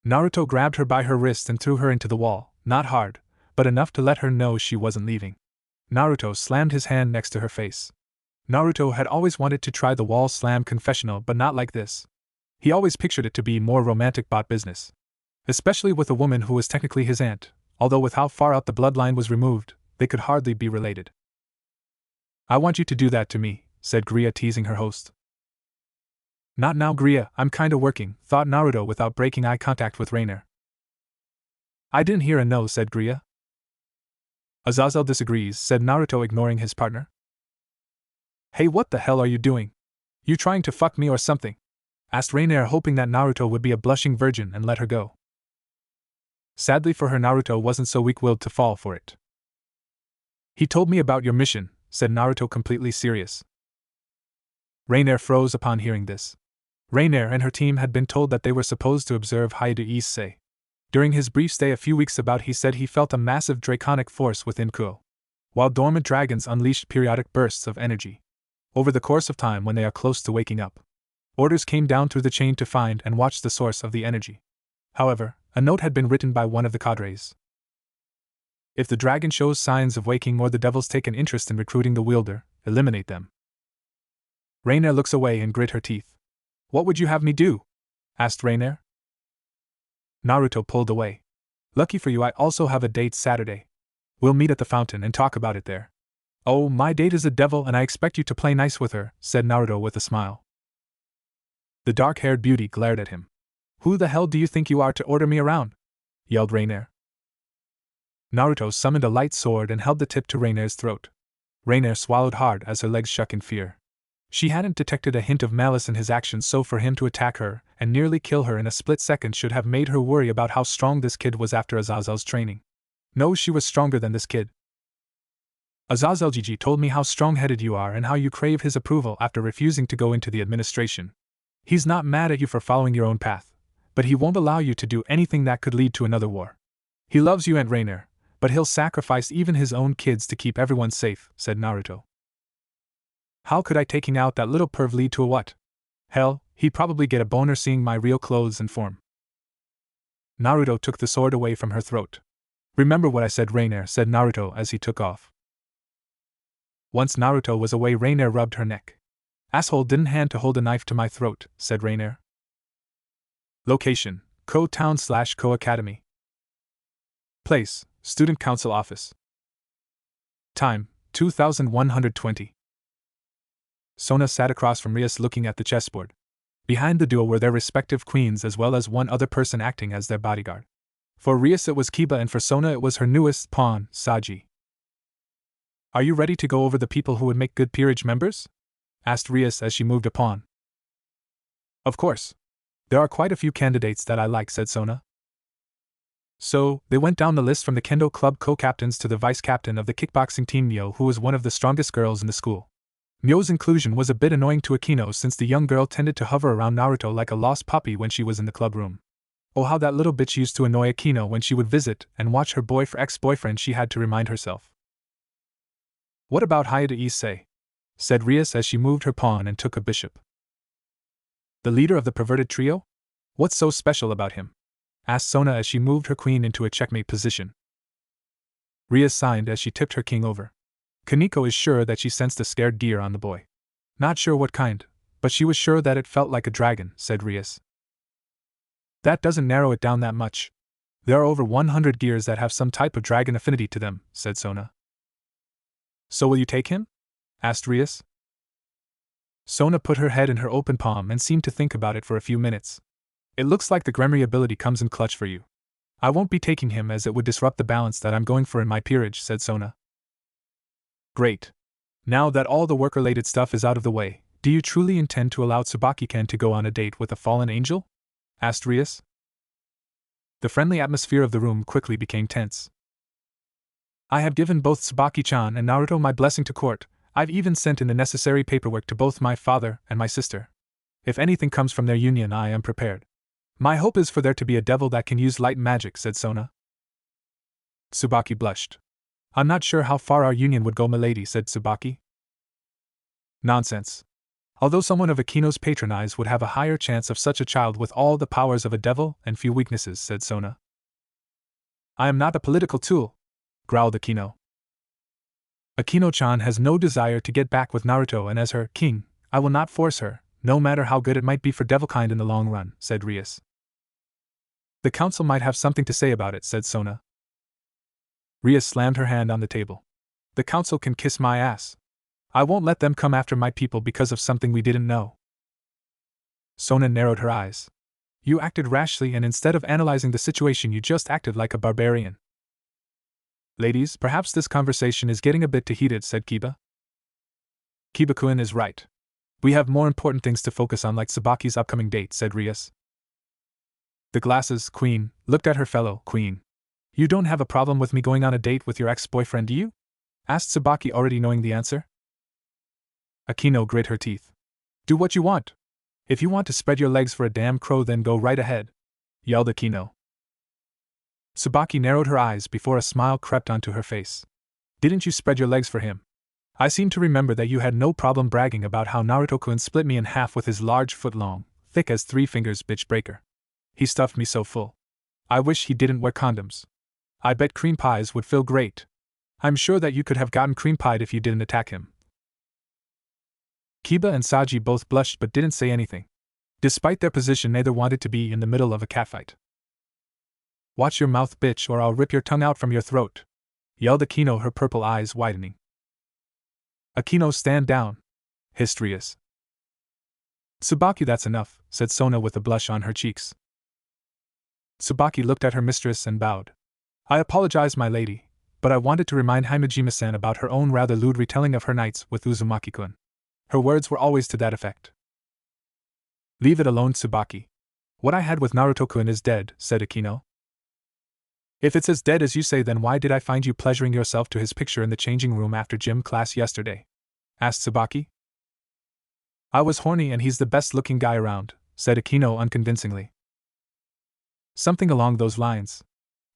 [SPEAKER 1] Naruto grabbed her by her wrist and threw her into the wall, not hard, but enough to let her know she wasn't leaving. Naruto slammed his hand next to her face. Naruto had always wanted to try the wall slam confessional, but not like this. He always pictured it to be more romantic bot business. Especially with a woman who was technically his aunt, although with how far out the bloodline was removed, they could hardly be related. "I want you to do that to me," said Gria, teasing her host. "Not now, Gria, I'm kinda working," thought Naruto without breaking eye contact with Rainier. "I didn't hear a no," said Gria. "Azazel disagrees," said Naruto, ignoring his partner. "Hey, what the hell are you doing? You trying to fuck me or something?" asked Rainier, hoping that Naruto would be a blushing virgin and let her go. Sadly for her, Naruto wasn't so weak-willed to fall for it. "He told me about your mission," said Naruto, completely serious. Rainier froze upon hearing this. Rainier and her team had been told that they were supposed to observe Highschool DxD. During his brief stay a few weeks about, he said he felt a massive draconic force within Kuo, while dormant dragons unleashed periodic bursts of energy. Over the course of time, when they are close to waking up, orders came down through the chain to find and watch the source of the energy. However, a note had been written by one of the cadres. "If the dragon shows signs of waking or the devils take an interest in recruiting the wielder, eliminate them." Rainier looks away and grit her teeth. "What would you have me do?" asked Rainier. Naruto pulled away. "Lucky for you, I also have a date Saturday. We'll meet at the fountain and talk about it there." "Oh, my date is a devil and I expect you to play nice with her," said Naruto with a smile. The dark-haired beauty glared at him. "Who the hell do you think you are to order me around?" yelled Rainier. Naruto summoned a light sword and held the tip to Rainier's throat. Rainier swallowed hard as her legs shook in fear. She hadn't detected a hint of malice in his actions, so for him to attack her and nearly kill her in a split second should have made her worry about how strong this kid was after Azazel's training. No, she was stronger than this kid. "Azazel Gigi told me how strong-headed you are and how you crave his approval after refusing to go into the administration. He's not mad at you for following your own path, but he won't allow you to do anything that could lead to another war. He loves you, Aunt Rainier, but he'll sacrifice even his own kids to keep everyone safe," said Naruto. "How could I taking out that little perv lead to a what? Hell, he'd probably get a boner seeing my real clothes and form." Naruto took the sword away from her throat. "Remember what I said, Rainier," said Naruto as he took off. Once Naruto was away, Rainier rubbed her neck. "Asshole didn't hand to hold a knife to my throat," said Rainier. Location: Ko Town/Ko Academy. Place: Student Council Office. Time: 2120. Sona sat across from Rias looking at the chessboard. Behind the duo were their respective queens as well as one other person acting as their bodyguard. For Rias it was Kiba and for Sona it was her newest pawn, Saji. "Are you ready to go over the people who would make good peerage members?" asked Rias as she moved a pawn. "Of course. There are quite a few candidates that I like," said Sona. So, they went down the list from the Kendo Club co-captains to the vice-captain of the kickboxing team, Mio, who was one of the strongest girls in the school. Mio's inclusion was a bit annoying to Akeno since the young girl tended to hover around Naruto like a lost puppy when she was in the club room. Oh, how that little bitch used to annoy Akeno when she would visit and watch her ex-boyfriend, she had to remind herself. "What about Highschool DxD?" said Rias as she moved her pawn and took a bishop. "The leader of the perverted trio? What's so special about him?" asked Sona as she moved her queen into a checkmate position. Rias sighed as she tipped her king over. Kaneko is sure that she sensed a scared deer on the boy. "Not sure what kind, but she was sure that it felt like a dragon," said Rias. "That doesn't narrow it down that much. There are over 100 gears that have some type of dragon affinity to them," said Sona. So will you take him? Asked Rias. Sona put her head in her open palm and seemed to think about it for a few minutes. It looks like the Gremory ability comes in clutch for you. I won't be taking him as it would disrupt the balance that I'm going for in my peerage, said Sona. Great. Now that all the work-related stuff is out of the way, do you truly intend to allow Tsubaki-ken to go on a date with a fallen angel? Asked Rias. The friendly atmosphere of the room quickly became tense. I have given both Tsubaki-chan and Naruto my blessing to court. I've even sent in the necessary paperwork to both my father and my sister. If anything comes from their union, I am prepared. My hope is for there to be a devil that can use light magic, said Sona. Tsubaki blushed. I'm not sure how far our union would go, milady, said Tsubaki. Nonsense. Although someone of Akino's patronize would have a higher chance of such a child with all the powers of a devil and few weaknesses, said Sona. I am not a political tool, growled Akino. Akino-chan has no desire to get back with Naruto, and as her king, I will not force her, no matter how good it might be for devilkind in the long run, said Rias. The council might have something to say about it, said Sona. Rias slammed her hand on the table. The council can kiss my ass. I won't let them come after my people because of something we didn't know. Sona narrowed her eyes. You acted rashly, and instead of analyzing the situation, you just acted like a barbarian. Ladies, perhaps this conversation is getting a bit too heated, said Kiba. Kiba-kun is right. We have more important things to focus on, like Tsubaki's upcoming date, said Rias. The glasses queen looked at her fellow queen. You don't have a problem with me going on a date with your ex-boyfriend, do you? Asked Tsubaki, already knowing the answer. Akino grit her teeth. Do what you want. If you want to spread your legs for a damn crow, then go right ahead, yelled Akino. Tsubaki narrowed her eyes before a smile crept onto her face. Didn't you spread your legs for him? I seem to remember that you had no problem bragging about how Naruto-kun split me in half with his large foot-long, thick as 3 fingers bitch breaker. He stuffed me so full. I wish he didn't wear condoms. I bet cream pies would feel great. I'm sure that you could have gotten cream pied if you didn't attack him. Kiba and Saji both blushed but didn't say anything. Despite their position, neither wanted to be in the middle of a catfight. Watch your mouth, bitch, or I'll rip your tongue out from your throat, yelled Akino, her purple eyes widening. Akino, stand down, hissed Rias. Tsubaki, that's enough, said Sona with a blush on her cheeks. Tsubaki looked at her mistress and bowed. I apologize, my lady, but I wanted to remind Himejima-san about her own rather lewd retelling of her nights with Uzumaki-kun. Her words were always to that effect. Leave it alone, Tsubaki. What I had with Naruto-kun is dead, said Akino. If it's as dead as you say, then why did I find you pleasuring yourself to his picture in the changing room after gym class yesterday? Asked Tsubaki. I was horny, and he's the best-looking guy around, said Akino unconvincingly. Something along those lines.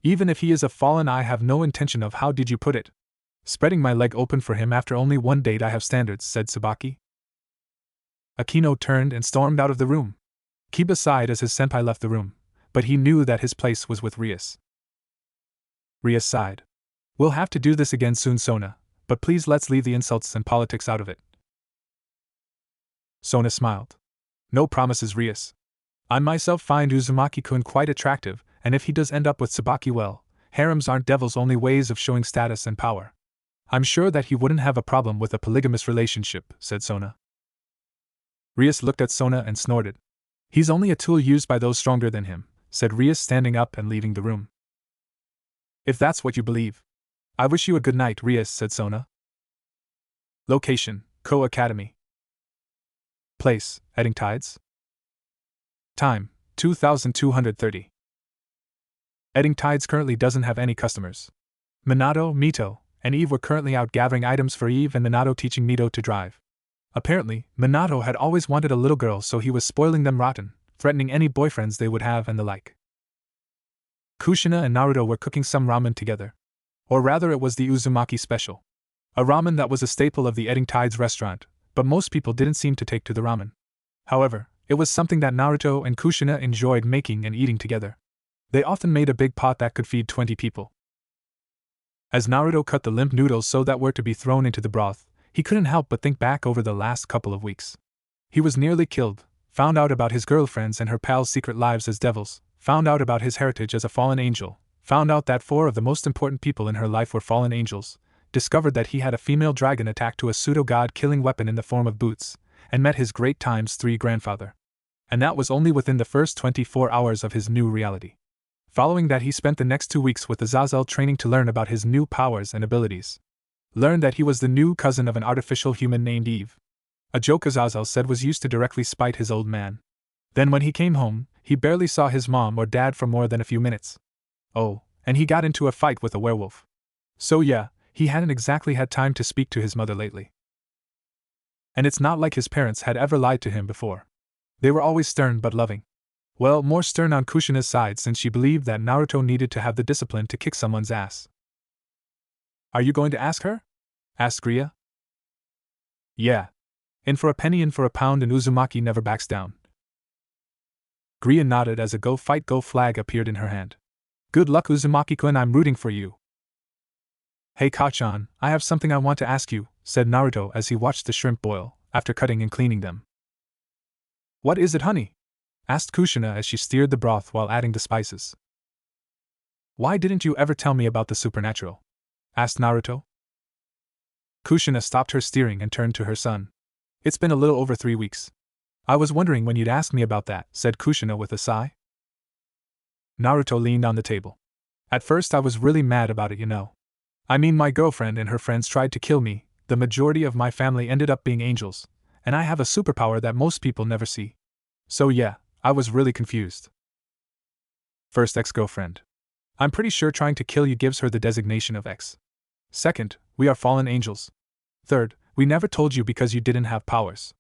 [SPEAKER 1] Even if he is a fallen, I have no intention of, how did you put it, spreading my leg open for him after only one date. I have standards, said Tsubaki. Akino turned and stormed out of the room. Kiba sighed as his senpai left the room, but he knew that his place was with Rias. Rias sighed. We'll have to do this again soon, Sona, but please let's leave the insults and politics out of it. Sona smiled. No promises, Rias. I myself find Uzumaki-kun quite attractive, and if he does end up with Tsubaki, well, harems aren't devil's only ways of showing status and power. I'm sure that he wouldn't have a problem with a polygamous relationship, said Sona. Rias looked at Sona and snorted. He's only a tool used by those stronger than him, said Rias, standing up and leaving the room. If that's what you believe, I wish you a good night, Rias, said Sona. Location, Ko Academy. Place, Edding Tides. Time, 2230. Edding Tides currently doesn't have any customers. Minato, Mito, and Eve were currently out gathering items for Eve, and Minato teaching Mito to drive. Apparently, Minato had always wanted a little girl, so he was spoiling them rotten, threatening any boyfriends they would have and the like. Kushina and Naruto were cooking some ramen together. Or rather, it was the Uzumaki special. A ramen that was a staple of the Edding Tides restaurant, but most people didn't seem to take to the ramen. However, it was something that Naruto and Kushina enjoyed making and eating together. They often made a big pot that could feed 20 people. As Naruto cut the limp noodles so that were to be thrown into the broth, he couldn't help but think back over the last couple of weeks. He was nearly killed, found out about his girlfriends and her pals' secret lives as devils, found out about his heritage as a fallen angel, found out that 4 of the most important people in her life were fallen angels, discovered that he had a female dragon attack to a pseudo-god killing weapon in the form of boots, and met his great ×3 grandfather. And that was only within the first 24 hours of his new reality. Following that, he spent the next 2 weeks with Azazel training to learn about his new powers and abilities. Learned that he was the new cousin of an artificial human named Eve. A joke Azazel said was used to directly spite his old man. Then when he came home, he barely saw his mom or dad for more than a few minutes. Oh, and he got into a fight with a werewolf. So yeah, he hadn't exactly had time to speak to his mother lately. And it's not like his parents had ever lied to him before. They were always stern but loving. Well, more stern on Kushina's side, since she believed that Naruto needed to have the discipline to kick someone's ass. "Are you going to ask her?" asked Griya. "Yeah. In for a penny, in for a pound, and Uzumaki never backs down." Griya nodded as a go fight go flag appeared in her hand. "Good luck, Uzumaki-kun, I'm rooting for you." "Hey Kachan, I have something I want to ask you," said Naruto as he watched the shrimp boil, after cutting and cleaning them. "What is it, honey?" asked Kushina as she stirred the broth while adding the spices. "Why didn't you ever tell me about the supernatural?" asked Naruto. Kushina stopped her stirring and turned to her son. "It's been a little over 3 weeks. I was wondering when you'd ask me about that," said Kushina with a sigh. Naruto leaned on the table. "At first I was really mad about it, you know. I mean, my girlfriend and her friends tried to kill me, the majority of my family ended up being angels, and I have a superpower that most people never see. So yeah, I was really confused. First, ex-girlfriend. I'm pretty sure trying to kill you gives her the designation of ex. Second, we are fallen angels. Third, we never told you because you didn't have powers.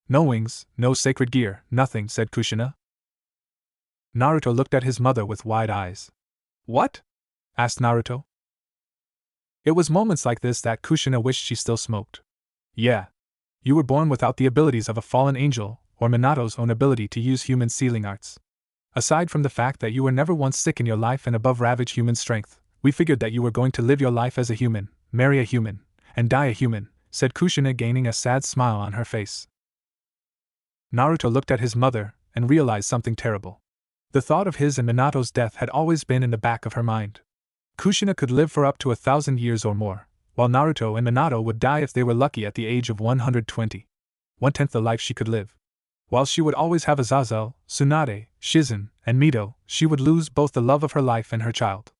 [SPEAKER 1] No wings, no sacred gear, nothing," said Kushina. Naruto looked at his mother with wide eyes. "What?" asked Naruto. It was moments like this that Kushina wished she still smoked. "Yeah. You were born without the abilities of a fallen angel, or Minato's own ability to use human sealing arts. Aside from the fact that you were never once sick in your life and above average human strength, we figured that you were going to live your life as a human, marry a human, and die a human," said Kushina, gaining a sad smile on her face. Naruto looked at his mother and realized something terrible. The thought of his and Minato's death had always been in the back of her mind. Kushina could live for up to 1,000 years or more, while Naruto and Minato would die if they were lucky at the age of 120. 1/10 the life she could live. While she would always have Azazel, Tsunade, Shizen, and Mito, she would lose both the love of her life and her child.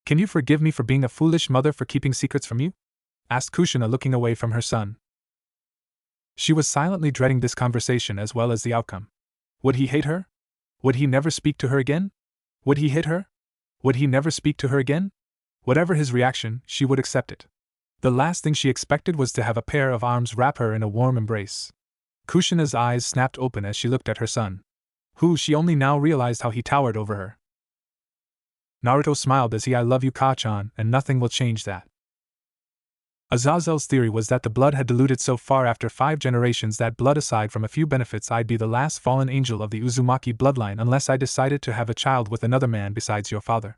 [SPEAKER 1] "Can you forgive me for being a foolish mother for keeping secrets from you?" asked Kushina, looking away from her son. She was silently dreading this conversation as well as the outcome. Would he hate her? Would he never speak to her again? Would he hit her? Would he never speak to her again? Whatever his reaction, she would accept it. The last thing she expected was to have a pair of arms wrap her in a warm embrace. Kushina's eyes snapped open as she looked at her son, who she only now realized how he towered over her. Naruto smiled as "I love you, Kachan, and nothing will change that." Azazel's theory was that the blood had diluted so far after 5 generations that blood, aside from a few benefits, I'd be the last fallen angel of the Uzumaki bloodline unless I decided to have a child with another man besides your father.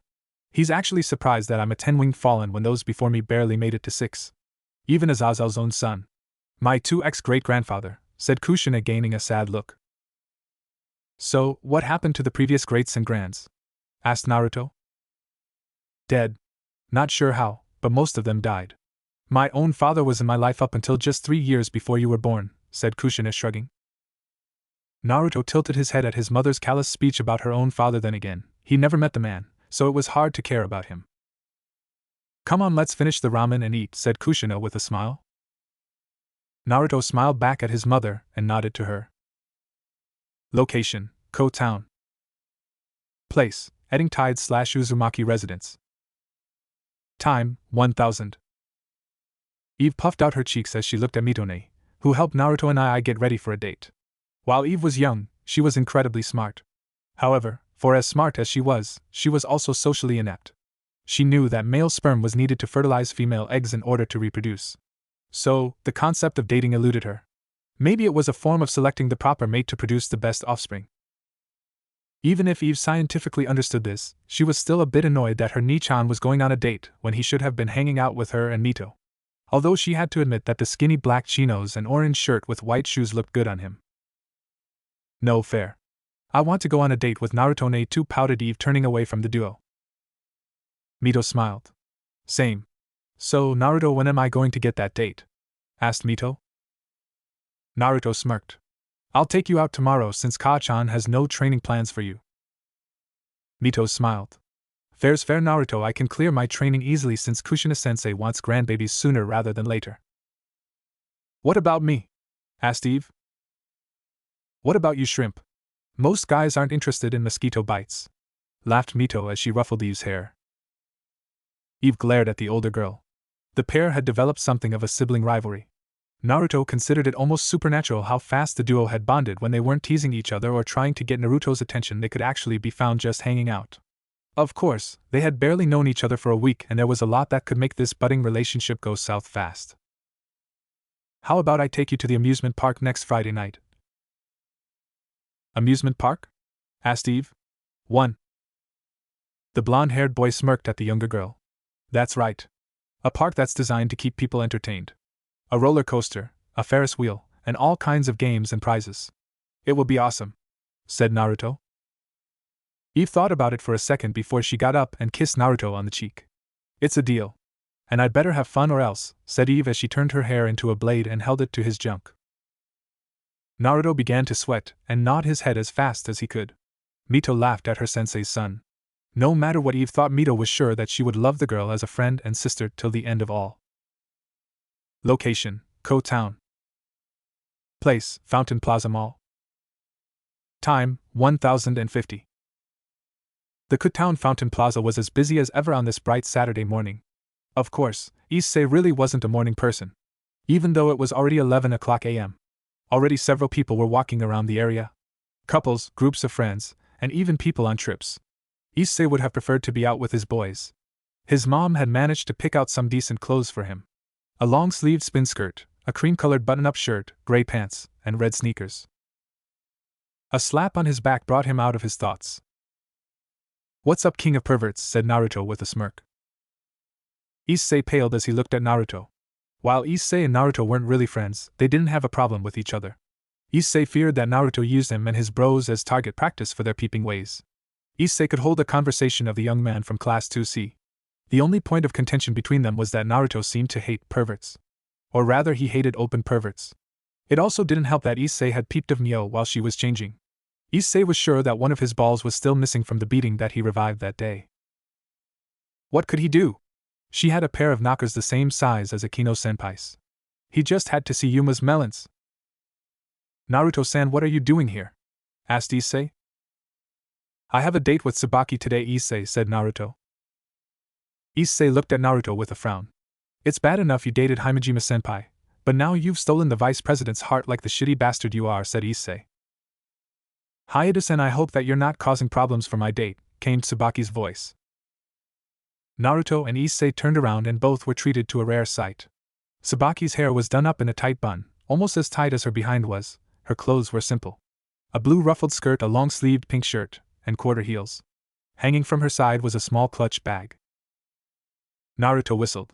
[SPEAKER 1] He's actually surprised that I'm a 10-winged fallen when those before me barely made it to 6. Even Azazel's own son. My 2 ex-great-grandfather, said Kushina, gaining a sad look. "So, what happened to the previous greats and grands?" asked Naruto. "Dead. Not sure how, but most of them died. My own father was in my life up until just 3 years before you were born," said Kushina, shrugging. Naruto tilted his head at his mother's callous speech about her own father. Then again, he never met the man, so it was hard to care about him. "Come on, let's finish the ramen and eat," said Kushina with a smile. Naruto smiled back at his mother and nodded to her. Location: Ko Town. Place: Edding Tide/Uzumaki Residence. Time: 1000. Eve puffed out her cheeks as she looked at Mitone, who helped Naruto and I get ready for a date. While Eve was young, she was incredibly smart. However, for as smart as she was also socially inept. She knew that male sperm was needed to fertilize female eggs in order to reproduce. So, the concept of dating eluded her. Maybe it was a form of selecting the proper mate to produce the best offspring. Even if Eve scientifically understood this, she was still a bit annoyed that her Nichan was going on a date when he should have been hanging out with her and Mito. Although she had to admit that the skinny black chinos and orange shirt with white shoes looked good on him. "No fair. I want to go on a date with Naruto too," pouted Eve, turning away from the duo. Mito smiled. "Same. So, Naruto, when am I going to get that date? Asked Mito. Naruto smirked. I'll take you out tomorrow since Ka-chan has no training plans for you. Mito smiled. Fair's fair, Naruto, I can clear my training easily since Kushina-sensei wants grandbabies sooner rather than later. What about me? Asked Eve. What about you, Shrimp? Most guys aren't interested in mosquito bites. Laughed Mito as she ruffled Eve's hair. Eve glared at the older girl. The pair had developed something of a sibling rivalry. Naruto considered it almost supernatural how fast the duo had bonded when they weren't teasing each other or trying to get Naruto's attention. They could actually be found just hanging out. Of course, they had barely known each other for a week and there was a lot that could make this budding relationship go south fast. How about I take you to the amusement park next Friday night? Amusement park? Asked Eve. 1. The blonde-haired boy smirked at the younger girl. That's right. A park that's designed to keep people entertained. A roller coaster, a Ferris wheel, and all kinds of games and prizes. It will be awesome, said Naruto. Eve thought about it for a second before she got up and kissed Naruto on the cheek. It's a deal. And I'd better have fun or else, said Eve as she turned her hair into a blade and held it to his junk. Naruto began to sweat and nod his head as fast as he could. Mito laughed at her sensei's son. No matter what Eve thought, Mito was sure that she would love the girl as a friend and sister till the end of all. Location: Ko Town. Place: Fountain Plaza Mall. Time: 1050. The Ko Town Fountain Plaza was as busy as ever on this bright Saturday morning. Of course, Issei really wasn't a morning person. Even though it was already 11 o'clock a.m. Already several people were walking around the area. Couples, groups of friends, and even people on trips. Issei would have preferred to be out with his boys. His mom had managed to pick out some decent clothes for him. A long-sleeved spin skirt, a cream-colored button-up shirt, gray pants, and red sneakers. A slap on his back brought him out of his thoughts. What's up, king of perverts? Said Naruto with a smirk. Issei paled as he looked at Naruto. While Issei and Naruto weren't really friends, they didn't have a problem with each other. Issei feared that Naruto used him and his bros as target practice for their peeping ways. Issei could hold a conversation of the young man from Class 2C. The only point of contention between them was that Naruto seemed to hate perverts. Or rather, he hated open perverts. It also didn't help that Issei had peeped of Mio while she was changing. Issei was sure that one of his balls was still missing from the beating that he revived that day. What could he do? She had a pair of knockers the same size as Akeno-senpai's. He just had to see Yuma's melons. Naruto-san, what are you doing here? Asked Issei. I have a date with Tsubaki today, Issei, said Naruto. Issei looked at Naruto with a frown. It's bad enough you dated Himejima-senpai, but now you've stolen the vice president's heart like the shitty bastard you are, said Issei. Hayate-san, I hope that you're not causing problems for my date, came Tsubaki's voice. Naruto and Issei turned around and both were treated to a rare sight. Tsubaki's hair was done up in a tight bun, almost as tight as her behind was. Her clothes were simple. A blue ruffled skirt, a long-sleeved pink shirt, and quarter heels. Hanging from her side was a small clutch bag. Naruto whistled.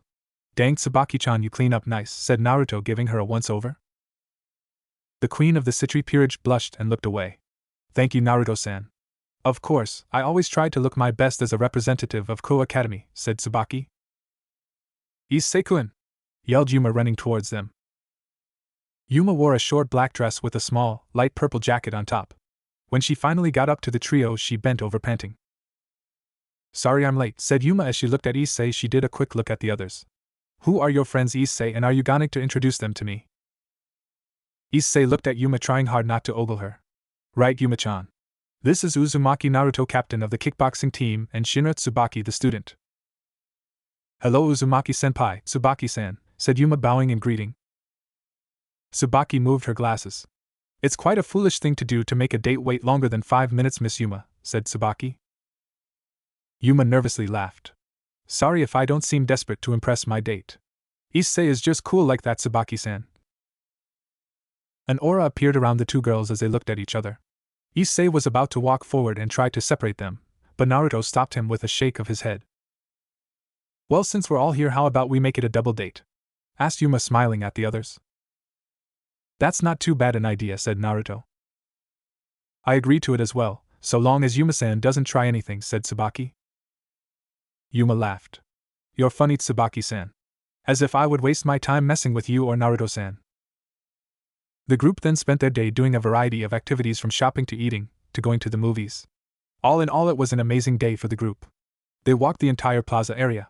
[SPEAKER 1] Dang, Tsubaki-chan, you clean up nice, said Naruto, giving her a once-over. The queen of the Citri peerage blushed and looked away. Thank you, Naruto-san. Of course, I always try to look my best as a representative of Ko Academy, said Tsubaki. Issei-kun! Yelled Yuma, running towards them. Yuma wore a short black dress with a small, light purple jacket on top. When she finally got up to the trio, she bent over panting. Sorry I'm late, said Yuma as she looked at Issei. She did a quick look at the others. Who are your friends, Issei, and are you going to introduce them to me? Issei looked at Yuma, trying hard not to ogle her. Right, Yuma-chan. This is Uzumaki Naruto, captain of the kickboxing team, and Shinra Tsubaki, the student. Hello, Uzumaki-senpai, Tsubaki-san, said Yuma, bowing in greeting. Tsubaki moved her glasses. It's quite a foolish thing to do to make a date wait longer than 5 minutes, Miss Yuma, said Tsubaki. Yuma nervously laughed. Sorry if I don't seem desperate to impress my date. Issei is just cool like that, Tsubaki-san. An aura appeared around the two girls as they looked at each other. Issei was about to walk forward and try to separate them, but Naruto stopped him with a shake of his head. Well, since we're all here, how about we make it a double date? Asked Yuma, smiling at the others. That's not too bad an idea, said Naruto. I agree to it as well, so long as Yuma-san doesn't try anything, said Tsubaki. Yuma laughed. You're funny, Tsubaki-san. As if I would waste my time messing with you or Naruto-san. The group then spent their day doing a variety of activities from shopping to eating, to going to the movies. All in all, it was an amazing day for the group. They walked the entire plaza area.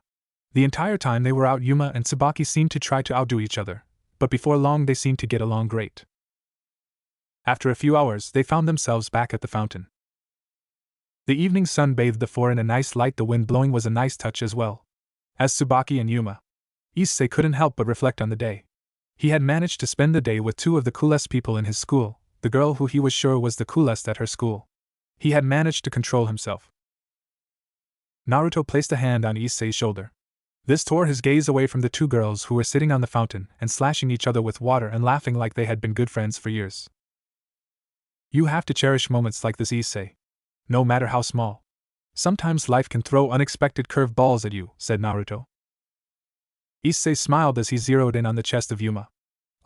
[SPEAKER 1] The entire time they were out, Yuma and Tsubaki seemed to try to outdo each other, but before long they seemed to get along great. After a few hours, they found themselves back at the fountain. The evening sun bathed the floor in a nice light. The wind blowing was a nice touch as well. As Tsubaki and Yuma, Issei couldn't help but reflect on the day. He had managed to spend the day with two of the coolest people in his school, the girl who he was sure was the coolest at her school. He had managed to control himself. Naruto placed a hand on Issei's shoulder. This tore his gaze away from the two girls who were sitting on the fountain and slashing each other with water and laughing like they had been good friends for years. You have to cherish moments like this, Issei. No matter how small. Sometimes life can throw unexpected curve balls at you, said Naruto. Issei smiled as he zeroed in on the chest of Yuma.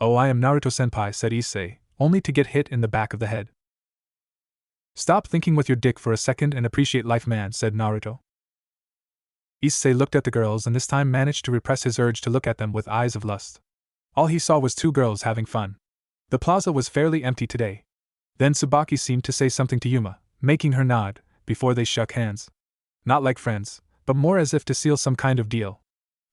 [SPEAKER 1] Oh, I am Naruto-senpai, said Issei, only to get hit in the back of the head. Stop thinking with your dick for a second and appreciate life, man, said Naruto. Issei looked at the girls and this time managed to repress his urge to look at them with eyes of lust. All he saw was two girls having fun. The plaza was fairly empty today. Then Tsubaki seemed to say something to Yuma, making her nod, before they shook hands. Not like friends, but more as if to seal some kind of deal.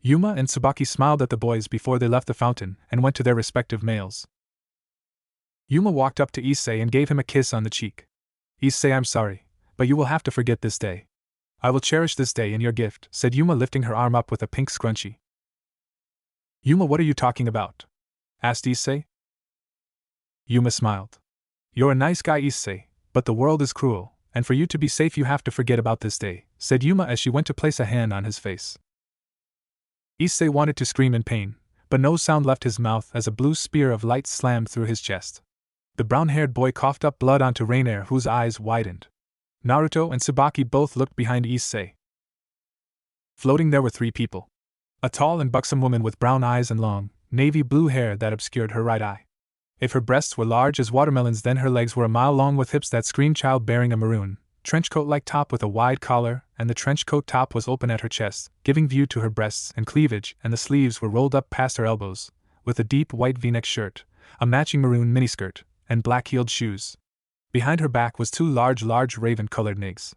[SPEAKER 1] Yuma and Tsubaki smiled at the boys before they left the fountain and went to their respective males. Yuma walked up to Issei and gave him a kiss on the cheek. Issei, I'm sorry, but you will have to forget this day. I will cherish this day in your gift, said Yuma, lifting her arm up with a pink scrunchie. Yuma, what are you talking about? Asked Issei. Yuma smiled. You're a nice guy, Issei, but the world is cruel, and for you to be safe you have to forget about this day, said Yuma as she went to place a hand on his face. Issei wanted to scream in pain, but no sound left his mouth as a blue spear of light slammed through his chest. The brown-haired boy coughed up blood onto Rainier, whose eyes widened. Naruto and Tsubaki both looked behind Issei. Floating there were three people. A tall and buxom woman with brown eyes and long, navy blue hair that obscured her right eye. If her breasts were large as watermelons, then her legs were a mile long with hips that screamed, child bearing a maroon trenchcoat-like top with a wide collar, and the trenchcoat top was open at her chest, giving view to her breasts and cleavage, and the sleeves were rolled up past her elbows, with a deep white v-neck shirt, a matching maroon miniskirt, and black-heeled shoes. Behind her back was two large raven-colored nigs.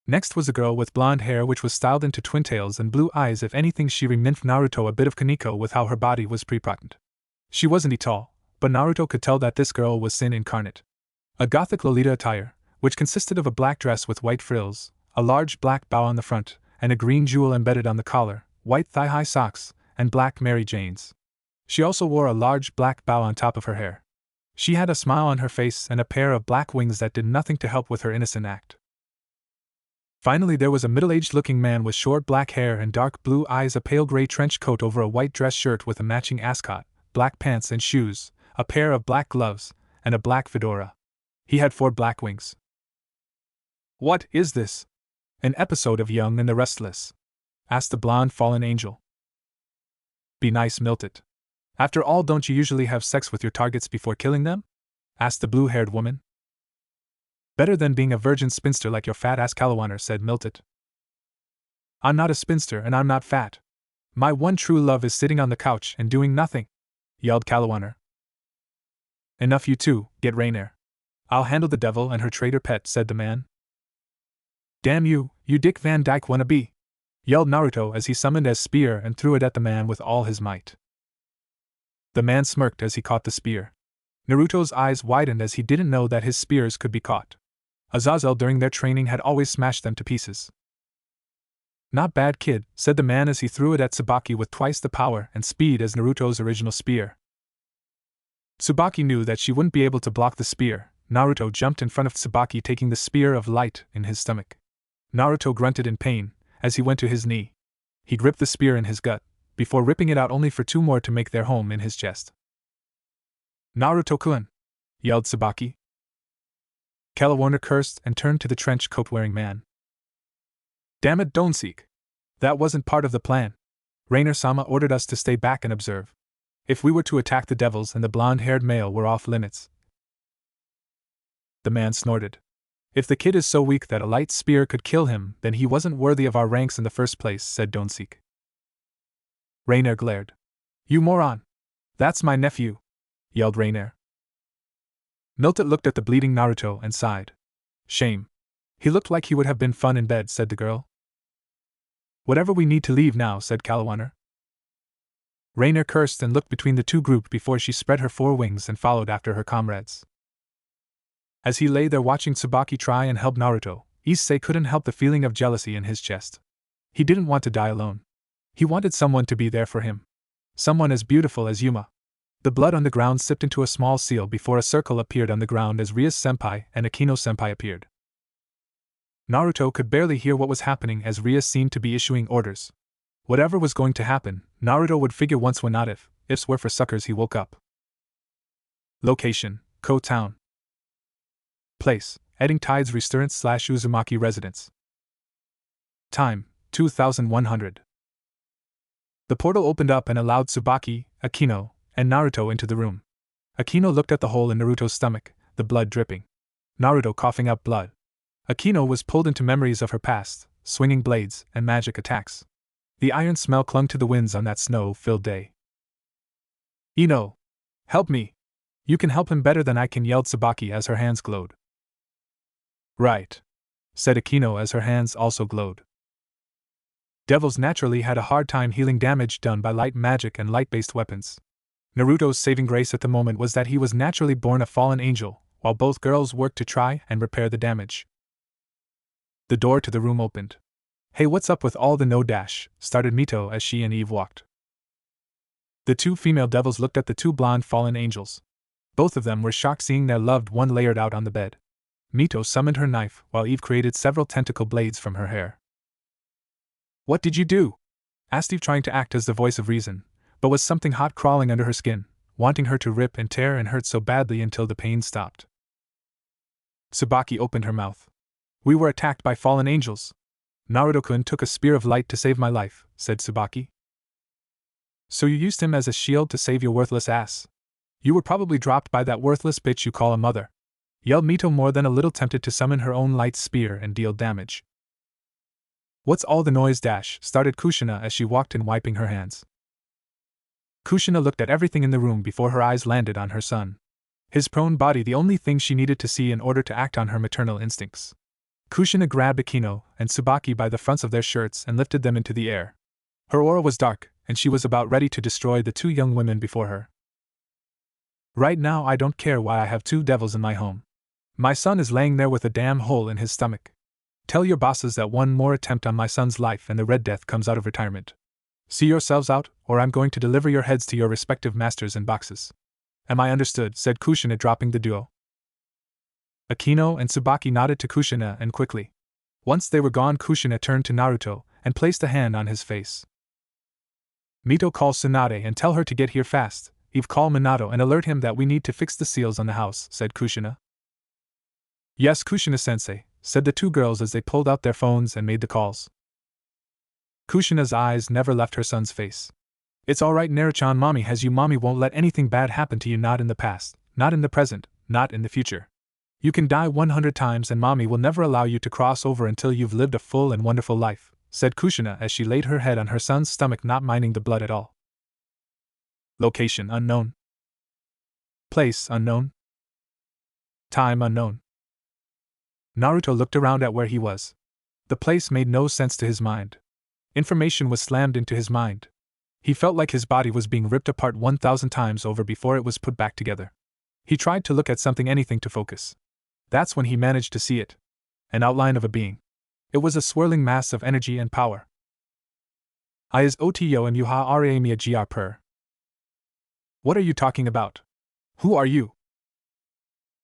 [SPEAKER 1] Next was a girl with blonde hair which was styled into twintails and blue eyes. If anything, she reminded Naruto a bit of Kaneko with how her body was pre-propped. She wasn't tall, but Naruto could tell that this girl was Sin incarnate. A gothic Lolita attire, which consisted of a black dress with white frills, a large black bow on the front, and a green jewel embedded on the collar, white thigh-high socks, and black Mary Janes. She also wore a large black bow on top of her hair. She had a smile on her face and a pair of black wings that did nothing to help with her innocent act. Finally, there was a middle-aged-looking man with short black hair and dark blue eyes, a pale gray trench coat over a white dress shirt with a matching ascot, black pants and shoes, a pair of black gloves, and a black fedora. He had 4 black wings. What is this? An episode of Young and the Restless? Asked the blonde fallen angel. Be nice, Miltit. After all, don't you usually have sex with your targets before killing them? Asked the blue-haired woman. Better than being a virgin spinster like your fat-ass Kalawaner, said Miltit. I'm not a spinster and I'm not fat. My one true love is sitting on the couch and doing nothing, yelled Kalawaner. Enough, you two, get Rainier. I'll handle the devil and her traitor pet, said the man. Damn you, you Dick Van Dyke wannabe, yelled Naruto as he summoned his spear and threw it at the man with all his might. The man smirked as he caught the spear. Naruto's eyes widened as he didn't know that his spears could be caught. Azazel during their training had always smashed them to pieces. Not bad, kid, said the man as he threw it at Tsubaki with twice the power and speed as Naruto's original spear. Tsubaki knew that she wouldn't be able to block the spear. Naruto jumped in front of Tsubaki, taking the spear of light in his stomach. Naruto grunted in pain as he went to his knee. He gripped the spear in his gut, before ripping it out only for 2 more to make their home in his chest. Naruto-kun! Yelled Tsubaki. Kalawaner cursed and turned to the trench coat-wearing man. Damn it, don't seek. That wasn't part of the plan. Rainer-sama ordered us to stay back and observe. If we were to attack the devils and the blonde-haired male were off limits. The man snorted. If the kid is so weak that a light spear could kill him, then he wasn't worthy of our ranks in the first place, said Donsik. Rainier glared. You moron! That's my nephew! Yelled Rainier. Milton looked at the bleeding Naruto and sighed. Shame. He looked like he would have been fun in bed, said the girl. Whatever, we need to leave now, said Kalawaner. Rainier cursed and looked between the two groups before she spread her four wings and followed after her comrades. As he lay there watching Tsubaki try and help Naruto, Issei couldn't help the feeling of jealousy in his chest. He didn't want to die alone. He wanted someone to be there for him. Someone as beautiful as Yuma. The blood on the ground sipped into a small seal before a circle appeared on the ground as Rias-senpai and Akino-senpai appeared. Naruto could barely hear what was happening as Rias seemed to be issuing orders. Whatever was going to happen, Naruto would figure once when not ifs were for suckers. He woke up. Location: Ko Town. Place: Edding Tides Restaurant/Uzumaki Residence. Time: 2100. The portal opened up and allowed Tsubaki, Akino, and Naruto into the room. Akino looked at the hole in Naruto's stomach, the blood dripping. Naruto coughing up blood. Akino was pulled into memories of her past, swinging blades and magic attacks. The iron smell clung to the winds on that snow-filled day. Ino! Help me! You can help him better than I can, yelled Tsubaki as her hands glowed. Right, said Akino as her hands also glowed. Devils naturally had a hard time healing damage done by light magic and light-based weapons. Naruto's saving grace at the moment was that he was naturally born a fallen angel, while both girls worked to try and repair the damage. The door to the room opened. Hey, what's up with all the no dash? Started Mito as she and Eve walked. The two female devils looked at the two blonde fallen angels. Both of them were shocked seeing their loved one layered out on the bed. Mito summoned her knife while Eve created several tentacle blades from her hair. What did you do? Asked Eve, trying to act as the voice of reason, but was something hot crawling under her skin, wanting her to rip and tear and hurt so badly until the pain stopped. Tsubaki opened her mouth. We were attacked by fallen angels. Naruto-kun took a spear of light to save my life, said Tsubaki. So you used him as a shield to save your worthless ass? You were probably dropped by that worthless bitch you call a mother, yelled Mito, more than a little tempted to summon her own light spear and deal damage. What's all the noise? Started Kushina as she walked in, wiping her hands. Kushina looked at everything in the room before her eyes landed on her son. His prone body, the only thing she needed to see in order to act on her maternal instincts. Kushina grabbed Akino and Tsubaki by the fronts of their shirts and lifted them into the air. Her aura was dark, and she was about ready to destroy the two young women before her. Right now I don't care why I have two devils in my home. My son is laying there with a damn hole in his stomach. Tell your bosses that one more attempt on my son's life and the Red Death comes out of retirement. See yourselves out, or I'm going to deliver your heads to your respective masters in boxes. Am I understood? Said Kushina, dropping the duo. Akino and Tsubaki nodded to Kushina and quickly. Once they were gone, Kushina turned to Naruto and placed a hand on his face. Mito, call Tsunade and tell her to get here fast. Eve, call Minato and alert him that we need to fix the seals on the house, said Kushina. Yes, Kushina-sensei, said the two girls as they pulled out their phones and made the calls. Kushina's eyes never left her son's face. It's alright, Naruto-chan, mommy has you. Mommy won't let anything bad happen to you, not in the past, not in the present, not in the future. You can die 100 times and mommy will never allow you to cross over until you've lived a full and wonderful life, said Kushina as she laid her head on her son's stomach, not minding the blood at all. Location unknown. Place unknown. Time unknown. Naruto looked around at where he was. The place made no sense to his mind. Information was slammed into his mind. He felt like his body was being ripped apart 1,000 times over before it was put back together. He tried to look at something, anything to focus. That's when he managed to see it. An outline of a being. It was a swirling mass of energy and power. I is Oto and Yuha Aramia Gr per. What are you talking about? Who are you?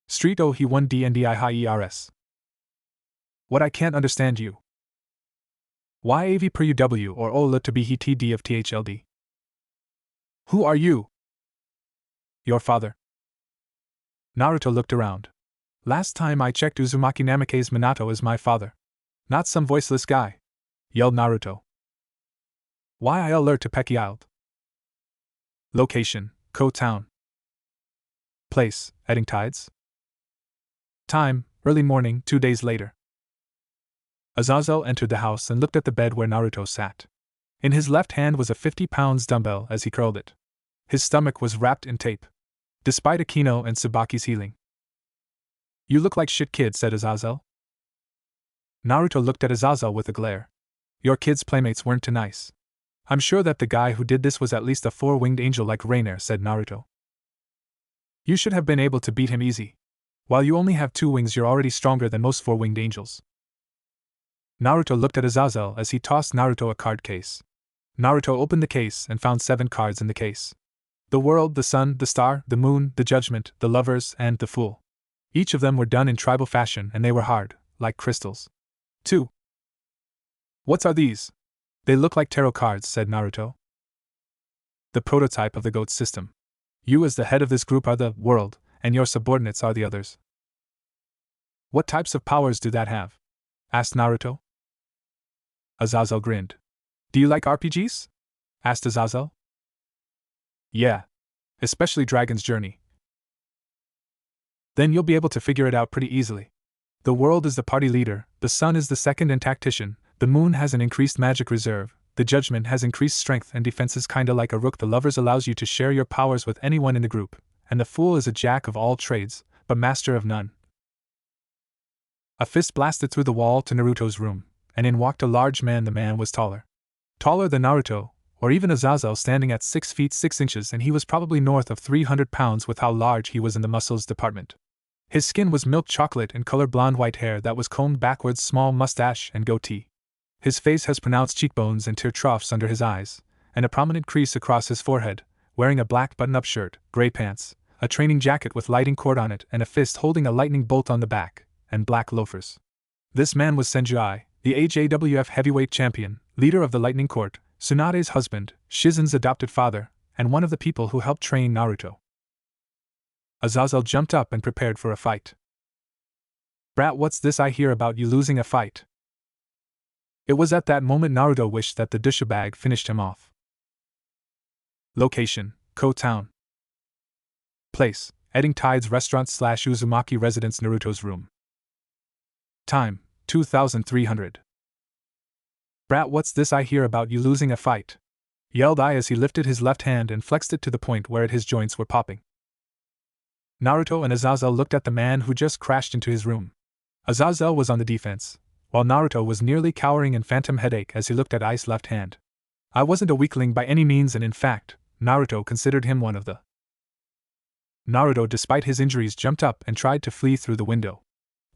[SPEAKER 1] Street O he 1 DNDI High ERS. What, I can't understand you. Why AV per UW or OLA to be he TD of THLD? Who are you? Your father. Naruto looked around. Last time I checked, Uzumaki Namikaze Minato is my father. Not some voiceless guy, yelled Naruto. Why I alert to Peki Island. Location, Ko Town. Place, Edding Tides. Time, early morning, 2 days later. Azazel entered the house and looked at the bed where Naruto sat. In his left hand was a 50-pound dumbbell as he curled it. His stomach was wrapped in tape. Despite Akeno and Tsubaki's healing. "You look like shit, kid," said Azazel. Naruto looked at Azazel with a glare. "Your kid's playmates weren't too nice." "I'm sure that the guy who did this was at least a 4-winged angel like Rainer," said Naruto. "You should have been able to beat him easy. While you only have 2 wings, you're already stronger than most 4-winged angels." Naruto looked at Azazel as he tossed Naruto a card case. Naruto opened the case and found 7 cards in the case. The world, the sun, the star, the moon, the judgment, the lovers, and the fool. Each of them were done in tribal fashion and they were hard, like crystals. 2. "What are these?" "They look like tarot cards," said Naruto. "The prototype of the GOAT system. You as the head of this group are the world, and your subordinates are the others." "What types of powers do that have?" asked Naruto. Azazel grinned. "Do you like RPGs?" asked Azazel. "Yeah. Especially Dragon's Journey." "Then you'll be able to figure it out pretty easily. The world is the party leader, the sun is the second and tactician, the moon has an increased magic reserve, the judgment has increased strength and defenses kinda like a rook, the lovers allows you to share your powers with anyone in the group, and the fool is a jack of all trades, but master of none." A fist blasted through the wall to Naruto's room, and in walked a large man. The man was taller. Taller than Naruto, or even Azazel, standing at 6 feet 6 inches, and he was probably north of 300 pounds with how large he was in the muscles department. His skin was milk chocolate in color, blonde white hair that was combed backwards, small mustache and goatee. His face has pronounced cheekbones and tear troughs under his eyes, and a prominent crease across his forehead, wearing a black button-up shirt, gray pants, a training jacket with lighting cord on it and a fist holding a lightning bolt on the back, and black loafers. This man was Senju, the HAWF heavyweight champion, leader of the Lightning Court, Tsunade's husband, Shizen's adopted father, and one of the people who helped train Naruto. Azazel jumped up and prepared for a fight. "Brat, what's this I hear about you losing a fight?" It was at that moment Naruto wished that the dusha bag finished him off. Location: Ko Town. Place: Edding Tides Restaurant / Uzumaki Residence, Naruto's room. Time: 2300. "Brat, what's this I hear about you losing a fight?" yelled I as he lifted his left hand and flexed it to the point where his joints were popping. Naruto and Azazel looked at the man who just crashed into his room. Azazel was on the defense, while Naruto was nearly cowering in phantom headache as he looked at Ice's left hand. I wasn't a weakling by any means, and in fact, Naruto considered him one of the. Naruto, despite his injuries, jumped up and tried to flee through the window,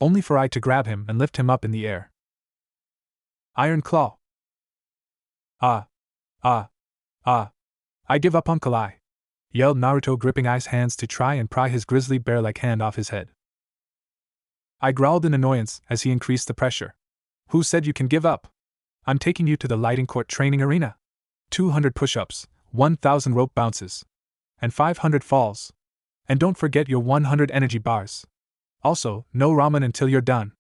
[SPEAKER 1] only for I to grab him and lift him up in the air. Iron Claw! "Ah! Ah! Ah! I give up, Uncle I!" yelled Naruto, gripping Ice's hands to try and pry his grizzly bear-like hand off his head. I growled in annoyance as he increased the pressure. "Who said you can give up? I'm taking you to the Lighting Court training arena. 200 push-ups, 1,000 rope bounces, and 500 falls. And don't forget your 100 energy bars. Also, no ramen until you're done,"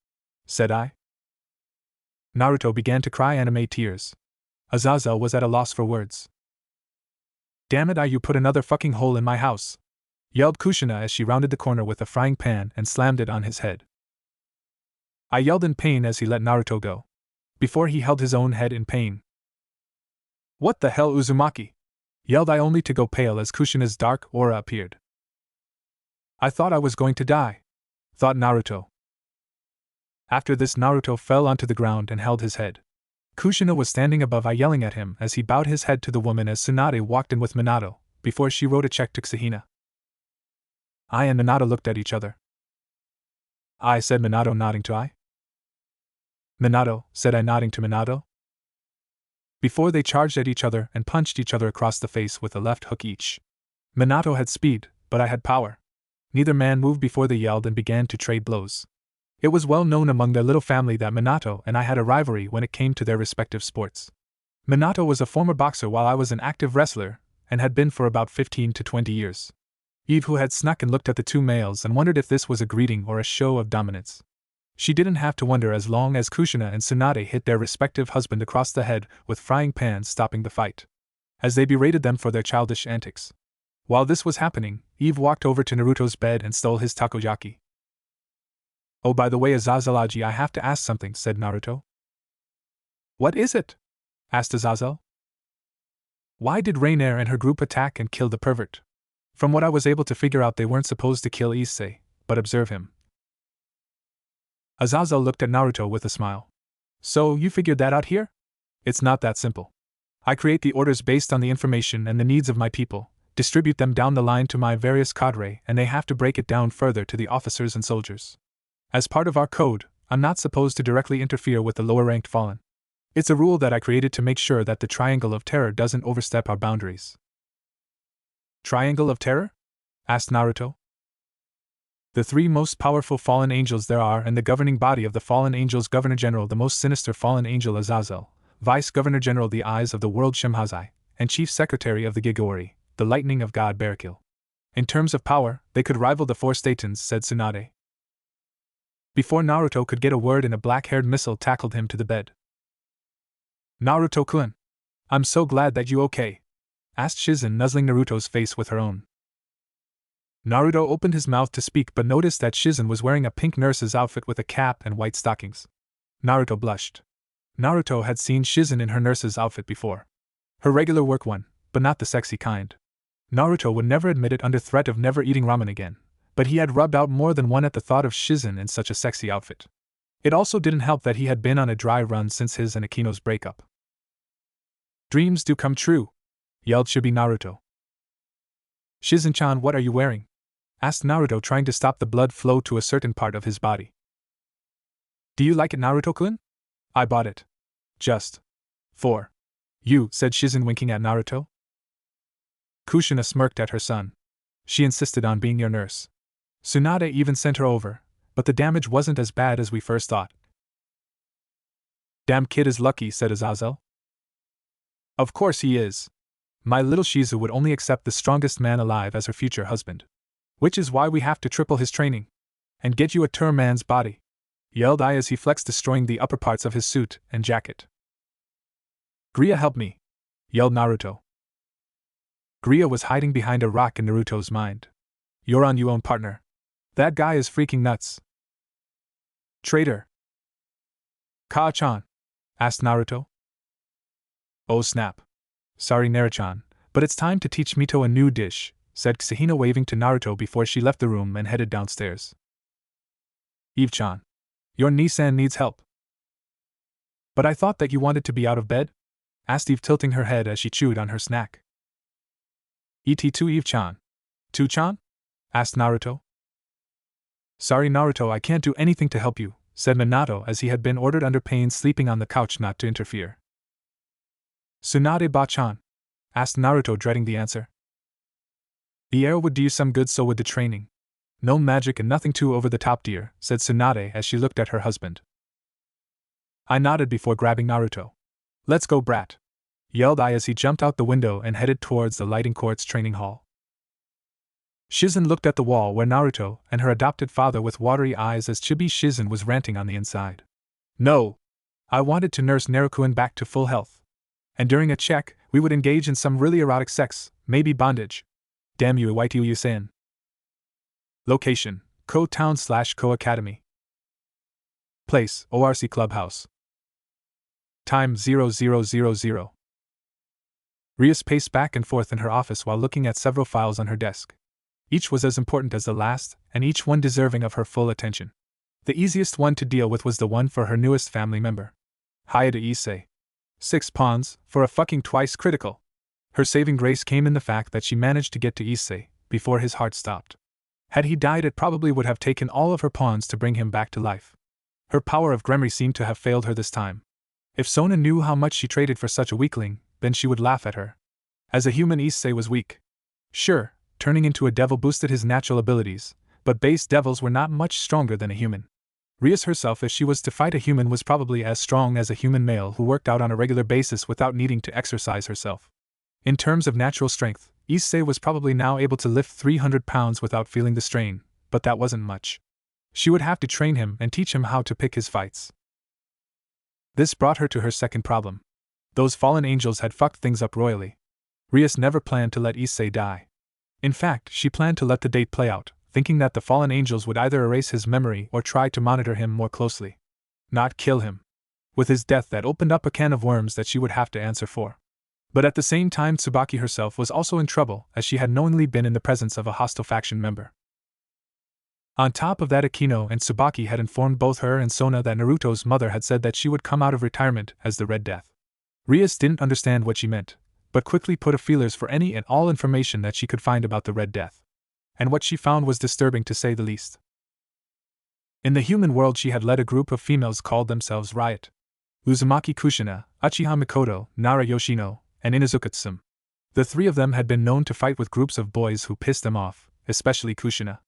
[SPEAKER 1] said I. Naruto began to cry anime tears. Azazel was at a loss for words. "Damn it, you put another fucking hole in my house," yelled Kushina as she rounded the corner with a frying pan and slammed it on his head. I yelled in pain as he let Naruto go, before he held his own head in pain. "What the hell, Uzumaki?" yelled I, only to go pale as Kushina's dark aura appeared. "I thought I was going to die," thought Naruto. After this, Naruto fell onto the ground and held his head. Kushina was standing above I, yelling at him as he bowed his head to the woman as Tsunade walked in with Minato, before she wrote a check to Kusahina. I and Minato looked at each other. "I," said Minato, nodding to I. "Minato," said I, nodding to Minato. Before they charged at each other and punched each other across the face with a left hook each. Minato had speed, but I had power. Neither man moved before they yelled and began to trade blows. It was well known among their little family that Minato and I had a rivalry when it came to their respective sports. Minato was a former boxer while I was an active wrestler, and had been for about 15 to 20 years. Eve, who had snuck and looked at the two males and wondered if this was a greeting or a show of dominance. She didn't have to wonder as long as Kushina and Tsunade hit their respective husband across the head with frying pans, stopping the fight, as they berated them for their childish antics. While this was happening, Eve walked over to Naruto's bed and stole his takoyaki. "Oh, by the way, Azazelaji, I have to ask something," said Naruto. "What is it?" asked Azazel. Why did Rainier and her group attack and kill the pervert? From what I was able to figure out, they weren't supposed to kill Issei, but observe him. Azazel looked at Naruto with a smile. So, you figured that out here? It's not that simple. I create the orders based on the information and the needs of my people, distribute them down the line to my various cadre, and they have to break it down further to the officers and soldiers. As part of our code, I'm not supposed to directly interfere with the lower-ranked fallen. It's a rule that I created to make sure that the Triangle of Terror doesn't overstep our boundaries. Triangle of Terror? Asked Naruto. The three most powerful fallen angels there are, and the governing body of the fallen angels: Governor General, the most sinister fallen angel Azazel, Vice Governor General, the eyes of the world Shimhazai, and Chief Secretary of the Gigori, the lightning of God Barakil. In terms of power, they could rival the four statons, said Tsunade. Before Naruto could get a word in, a black-haired missile tackled him to the bed. Naruto-kun, I'm so glad that you okay, asked Shizen, nuzzling Naruto's face with her own. Naruto opened his mouth to speak but noticed that Shizen was wearing a pink nurse's outfit with a cap and white stockings. Naruto blushed. Naruto had seen Shizen in her nurse's outfit before. Her regular work one, but not the sexy kind. Naruto would never admit it under threat of never eating ramen again, but he had rubbed out more than one at the thought of Shizen in such a sexy outfit. It also didn't help that he had been on a dry run since his and Akino's breakup. Dreams do come true, yelled Chibi Naruto. Shizen-chan, what are you wearing? Asked Naruto, trying to stop the blood flow to a certain part of his body. Do you like it, Naruto-kun? I bought it. Just for you, said Shizen, winking at Naruto. Kushina smirked at her son. She insisted on being your nurse. Tsunade even sent her over, but the damage wasn't as bad as we first thought. Damn kid is lucky, said Azazel. Of course he is. My little Shizu would only accept the strongest man alive as her future husband. Which is why we have to triple his training. And get you a term man's body, yelled I as he flexed, destroying the upper parts of his suit and jacket. Griya, help me, yelled Naruto. Griya was hiding behind a rock in Naruto's mind. You're on your own, partner. That guy is freaking nuts. Traitor. Ka-chan? Asked Naruto. Oh snap. Sorry, Naruto-chan, but it's time to teach Mito a new dish, said Kusahina, waving to Naruto before she left the room and headed downstairs. Eve-chan, your Nissan needs help. But I thought that you wanted to be out of bed? Asked Eve, tilting her head as she chewed on her snack. Et2 Eve-chan. 2-chan? Asked Naruto. Sorry, Naruto, I can't do anything to help you, said Minato, as he had been ordered under pain, sleeping on the couch not to interfere. Tsunade-ba-chan? Asked Naruto, dreading the answer. The air would do you some good, so would the training. No magic and nothing too over the top, dear, said Tsunade as she looked at her husband. I nodded before grabbing Naruto. Let's go, brat, yelled I as he jumped out the window and headed towards the lighting court's training hall. Shizen looked at the wall where Naruto and her adopted father with watery eyes as Chibi Shizen was ranting on the inside. No! I wanted to nurse Naruto back to full health. And during a check, we would engage in some really erotic sex, maybe bondage. Damn you, Yusen. Location: Ko Town/Ko Academy. Place: ORC Clubhouse. Time: 0000. Rias paced back and forth in her office while looking at several files on her desk. Each was as important as the last, and each one deserving of her full attention. The easiest one to deal with was the one for her newest family member, Hayate Issei. 6 pawns, for a fucking twice critical. Her saving grace came in the fact that she managed to get to Issei before his heart stopped. Had he died, it probably would have taken all of her pawns to bring him back to life. Her power of Gremory seemed to have failed her this time. If Sona knew how much she traded for such a weakling, then she would laugh at her. As a human, Issei was weak. Sure, turning into a devil boosted his natural abilities, but base devils were not much stronger than a human. Rias herself, if she was to fight a human, was probably as strong as a human male who worked out on a regular basis without needing to exercise herself. In terms of natural strength, Issei was probably now able to lift 300 pounds without feeling the strain, but that wasn't much. She would have to train him and teach him how to pick his fights. This brought her to her second problem. Those fallen angels had fucked things up royally. Rias never planned to let Issei die. In fact, she planned to let the date play out, thinking that the fallen angels would either erase his memory or try to monitor him more closely. Not kill him. With his death, that opened up a can of worms that she would have to answer for. But at the same time, Tsubaki herself was also in trouble, as she had knowingly been in the presence of a hostile faction member. On top of that, Akeno and Tsubaki had informed both her and Sona that Naruto's mother had said that she would come out of retirement as the Red Death. Rias didn't understand what she meant, but quickly put a feelers for any and all information that she could find about the Red Death. And what she found was disturbing, to say the least. In the human world, she had led a group of females called themselves Riot. Uzumaki Kushina, Uchiha Mikoto, Nara Yoshino, and Inuzuka Tsum. The three of them had been known to fight with groups of boys who pissed them off, especially Kushina.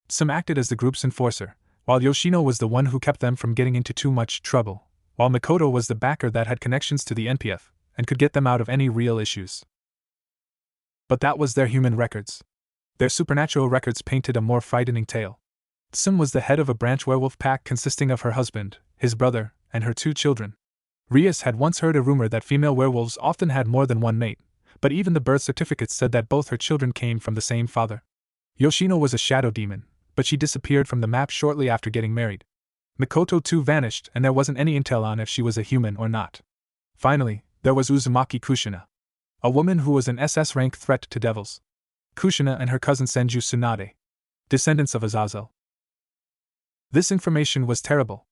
[SPEAKER 1] Tsum acted as the group's enforcer, while Yoshino was the one who kept them from getting into too much trouble, while Mikoto was the backer that had connections to the NPF and could get them out of any real issues. But that was their human records. Their supernatural records painted a more frightening tale. Tsum was the head of a branch werewolf pack consisting of her husband, his brother, and her 2 children. Rias had once heard a rumor that female werewolves often had more than one mate, but even the birth certificates said that both her children came from the same father. Yoshino was a shadow demon, but she disappeared from the map shortly after getting married. Mikoto too vanished, and there wasn't any intel on if she was a human or not. Finally, there was Uzumaki Kushina, a woman who was an SS rank threat to devils. Kushina and her cousin Senju Tsunade, descendants of Azazel. This information was terrible.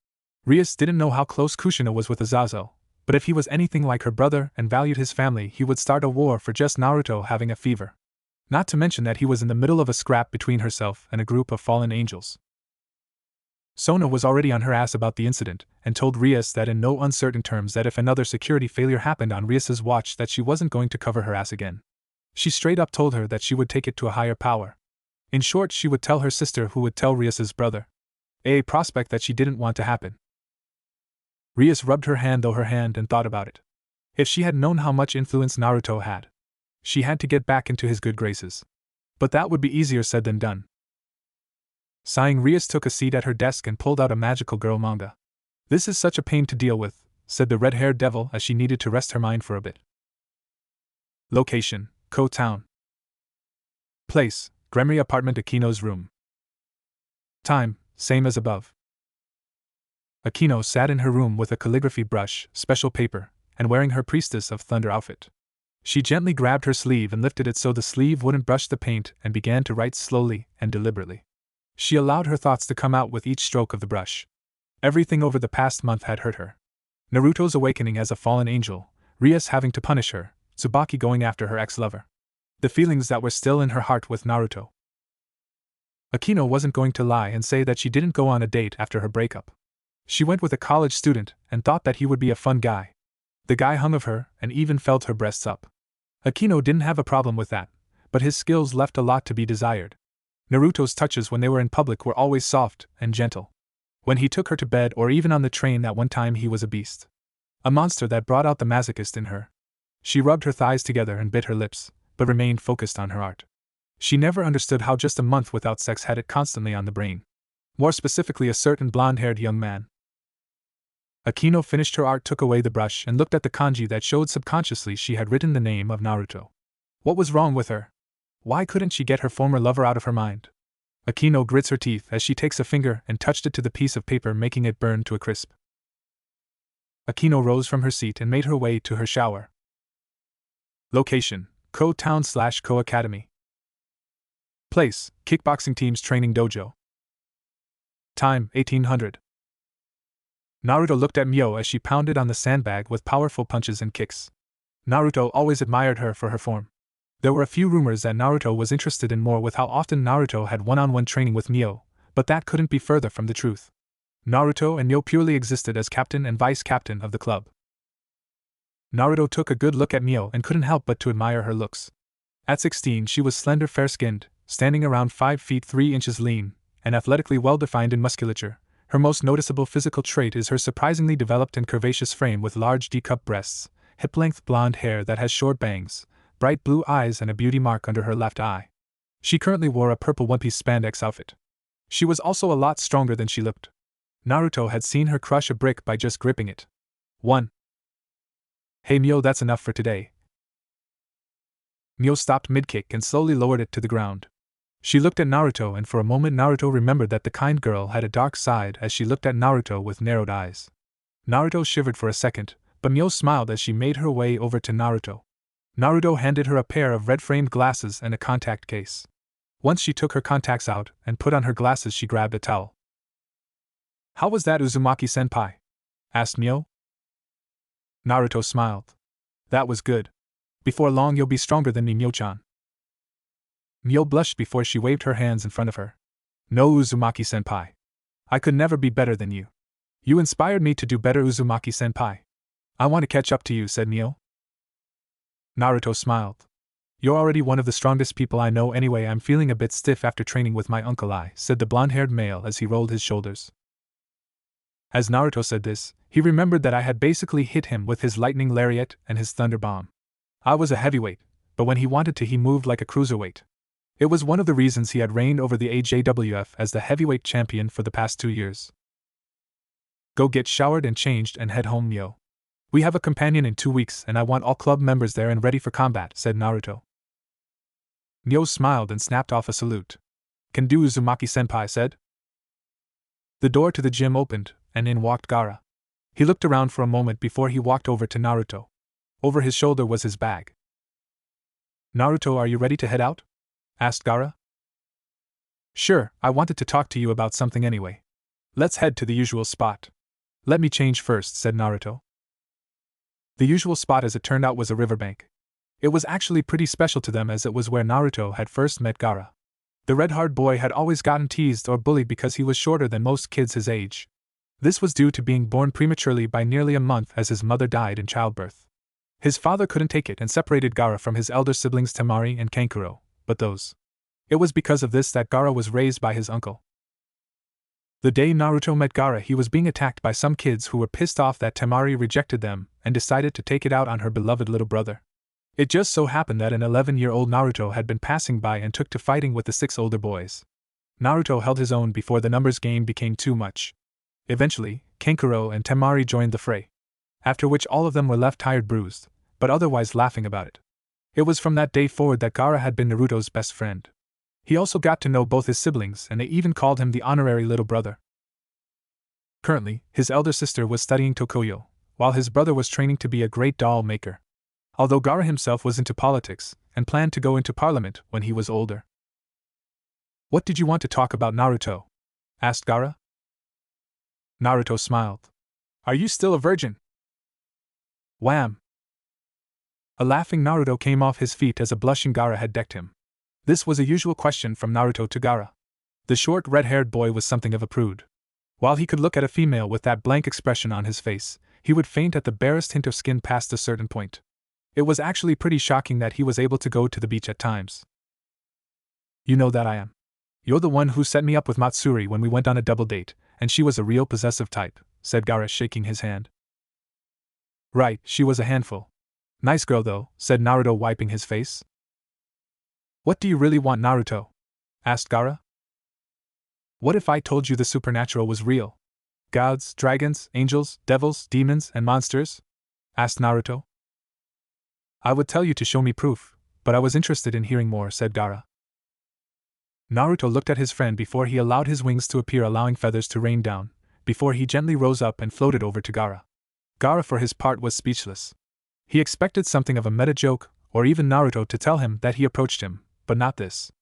[SPEAKER 1] Rias didn't know how close Kushina was with Azazel, but if he was anything like her brother and valued his family, he would start a war for just Naruto having a fever. Not to mention that he was in the middle of a scrap between herself and a group of fallen angels. Sona was already on her ass about the incident, and told Rias that in no uncertain terms that if another security failure happened on Rias's watch that she wasn't going to cover her ass again. She straight up told her that she would take it to a higher power. In short, she would tell her sister, who would tell Rias's brother. A prospect that she didn't want to happen. Rias rubbed her hand and thought about it. If she had known how much influence Naruto had, she had to get back into his good graces. But that would be easier said than done. Sighing, Rias took a seat at her desk and pulled out a magical girl manga. This is such a pain to deal with, said the red-haired devil as she needed to rest her mind for a bit. Location: Ko Town. Place: Gremory apartment, Akeno's room. Time: same as above. Akeno sat in her room with a calligraphy brush, special paper, and wearing her Priestess of Thunder outfit. She gently grabbed her sleeve and lifted it so the sleeve wouldn't brush the paint and began to write slowly and deliberately. She allowed her thoughts to come out with each stroke of the brush. Everything over the past month had hurt her. Naruto's awakening as a fallen angel, Rias having to punish her, Tsubaki going after her ex-lover. The feelings that were still in her heart with Naruto. Akeno wasn't going to lie and say that she didn't go on a date after her breakup. She went with a college student and thought that he would be a fun guy. The guy hung of her and even felt her breasts up. Akeno didn't have a problem with that, but his skills left a lot to be desired. Naruto's touches when they were in public were always soft and gentle. When he took her to bed or even on the train that one time, he was a beast. A monster that brought out the masochist in her. She rubbed her thighs together and bit her lips, but remained focused on her art. She never understood how just a month without sex had it constantly on the brain. More specifically, a certain blonde-haired young man. Akeno finished her art, took away the brush, and looked at the kanji that showed subconsciously she had written the name of Naruto. What was wrong with her? Why couldn't she get her former lover out of her mind? Akeno grits her teeth as she takes a finger and touched it to the piece of paper, making it burn to a crisp. Akeno rose from her seat and made her way to her shower. Location: Ko Town / Ko Academy. Place: Kickboxing Team's Training Dojo. Time: 1800. Naruto looked at Mio as she pounded on the sandbag with powerful punches and kicks. Naruto always admired her for her form. There were a few rumors that Naruto was interested in more with how often Naruto had one-on-one training with Mio, but that couldn't be further from the truth. Naruto and Mio purely existed as captain and vice-captain of the club. Naruto took a good look at Mio and couldn't help but to admire her looks. At 16 she was slender, fair-skinned, standing around 5 feet 3 inches, lean, and athletically well-defined in musculature. Her most noticeable physical trait is her surprisingly developed and curvaceous frame with large D-cup breasts, hip-length blonde hair that has short bangs, bright blue eyes, and a beauty mark under her left eye. She currently wore a purple one-piece spandex outfit. She was also a lot stronger than she looked. Naruto had seen her crush a brick by just gripping it. 1. Hey Mio, that's enough for today. Mio stopped mid-kick and slowly lowered it to the ground. She looked at Naruto, and for a moment Naruto remembered that the kind girl had a dark side as she looked at Naruto with narrowed eyes. Naruto shivered for a second, but Mio smiled as she made her way over to Naruto. Naruto handed her a pair of red-framed glasses and a contact case. Once she took her contacts out and put on her glasses, she grabbed a towel. "How was that, Uzumaki-senpai?" asked Mio. Naruto smiled. "That was good. Before long you'll be stronger than me, Mio-chan." Mio blushed before she waved her hands in front of her. "No, Uzumaki-senpai. I could never be better than you. You inspired me to do better, Uzumaki-senpai. I want to catch up to you," said Mio. Naruto smiled. "You're already one of the strongest people I know anyway. I'm feeling a bit stiff after training with my uncle," said the blonde-haired male as he rolled his shoulders. As Naruto said this, he remembered that I had basically hit him with his lightning lariat and his thunder bomb. I was a heavyweight, but when he wanted to, he moved like a cruiserweight. It was one of the reasons he had reigned over the AJWF as the heavyweight champion for the past 2 years. "Go get showered and changed and head home, Mio. We have a companion in 2 weeks and I want all club members there and ready for combat," said Naruto. Mio smiled and snapped off a salute. "Can do," Uzumaki-senpai said. The door to the gym opened, and in walked Gaara. He looked around for a moment before he walked over to Naruto. Over his shoulder was his bag. "Naruto, are you ready to head out?" asked Gaara. "Sure, I wanted to talk to you about something anyway. Let's head to the usual spot." "Let me change first," said Naruto. The usual spot, as it turned out, was a riverbank. It was actually pretty special to them as it was where Naruto had first met Gaara. The red-haired boy had always gotten teased or bullied because he was shorter than most kids his age. This was due to being born prematurely by nearly a month as his mother died in childbirth. His father couldn't take it and separated Gaara from his elder siblings Temari and Kankuro, but those. It was because of this that Gaara was raised by his uncle. The day Naruto met Gaara, he was being attacked by some kids who were pissed off that Temari rejected them and decided to take it out on her beloved little brother. It just so happened that an 11-year-old Naruto had been passing by and took to fighting with the 6 older boys. Naruto held his own before the numbers game became too much. Eventually, Kankuro and Temari joined the fray. After which all of them were left tired, bruised, but otherwise laughing about it. It was from that day forward that Gaara had been Naruto's best friend. He also got to know both his siblings and they even called him the honorary little brother. Currently, his elder sister was studying Tokoyo, while his brother was training to be a great doll maker. Although Gaara himself was into politics and planned to go into parliament when he was older. "What did you want to talk about, Naruto?" asked Gaara. Naruto smiled. "Are you still a virgin?" Wham! A laughing Naruto came off his feet as a blushing Gaara had decked him. This was a usual question from Naruto to Gaara. The short red-haired boy was something of a prude. While he could look at a female with that blank expression on his face, he would faint at the barest hint of skin past a certain point. It was actually pretty shocking that he was able to go to the beach at times. "You know that I am. You're the one who set me up with Matsuri when we went on a double date, and she was a real possessive type," said Gaara, shaking his hand. "Right, she was a handful. Nice girl though," said Naruto, wiping his face. "What do you really want, Naruto?" asked Gaara. "What if I told you the supernatural was real? Gods, dragons, angels, devils, demons, and monsters?" asked Naruto. "I would tell you to show me proof, but I was interested in hearing more," said Gaara. Naruto looked at his friend before he allowed his wings to appear, allowing feathers to rain down, before he gently rose up and floated over to Gaara. Gaara, for his part, was speechless. He expected something of a meta joke, or even Naruto to tell him that he approached him, but not this.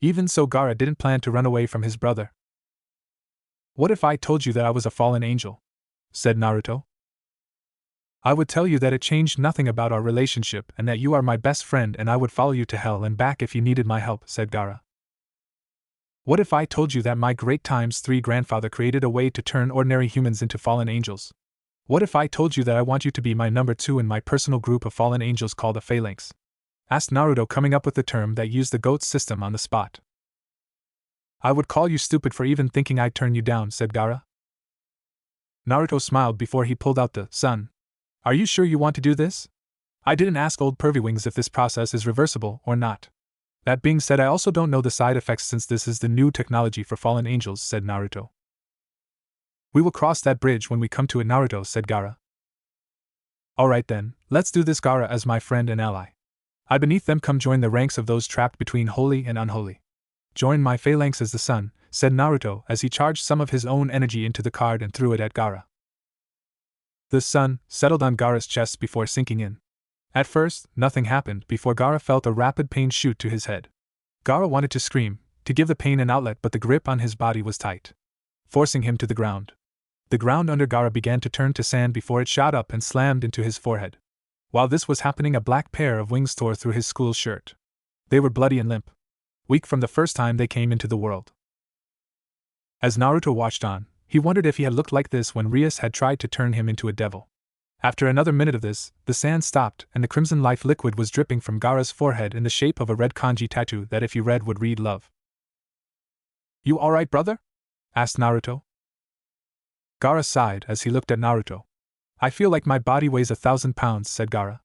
[SPEAKER 1] Even so, Gaara didn't plan to run away from his brother. "What if I told you that I was a fallen angel?" said Naruto. "I would tell you that it changed nothing about our relationship and that you are my best friend and I would follow you to hell and back if you needed my help," said Gaara. "What if I told you that my great times 3 grandfather created a way to turn ordinary humans into fallen angels? What if I told you that I want you to be my number 2 in my personal group of fallen angels called a phalanx?" asked Naruto, coming up with the term that used the GOAT system on the spot. "I would call you stupid for even thinking I'd turn you down," said Gaara. Naruto smiled before he pulled out the sun. "Are you sure you want to do this? I didn't ask old Pervywings if this process is reversible or not. That being said, I also don't know the side effects since this is the new technology for fallen angels," said Naruto. "We will cross that bridge when we come to it, Naruto," said Gaara. "Alright then, let's do this, Gaara, as my friend and ally. I beneath them come join the ranks of those trapped between holy and unholy. Join my phalanx as the sun," said Naruto as he charged some of his own energy into the card and threw it at Gaara. The sun settled on Gaara's chest before sinking in. At first, nothing happened before Gaara felt a rapid pain shoot to his head. Gaara wanted to scream, to give the pain an outlet, but the grip on his body was tight, forcing him to the ground. The ground under Gaara began to turn to sand before it shot up and slammed into his forehead. While this was happening, a black pair of wings tore through his school shirt. They were bloody and limp, weak from the first time they came into the world. As Naruto watched on, he wondered if he had looked like this when Rias had tried to turn him into a devil. After another minute of this, the sand stopped and the crimson life liquid was dripping from Gaara's forehead in the shape of a red kanji tattoo that if you read would read love. "You alright, brother?" asked Naruto. Gaara sighed as he looked at Naruto. "I feel like my body weighs 1,000 pounds, said Gaara.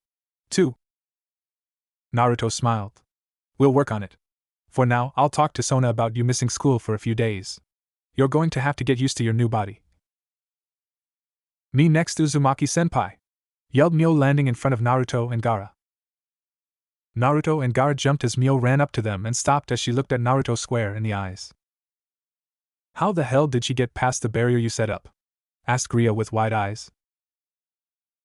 [SPEAKER 1] "Too." Naruto smiled. "We'll work on it. For now, I'll talk to Sona about you missing school for a few days. You're going to have to get used to your new body." "Me next, Uzumaki-senpai!" yelled Mio, landing in front of Naruto and Gaara. Naruto and Gaara jumped as Mio ran up to them and stopped as she looked at Naruto square in the eyes. "How the hell did she get past the barrier you set up?" asked Ria with wide eyes.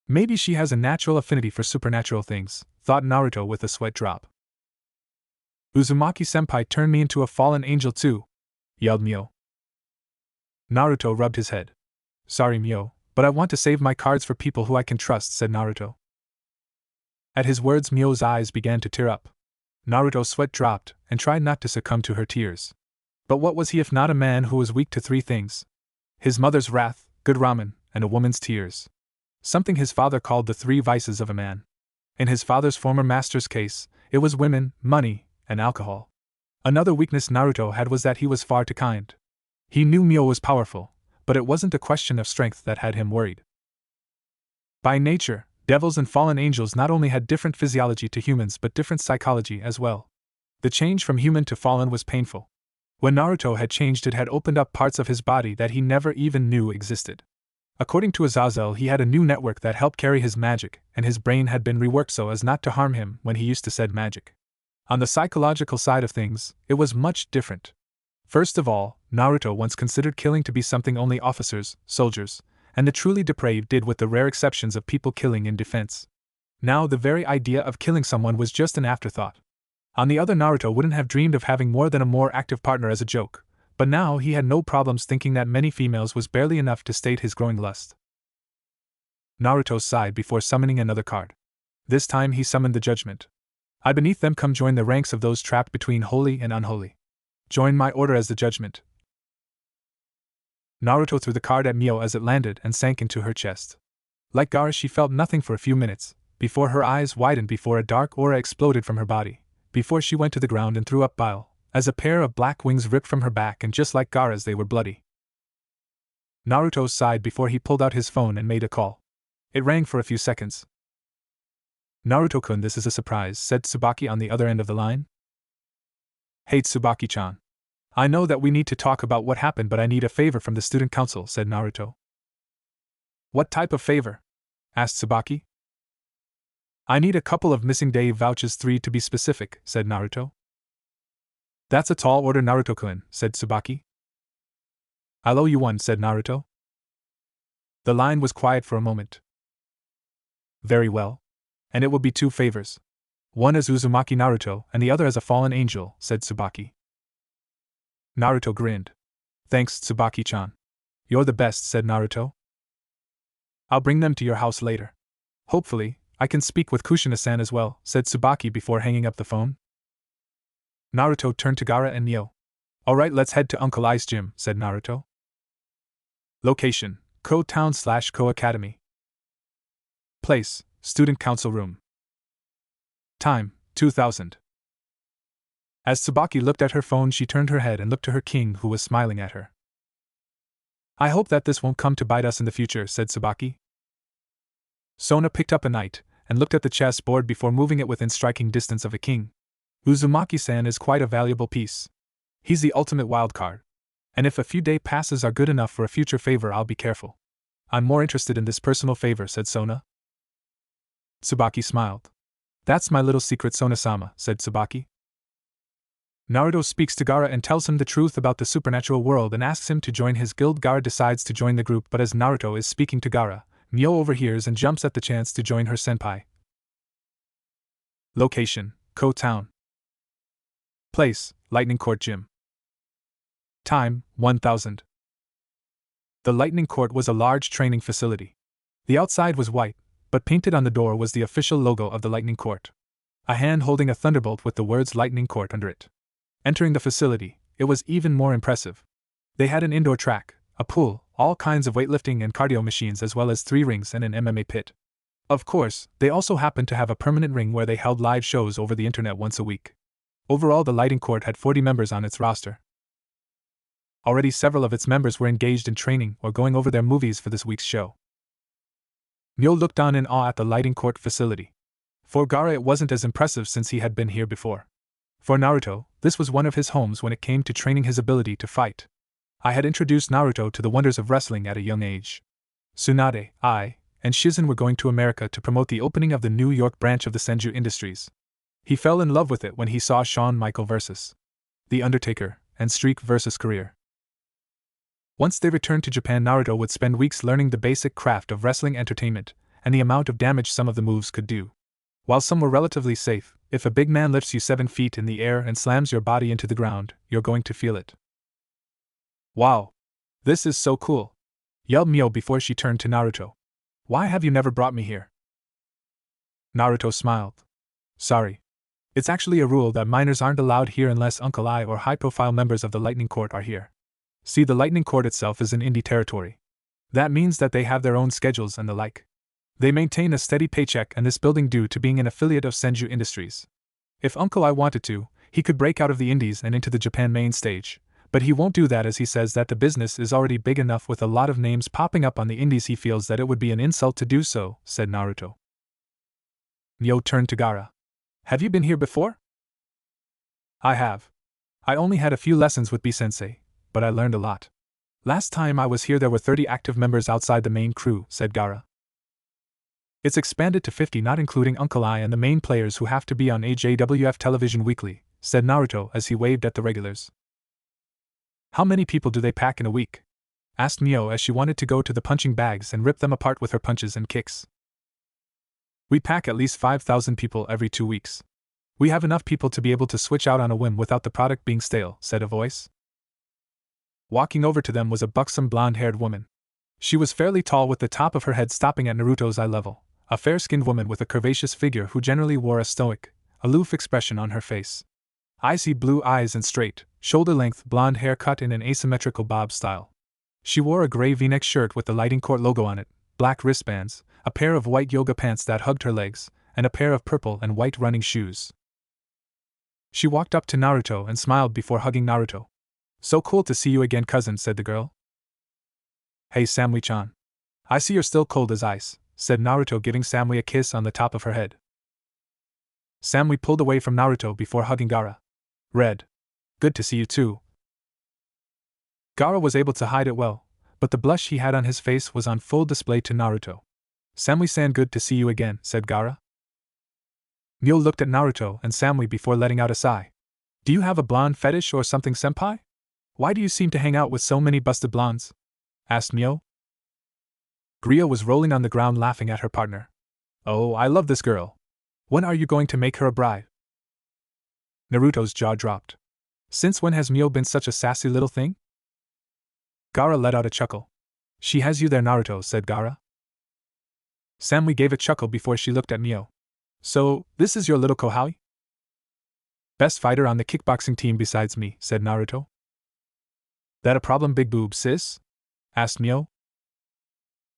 [SPEAKER 1] "Maybe she has a natural affinity for supernatural things," thought Naruto with a sweat drop. "Uzumaki-senpai turned me into a fallen angel too," yelled Mio. Naruto rubbed his head. "Sorry, Mio, but I want to save my cards for people who I can trust," said Naruto. At his words, Mio's eyes began to tear up. Naruto's sweat dropped and tried not to succumb to her tears. But what was he if not a man who was weak to three things? His mother's wrath, good ramen, and a woman's tears. Something his father called the three vices of a man. In his father's former master's case, it was women, money, and alcohol. Another weakness Naruto had was that he was far too kind. He knew Mio was powerful, but it wasn't a question of strength that had him worried. By nature, devils and fallen angels not only had different physiology to humans but different psychology as well. The change from human to fallen was painful. When Naruto had changed, it had opened up parts of his body that he never even knew existed. According to Azazel, he had a new network that helped carry his magic, and his brain had been reworked so as not to harm him when he used to said magic. On the psychological side of things, it was much different. First of all, Naruto once considered killing to be something only officers, soldiers, and the truly depraved did, with the rare exceptions of people killing in defense. Now the very idea of killing someone was just an afterthought. On the other, Naruto wouldn't have dreamed of having more than a more active partner as a joke, but now he had no problems thinking that many females was barely enough to state his growing lust. Naruto sighed before summoning another card. This time he summoned the Judgment. "I beneath them come join the ranks of those trapped between holy and unholy. Join my order as the Judgment." Naruto threw the card at Mio as it landed and sank into her chest. Like Gaara, she felt nothing for a few minutes, before her eyes widened, before a dark aura exploded from her body, before she went to the ground and threw up bile, as a pair of black wings ripped from her back, and just like Gaara's, they were bloody. Naruto sighed before he pulled out his phone and made a call. It rang for a few seconds. "Naruto-kun, this is a surprise," said Tsubaki on the other end of the line. "Hey Tsubaki-chan. I know that we need to talk about what happened, but I need a favor from the student council," said Naruto. "What type of favor?" asked Tsubaki. "I need a couple of missing day vouchers, 3 to be specific," said Naruto. "That's a tall order, Naruto-kun," said Tsubaki. "I'll owe you one," said Naruto. The line was quiet for a moment. "Very well. And it will be 2 favors. One as Uzumaki Naruto and the other as a fallen angel," said Tsubaki. Naruto grinned. "Thanks, Tsubaki-chan. You're the best," said Naruto. "I'll bring them to your house later. Hopefully, I can speak with Kushina-san as well," said Tsubaki before hanging up the phone. Naruto turned to Gaara and Neo. "Alright, let's head to Uncle Ice Gym," said Naruto. Location: Ko Town/Ko Academy. Place: Student Council Room. Time: 2000. As Tsubaki looked at her phone, she turned her head and looked to her king, who was smiling at her. "I hope that this won't come to bite us in the future," said Tsubaki. Sona picked up a knight and looked at the chess board before moving it within striking distance of a king. "Uzumaki-san is quite a valuable piece. He's the ultimate wild card. And if a few day passes are good enough for a future favor, I'll be careful. I'm more interested in this personal favor," said Sona. Tsubaki smiled. "That's my little secret, Sona-sama," said Tsubaki. Naruto speaks to Gaara and tells him the truth about the supernatural world and asks him to join his guild. Gaara decides to join the group, but as Naruto is speaking to Gaara, Mio overhears and jumps at the chance to join her senpai. Location, Ko Town. Place, Lightning Court Gym. Time, 1000. The Lightning Court was a large training facility. The outside was white, but painted on the door was the official logo of the Lightning Court. A hand holding a thunderbolt with the words Lightning Court under it. Entering the facility, it was even more impressive. They had an indoor track, a pool, all kinds of weightlifting and cardio machines, as well as 3 rings and an MMA pit. Of course, they also happened to have a permanent ring where they held live shows over the internet once a week. Overall, the Lightning Court had 40 members on its roster. Already several of its members were engaged in training or going over their movies for this week's show. Myo looked on in awe at the Lightning Court facility. For Gaara, it wasn't as impressive since he had been here before. For Naruto, this was one of his homes when it came to training his ability to fight. I had introduced Naruto to the wonders of wrestling at a young age. Tsunade, I, and Shizen were going to America to promote the opening of the New York branch of the Senju Industries. He fell in love with it when he saw Shawn Michaels vs. The Undertaker and Streak vs. Career. Once they returned to Japan, Naruto would spend weeks learning the basic craft of wrestling entertainment and the amount of damage some of the moves could do. While some were relatively safe, if a big man lifts you 7 feet in the air and slams your body into the ground, you're going to feel it. Wow! This is so cool! Yelled Myo before she turned to Naruto. Why have you never brought me here? Naruto smiled. Sorry. It's actually a rule that minors aren't allowed here unless Uncle I or high-profile members of the Lightning Court are here. See, the Lightning Court itself is in indie territory. That means that they have their own schedules and the like. They maintain a steady paycheck and this building due to being an affiliate of Senju Industries. If Uncle I wanted to, he could break out of the indies and into the Japan main stage, but he won't do that as he says that the business is already big enough with a lot of names popping up on the indies. He feels that it would be an insult to do so, said Naruto. Myo turned to Gaara. Have you been here before? I have. I only had a few lessons with B-sensei, but I learned a lot. Last time I was here there were 30 active members outside the main crew, said Gaara. It's expanded to 50 not including Uncle I and the main players who have to be on AJWF television weekly, said Naruto as he waved at the regulars. How many people do they pack in a week? Asked Myo as she wanted to go to the punching bags and rip them apart with her punches and kicks. We pack at least 5,000 people every 2 weeks. We have enough people to be able to switch out on a whim without the product being stale, said a voice. Walking over to them was a buxom blonde-haired woman. She was fairly tall with the top of her head stopping at Naruto's eye level, a fair-skinned woman with a curvaceous figure who generally wore a stoic, aloof expression on her face. Icy blue eyes and straight, shoulder-length blonde hair cut in an asymmetrical bob style. She wore a gray V-neck shirt with the Lightning Court logo on it, black wristbands, a pair of white yoga pants that hugged her legs, and a pair of purple and white running shoes. She walked up to Naruto and smiled before hugging Naruto. So cool to see you again, cousin, said the girl. Hey Samui-chan. I see you're still cold as ice, said Naruto, giving Samui a kiss on the top of her head. Samui pulled away from Naruto before hugging Gaara. Red. Good to see you too. Gaara was able to hide it well, but the blush he had on his face was on full display to Naruto. Samui-san, good to see you again, said Gaara. Myo looked at Naruto and Samui before letting out a sigh. Do you have a blonde fetish or something, senpai? Why do you seem to hang out with so many busted blondes? Asked Myo. Griya was rolling on the ground laughing at her partner. Oh, I love this girl. When are you going to make her a bride? Naruto's jaw dropped. Since when has Myo been such a sassy little thing? Gaara let out a chuckle. She has you there, Naruto, said Gaara. Samui gave a chuckle before she looked at Myo. So, this is your little Kohai? Best fighter on the kickboxing team besides me, said Naruto. That a problem, big boob, sis? Asked Myo.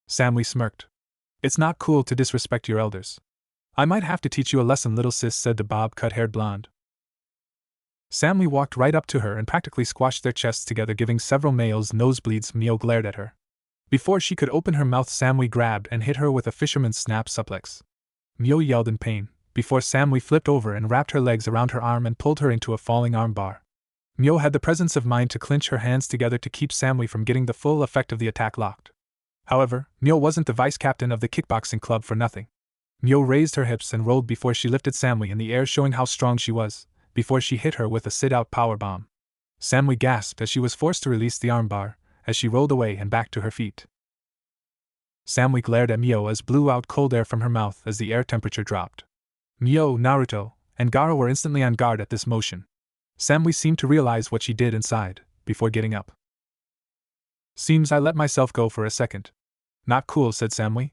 [SPEAKER 1] Samui smirked. It's not cool to disrespect your elders. I might have to teach you a lesson, little sis, said the bob-cut-haired blonde. Samui walked right up to her and practically squashed their chests together, giving several males nosebleeds. Myo glared at her. Before she could open her mouth, Samui grabbed and hit her with a fisherman's snap suplex. Myo yelled in pain, before Samui flipped over and wrapped her legs around her arm and pulled her into a falling armbar. Myo had the presence of mind to clinch her hands together to keep Samui from getting the full effect of the attack locked. However, Myo wasn't the vice-captain of the kickboxing club for nothing. Myo raised her hips and rolled before she lifted Samui in the air, showing how strong she was, before she hit her with a sit-out powerbomb. Samui gasped as she was forced to release the armbar, as she rolled away and back to her feet. Samui glared at Myo as blew out cold air from her mouth as the air temperature dropped. Mio, Naruto, and Gaara were instantly on guard at this motion. Samui seemed to realize what she did and sighed, before getting up. Seems I let myself go for a second. Not cool, said Samui.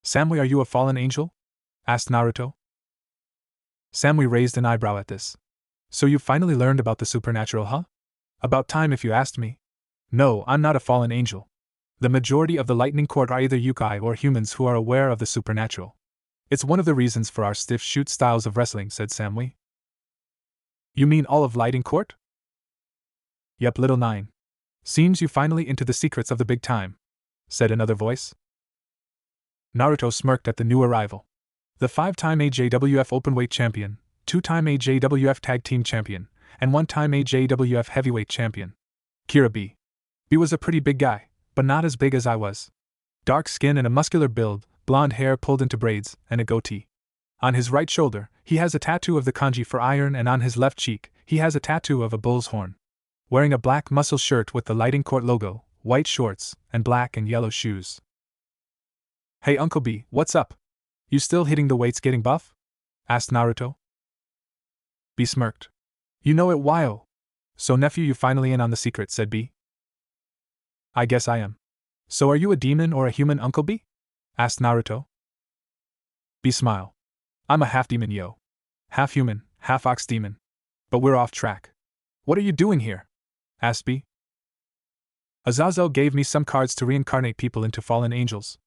[SPEAKER 1] Samui, are you a fallen angel? Asked Naruto. Samui raised an eyebrow at this. So you finally learned about the supernatural, huh? About time if you asked me. No, I'm not a fallen angel. The majority of the Lightning Court are either yokai or humans who are aware of the supernatural. It's one of the reasons for our stiff shoot styles of wrestling, said Samui. You mean all of Lightning Court? Yep, little nine. Seems you finally into the secrets of the big time, said another voice. Naruto smirked at the new arrival. The 5-time AJWF Openweight Champion, 2-time AJWF Tag Team Champion, and 1-time AJWF Heavyweight Champion. Kira B. B was a pretty big guy, but not as big as I was. Dark skin and a muscular build, blonde hair pulled into braids, and a goatee. On his right shoulder, he has a tattoo of the kanji for iron, and on his left cheek, he has a tattoo of a bull's horn. Wearing a black muscle shirt with the Lighting Court logo, white shorts, and black and yellow shoes. Hey Uncle B, what's up? You still hitting the weights getting buff? Asked Naruto. B smirked. You know it, Wyo. So nephew, you finally in on the secret, said B. I guess I am. So are you a demon or a human, Uncle B? Asked Naruto. B smiled. I'm a half demon, yo. Half human, half ox demon. But we're off track. What are you doing here? Asked B. Azazel gave me some cards to reincarnate people into fallen angels.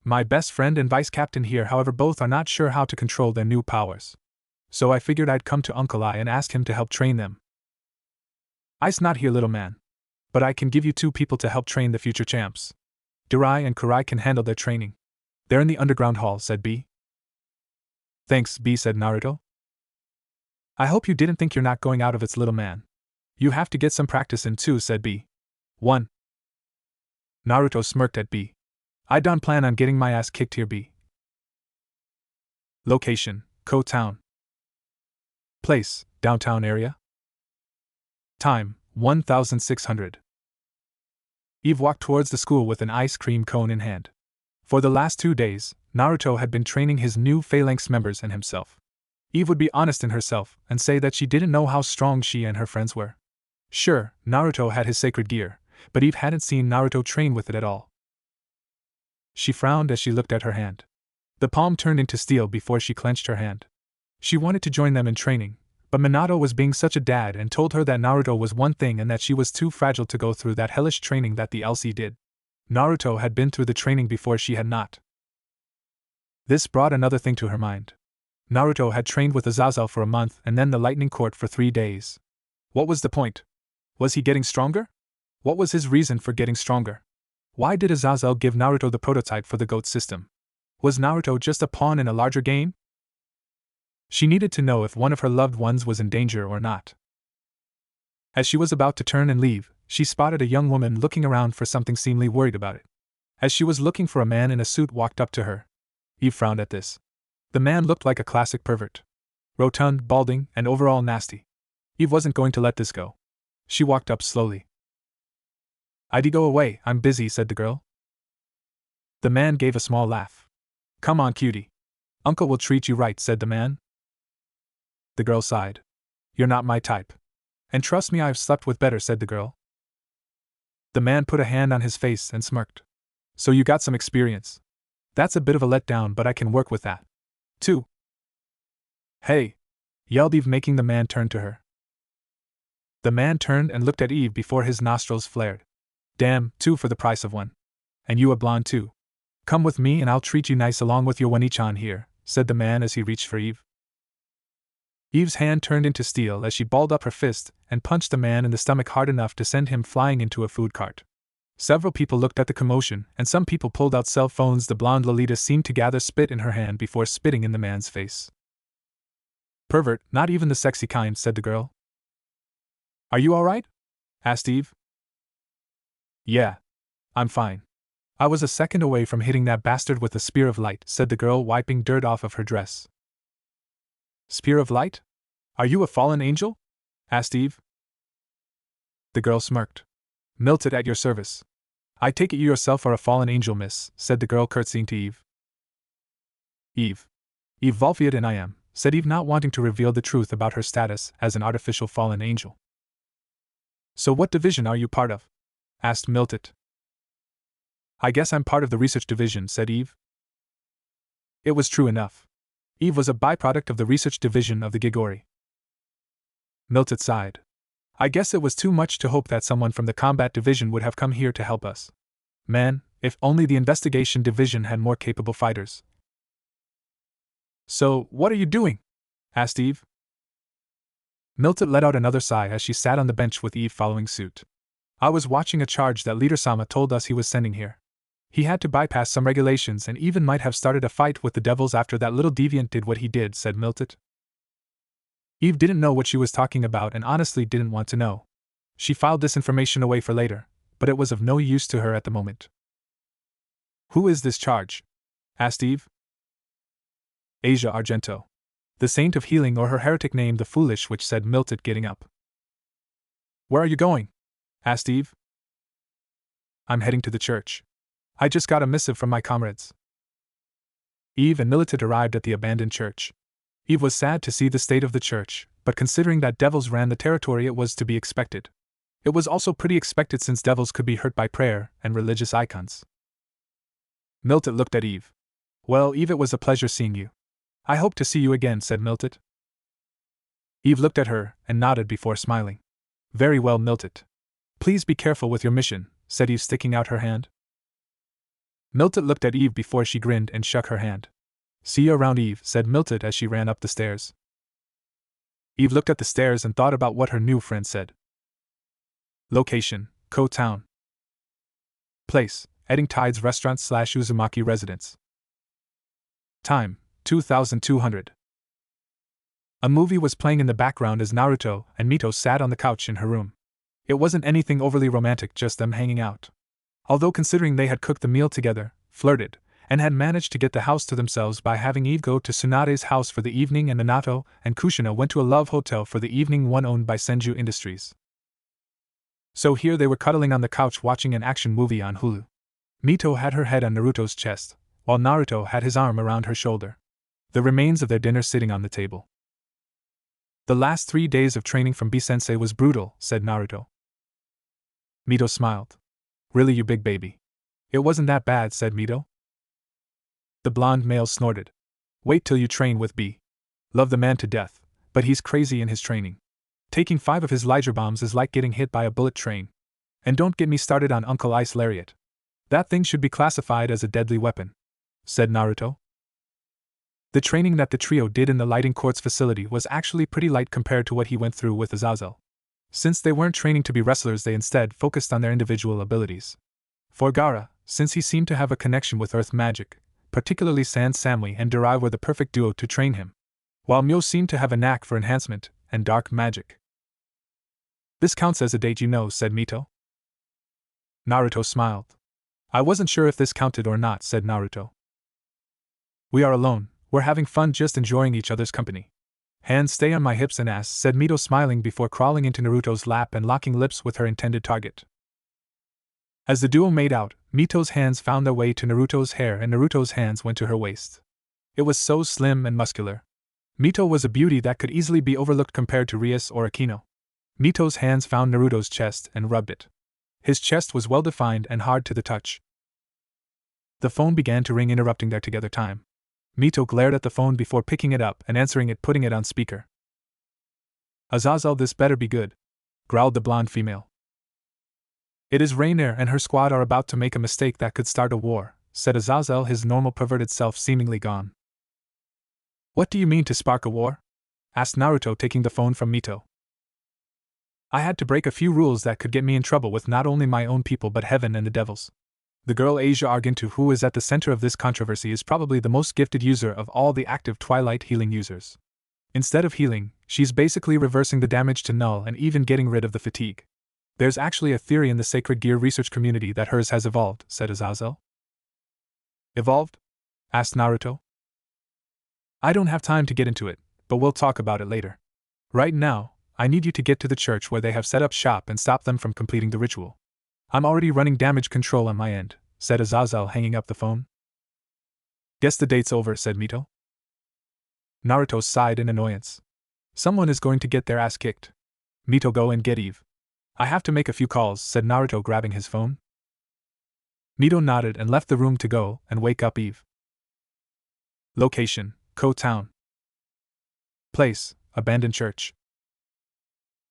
[SPEAKER 1] My best friend and vice captain here, however, both are not sure how to control their new powers. So I figured I'd come to Uncle I and ask him to help train them. I's not here, little man. But I can give you 2 people to help train the future champs. Durai and Kurai can handle their training. They're in the underground hall, said B. Thanks, B, said Naruto. I hope you didn't think you're not going out of it, little man. You have to get some practice in too, said B. 1. Naruto smirked at B. I don't plan on getting my ass kicked here, B. Location, Ko Town. Place, downtown area. Time, 1600. Eve walked towards the school with an ice cream cone in hand. For the last 2 days, Naruto had been training his new phalanx members and himself. Eve would be honest in herself and say that she didn't know how strong she and her friends were. Sure, Naruto had his sacred gear, but Eve hadn't seen Naruto train with it at all. She frowned as she looked at her hand. The palm turned into steel before she clenched her hand. She wanted to join them in training, but Minato was being such a dad and told her that Naruto was one thing and that she was too fragile to go through that hellish training that the LC did. Naruto had been through the training before she had not. This brought another thing to her mind. Naruto had trained with Azazel for a month and then the Lightning Court for 3 days. What was the point? Was he getting stronger? What was his reason for getting stronger? Why did Azazel give Naruto the prototype for the GOAT system? Was Naruto just a pawn in a larger game? She needed to know if one of her loved ones was in danger or not. As she was about to turn and leave, she spotted a young woman looking around for something, seemingly worried about it. As she was looking for a man in a suit walked up to her. Eve frowned at this. The man looked like a classic pervert. Rotund, balding, and overall nasty. Eve wasn't going to let this go. She walked up slowly. I'd go away, I'm busy, said the girl. The man gave a small laugh. Come on, cutie. Uncle will treat you right, said the man. The girl sighed. You're not my type. And trust me, I've slept with better, said the girl. The man put a hand on his face and smirked. So you got some experience. That's a bit of a letdown, but I can work with that. 2. Hey! Yelled Eve, making the man turn to her. The man turned and looked at Eve before his nostrils flared. Damn, 2 for the price of 1. And you a blonde too. Come with me and I'll treat you nice along with your Wanichan here, said the man as he reached for Eve. Eve's hand turned into steel as she balled up her fist and punched the man in the stomach hard enough to send him flying into a food cart. Several people looked at the commotion, and some people pulled out cell phones. The blonde Lolita seemed to gather spit in her hand before spitting in the man's face. Pervert, not even the sexy kind, said the girl. Are you alright? Asked Eve. Yeah. I'm fine. I was a second away from hitting that bastard with a spear of light, said the girl, wiping dirt off of her dress. Spear of light? Are you a fallen angel? Asked Eve. The girl smirked. Milted at your service. I take it you yourself are a fallen angel, miss, said the girl, curtsying to Eve. Eve. Eve Volfiot and I am, said Eve, not wanting to reveal the truth about her status as an artificial fallen angel. So what division are you part of? Asked Miltet. I guess I'm part of the research division, said Eve. It was true enough. Eve was a byproduct of the research division of the Gigori. Miltet sighed. I guess it was too much to hope that someone from the combat division would have come here to help us. Man, if only the investigation division had more capable fighters. So, what are you doing? Asked Eve. Miltet let out another sigh as she sat on the bench with Eve following suit. I was watching a charge that Leader Sama told us he was sending here. He had to bypass some regulations and even might have started a fight with the devils after that little deviant did what he did, said Miltet. Eve didn't know what she was talking about and honestly didn't want to know. She filed this information away for later, but it was of no use to her at the moment. Who is this charge? Asked Eve. Asia Argento. The saint of healing, or her heretic name the Foolish Witch, said Miltet, getting up. Where are you going? Asked Eve. I'm heading to the church. I just got a missive from my comrades. Eve and Miltet arrived at the abandoned church. Eve was sad to see the state of the church, but considering that devils ran the territory, it was to be expected. It was also pretty expected since devils could be hurt by prayer and religious icons. Miltet looked at Eve. Well, Eve, it was a pleasure seeing you. I hope to see you again, said Miltet. Eve looked at her and nodded before smiling. Very well, Miltet. Please be careful with your mission, said Eve, sticking out her hand. Miltet looked at Eve before she grinned and shook her hand. See you around, Eve, said Miltet as she ran up the stairs. Eve looked at the stairs and thought about what her new friend said. Location, Ko Town. Place, Edding Tides Restaurant / Uzumaki Residence. Time, 2200. A movie was playing in the background as Naruto and Mito sat on the couch in her room. It wasn't anything overly romantic, just them hanging out. Although considering they had cooked the meal together, flirted, and had managed to get the house to themselves by having Eve go to Tsunade's house for the evening and Minato and Kushina went to a love hotel for the evening, one owned by Senju Industries. So here they were cuddling on the couch watching an action movie on Hulu. Mito had her head on Naruto's chest, while Naruto had his arm around her shoulder. The remains of their dinner sitting on the table. The last 3 days of training from B-sensei was brutal, said Naruto. Mito smiled. Really, you big baby? It wasn't that bad, said Mito. The blonde male snorted. Wait till you train with B. Love the man to death, but he's crazy in his training. Taking 5 of his Liger bombs is like getting hit by a bullet train. And don't get me started on Uncle Ice Lariat. That thing should be classified as a deadly weapon, said Naruto. The training that the trio did in the lighting quartz facility was actually pretty light compared to what he went through with Azazel. Since they weren't training to be wrestlers, they instead focused on their individual abilities. For Gaara, since he seemed to have a connection with earth magic, particularly San Samui and Durai were the perfect duo to train him, while Myo seemed to have a knack for enhancement and dark magic. This counts as a date, you know, said Mito. Naruto smiled. I wasn't sure if this counted or not, said Naruto. We are alone, we're having fun, just enjoying each other's company. Hands stay on my hips and ass, said Mito, smiling before crawling into Naruto's lap and locking lips with her intended target. As the duo made out, Mito's hands found their way to Naruto's hair and Naruto's hands went to her waist. It was so slim and muscular. Mito was a beauty that could easily be overlooked compared to Rias or Akino. Mito's hands found Naruto's chest and rubbed it. His chest was well defined and hard to the touch. The phone began to ring, interrupting their together time. Mito glared at the phone before picking it up and answering it, putting it on speaker. Azazel, this better be good, growled the blonde female. It is Rainier and her squad are about to make a mistake that could start a war, said Azazel, his normal perverted self seemingly gone. What do you mean to spark a war? Asked Naruto, taking the phone from Mito. I had to break a few rules that could get me in trouble with not only my own people but heaven and the devils. The girl Asia Argento, who is at the center of this controversy, is probably the most gifted user of all the active Twilight healing users. Instead of healing, she's basically reversing the damage to null and even getting rid of the fatigue. There's actually a theory in the Sacred Gear research community that hers has evolved, said Azazel. Evolved? Asked Naruto. I don't have time to get into it, but we'll talk about it later. Right now, I need you to get to the church where they have set up shop and stop them from completing the ritual. I'm already running damage control on my end, said Azazel, hanging up the phone. Guess the date's over, said Mito. Naruto sighed in annoyance. Someone is going to get their ass kicked. Mito, go and get Eve. I have to make a few calls, said Naruto, grabbing his phone. Mito nodded and left the room to go and wake up Eve. Location: Ko Town. Place: abandoned church.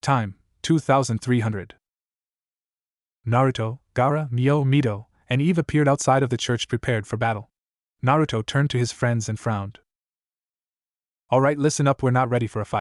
[SPEAKER 1] Time: 2300. Naruto, Gaara, Mio, Mito, and Eve appeared outside of the church prepared for battle. Naruto turned to his friends and frowned. Alright, listen up, we're not ready for a fight.